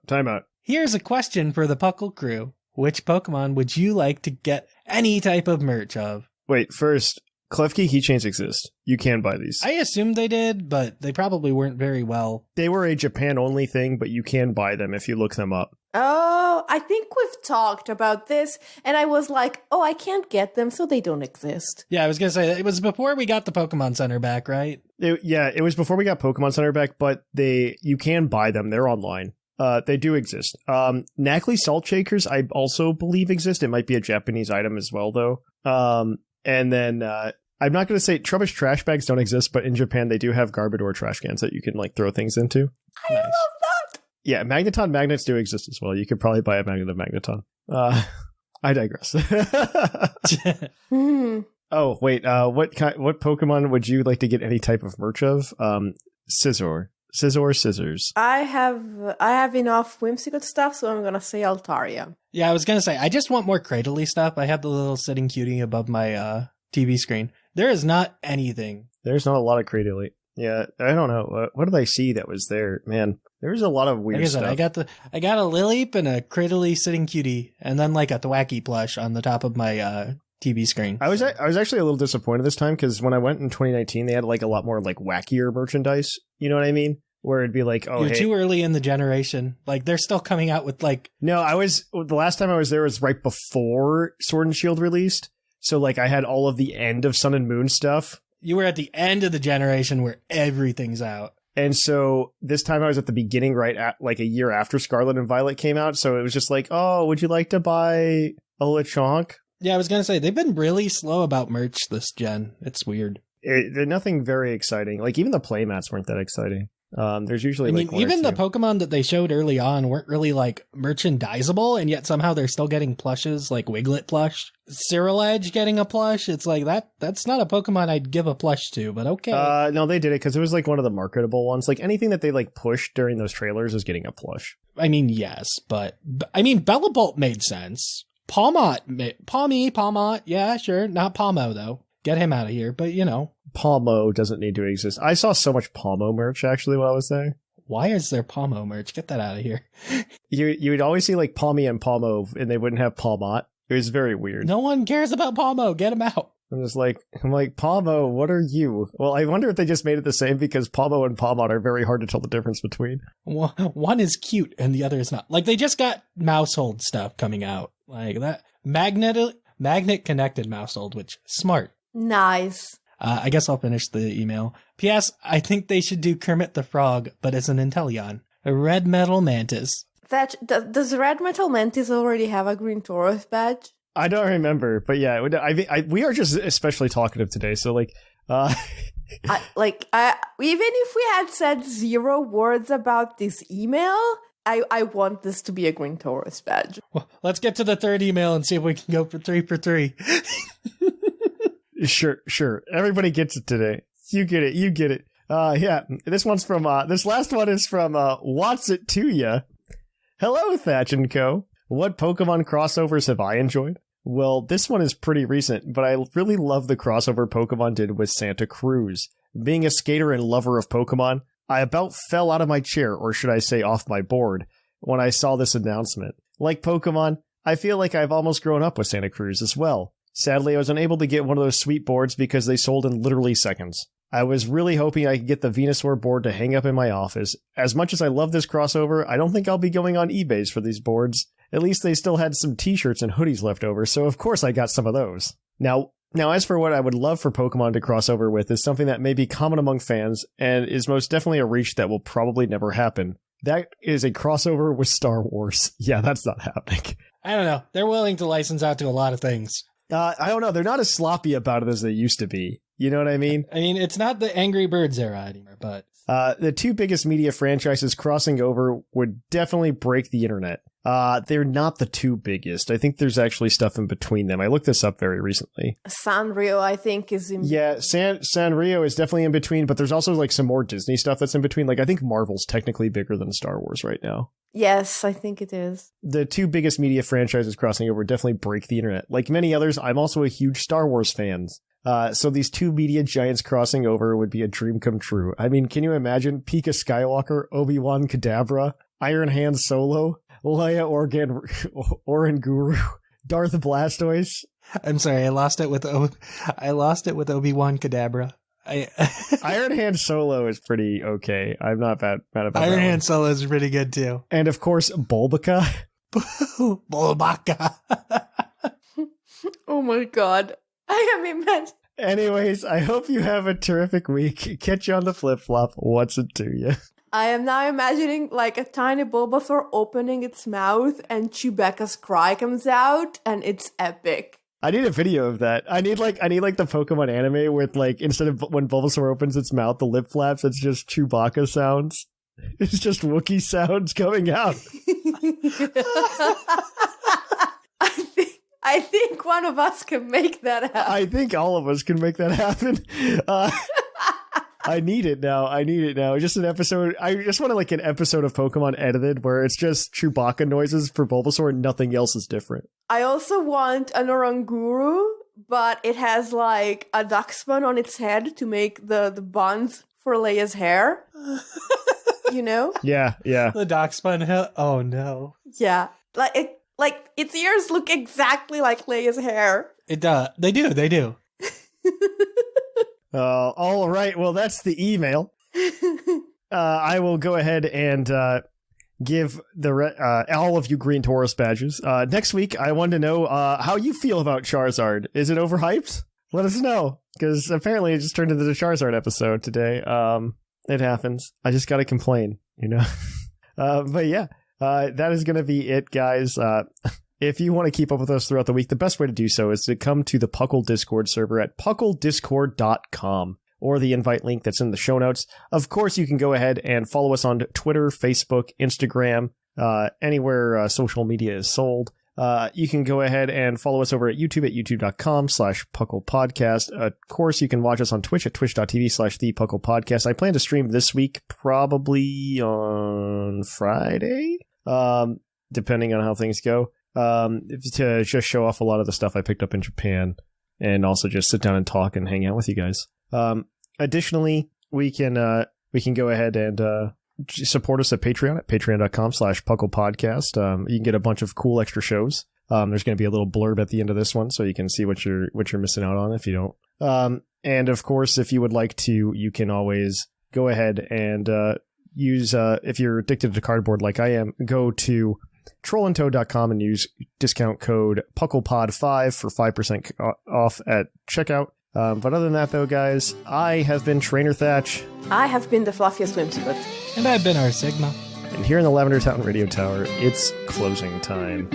Here's a question for the Puckle crew. Which Pokemon would you like to get any type of merch of? Wait, first, Klefki keychains exist. You can buy these. I assumed they did, but they probably weren't very well. They were a Japan-only thing, but you can buy them if you look them up. Oh, I think we've talked about this, and I was like, oh, I can't get them, so they don't exist. Yeah, I was going to say, it was before we got the Pokemon Center back, right? It was before we got Pokemon Center back, but you can buy them. They're online. They do exist. Knackley salt shakers, I also believe exist. It might be a Japanese item as well, though. And then I'm not going to say Trubbish trash bags don't exist, but in Japan they do have Garbodor trash cans that you can throw things into. I love that. Yeah, Magneton magnets do exist as well. You could probably buy a magnet of Magneton. I digress. Oh wait, what Pokemon would you like to get any type of merch of? Scissors. I have enough Whimsicott stuff, so I'm gonna say Altaria. Yeah, I was gonna say I just want more Cradley stuff. I have the little sitting cutie above my TV screen. There is not anything. There's not a lot of Cradley. Yeah, I don't know. What did I see that was there? Man, there's a lot of weird stuff. I got a Lileep and a Cradley sitting cutie, and then a Thwacky plush on the top of my TV screen. I was actually a little disappointed this time because when I went in 2019, they had a lot more wackier merchandise. You know what I mean? Where it'd be you're too early in the generation. They're still coming out with No, the last time I was there was right before Sword and Shield released. So I had all of the end of Sun and Moon stuff. You were at the end of the generation where everything's out. And so this time I was at the beginning, right at a year after Scarlet and Violet came out. So it was just oh, would you like to buy a Lechonk? Yeah, I was going to say, they've been really slow about merch this gen. It's weird. They're nothing very exciting. Even the playmats weren't that exciting. There's usually even the Pokemon that they showed early on weren't really merchandisable, and yet somehow they're still getting plushes, like Wiglet plush. Cyril Edge getting a plush. It's that's not a Pokemon I'd give a plush to, but okay. No, they did it because it was one of the marketable ones. Anything that they pushed during those trailers is getting a plush. I mean, yes, but Bellabolt made sense. Palmot, yeah, sure. Not Palmo, though. Get him out of here, but Palmo doesn't need to exist. I saw so much Palmo merch, actually, while I was there. Why is there Palmo merch? Get that out of here. You would always see Palmy and Palmo, and they wouldn't have Palmot. It was very weird. No one cares about Palmo. Get him out. I'm just Palmo, what are you? Well, I wonder if they just made it the same because Palmo and Palmot are very hard to tell the difference between. One is cute and the other is not. They just got Mousehold stuff coming out. That magnet connected Mousehold, which smart. Nice. I guess I'll finish the email. P.S. I think they should do Kermit the Frog, but as an Inteleon. A red metal mantis. Thatch, does red metal mantis already have a green Tauros badge? I don't remember, but yeah, we are just especially talkative today. So Even if we had said 0 words about this email, I want this to be a Green Taurus badge. Well, let's get to the third email and see if we can go for 3 for 3. Sure. Everybody gets it today. You get it. Yeah, this last one is from What's It To Ya? Hello, Thatch and Co. What Pokemon crossovers have I enjoyed? Well, this one is pretty recent, but I really love the crossover Pokemon did with Santa Cruz. Being a skater and lover of Pokemon, I about fell out of my chair, or should I say off my board, when I saw this announcement. Like Pokemon, I feel like I've almost grown up with Santa Cruz as well. Sadly, I was unable to get one of those sweet boards because they sold in literally seconds. I was really hoping I could get the Venusaur board to hang up in my office. As much as I love this crossover, I don't think I'll be going on eBays for these boards. At least they still had some t-shirts and hoodies left over, so of course I got some of those. Now as for what I would love for Pokemon to cross over with is something that may be common among fans, and is most definitely a reach that will probably never happen. That is a crossover with Star Wars. Yeah, that's not happening. I don't know. They're willing to license out to a lot of things. I don't know. They're not as sloppy about it as they used to be. You know what I mean? I mean, it's not the Angry Birds era anymore, but... The 2 biggest media franchises crossing over would definitely break the internet. They're not the 2 biggest. I think there's actually stuff in between them. I looked this up very recently. Sanrio, I think, is in... Yeah, Sanrio is definitely in between, but there's also like some more Disney stuff that's in between. Like, I think Marvel's technically bigger than Star Wars right now. Yes, I think it is. The 2 biggest media franchises crossing over definitely break the internet. Like many others, I'm also a huge Star Wars fan. So these 2 media giants crossing over would be a dream come true. I mean, can you imagine Pika Skywalker, Obi-Wan Kadabra, Iron Hand Solo, Leia Oranguru, Darth Blastoise? I'm sorry, I lost it with Obi-Wan Kadabra. Iron Hand Solo is pretty okay. I'm not mad about that. Iron Hand Solo is pretty good too. And of course, Bulbaka. Bulbaka. Oh my god. I am immense. Anyways, I hope you have a terrific week. Catch you on the flip-flop. What's it to you? I am now imagining like a tiny Bulbasaur opening its mouth and Chewbacca's cry comes out and it's epic. I need a video of that. I need like the Pokemon anime with like, instead of when Bulbasaur opens its mouth, the lip flaps, it's just Chewbacca sounds. It's just Wookiee sounds coming out. I think one of us can make that happen. I think all of us can make that happen. I need it now. Just an episode. I just want like an episode of Pokemon edited where it's just Chewbacca noises for Bulbasaur and nothing else is different. I also want an Oranguru, but it has like a duckspan on its head to make the buns for Leia's hair. You know? Yeah. The duckspun. Oh no. Yeah. Like its ears look exactly like Leia's hair. It does. They do. All right. Well, that's the email. I will go ahead and give all of you Green Taurus badges. Next week, I want to know how you feel about Charizard. Is it overhyped? Let us know, because apparently it just turned into the Charizard episode today. It happens. I just got to complain, you know? But yeah. That is going to be it, guys. If you want to keep up with us throughout the week, the best way to do so is to come to the PUCL Discord server at pucldiscord.com or the invite link that's in the show notes. Of course, you can go ahead and follow us on Twitter, Facebook, Instagram, anywhere social media is sold. You can go ahead and follow us over at YouTube at youtube.com/puclpodcast. Of course, you can watch us on Twitch at twitch.tv/thepuclpodcast. I plan to stream this week, probably on Friday, depending on how things go, to just show off a lot of the stuff I picked up in Japan and also just sit down and talk and hang out with you guys. Additionally, we can go ahead and support us at Patreon at patreon.com/puclpodcast. You can get a bunch of cool extra shows. There's going to be a little blurb at the end of this one, so you can see what you're missing out on if you don't. And of course, if you would like to, you can always go ahead and use, if you're addicted to cardboard like I am, go to trollandtoad.com and use discount code PucklePod5 for 5% off at checkout. But other than that, though, guys, I have been Trainer Thatch. I have been the fluffiest Whimsicott. And I've been our Sigma. And here in the Lavender Town Radio Tower, it's closing time.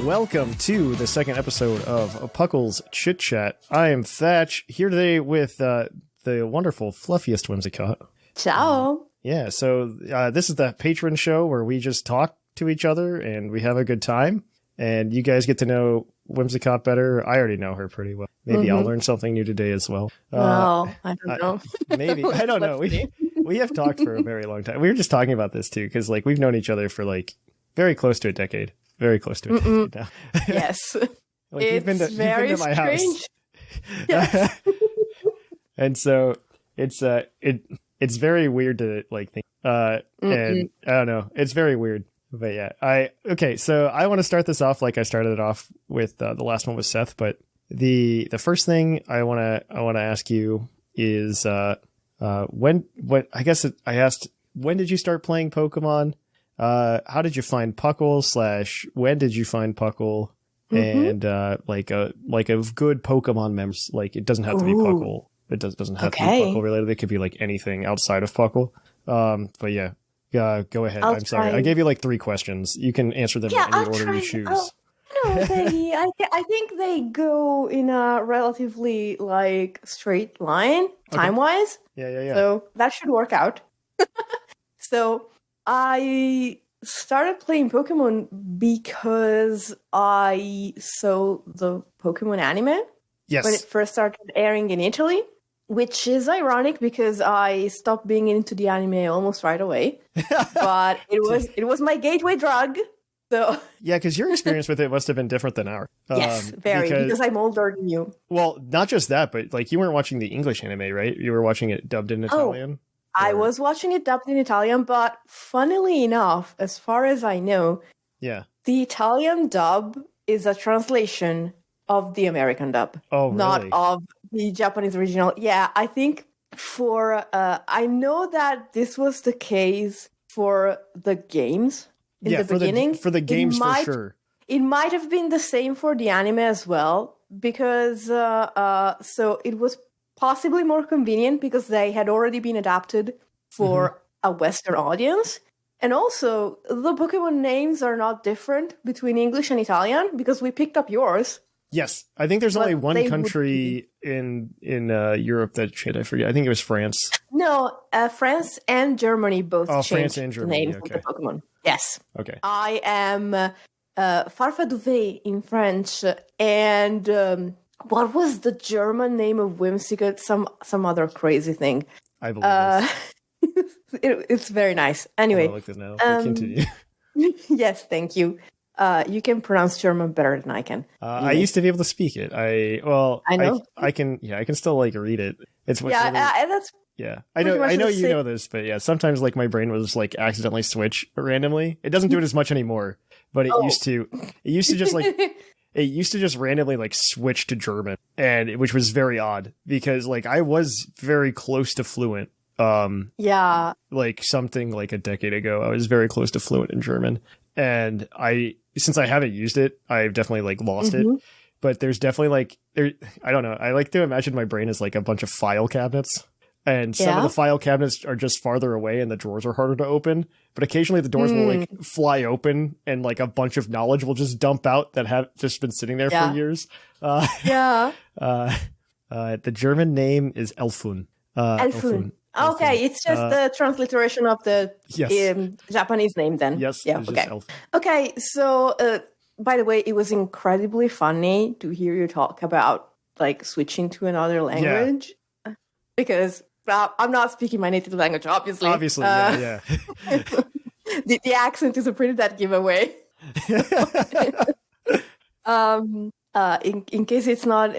welcome to the second episode of Puckle's Chit Chat. I am Thatch, here today with the wonderful, fluffiest Whimsicott. Ciao. Yeah, so this is the patron show where we just talk to each other and we have a good time. And you guys get to know Whimsicott better. I already know her pretty well. Maybe I'll learn something new today as well. Well, I don't know. Maybe. I don't know. We have talked for a very long time. We were just talking about this too, because like we've known each other for like very close to a decade. Very close to a decade now. Yes. Like you've been to my house. Yes. And so it's very weird to like think and I don't know, it's very weird. But yeah, so I want to start this off like I started it off with the last one with Seth, but the first thing I want to ask you is I asked when did you start playing Pokemon? How did you find Puckle / when did you find Puckle? And like a good Pokemon memories, like it doesn't have to be Puckle. It doesn't have to be Puckle related. It could be like anything outside of Puckle. But yeah. Go ahead. I'm sorry. I gave you like 3 questions. You can answer them in any order you choose. I think they go in a relatively like straight line time-wise. Yeah. So that should work out. So I started playing Pokemon because I saw the Pokemon anime. Yes. When it first started airing in Italy. Which is ironic because I stopped being into the anime almost right away, but it was my gateway drug. So yeah, because your experience with it must have been different than ours. Yes, very because I'm older than you. Well, not just that, but like you weren't watching the English anime, right? You were watching it dubbed in Italian. I was watching it dubbed in Italian, but funnily enough, as far as I know, the Italian dub is a translation of the American dub. Oh, really? Not of the Japanese original. Yeah, I think I know that this was the case for the games in the beginning. For the games, for sure. It might have been the same for the anime as well, because so it was possibly more convenient because they had already been adapted for a Western audience. And also, the Pokemon names are not different between English and Italian because we picked up yours. Yes, I think there's only one country in Europe that I forget. I think it was France. No, France and Germany both changed France and Germany, the names of the Pokemon. Yes. Okay. I am Farfadouvet in French, and what was the German name of Whimsicott? Some other crazy thing. I believe it's very nice. Anyway, I like this now. Continue. Yes, thank you. You can pronounce German better than I can. I used to be able to speak it. I know. I can still like read it. It's that's I know you know this, but yeah, sometimes like my brain will just like accidentally switch randomly. It doesn't do it as much anymore, but it used to just like it used to just randomly like switch to German, and which was very odd because like I was very close to fluent. Like something like a decade ago, I was very close to fluent in German. And since I haven't used it, I've definitely like lost it. But there's definitely like I don't know. I like to imagine my brain as like a bunch of file cabinets, and some of the file cabinets are just farther away, and the drawers are harder to open. But occasionally the doors will like fly open, and like a bunch of knowledge will just dump out that have just been sitting there for years. The German name is Elfun. Elfun. Okay, it's just the transliteration of the Japanese name then. Yes. Yeah. Okay. So, by the way, it was incredibly funny to hear you talk about like switching to another language because I'm not speaking my native language, obviously. Yeah. The accent is a pretty dead giveaway. In case it's not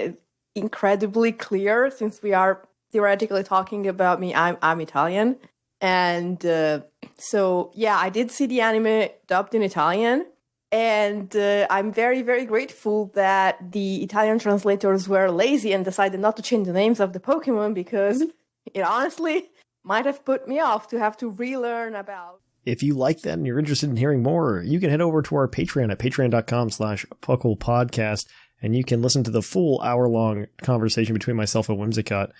incredibly clear, since we are theoretically talking about me, I'm Italian, and so I did see the anime dubbed in Italian, and I'm very, very grateful that the Italian translators were lazy and decided not to change the names of the Pokemon because it honestly might have put me off to have to relearn about. If you like that and you're interested in hearing more, you can head over to our Patreon at patreon.com/puclpodcast, and you can listen to the full hour-long conversation between myself and Whimsicott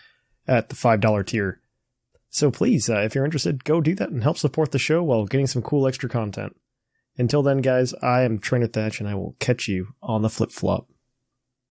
at the $5 tier. So please, if you're interested, go do that and help support the show while getting some cool extra content. Until then, guys, I am Trainer Thatch, and I will catch you on the flip-flop.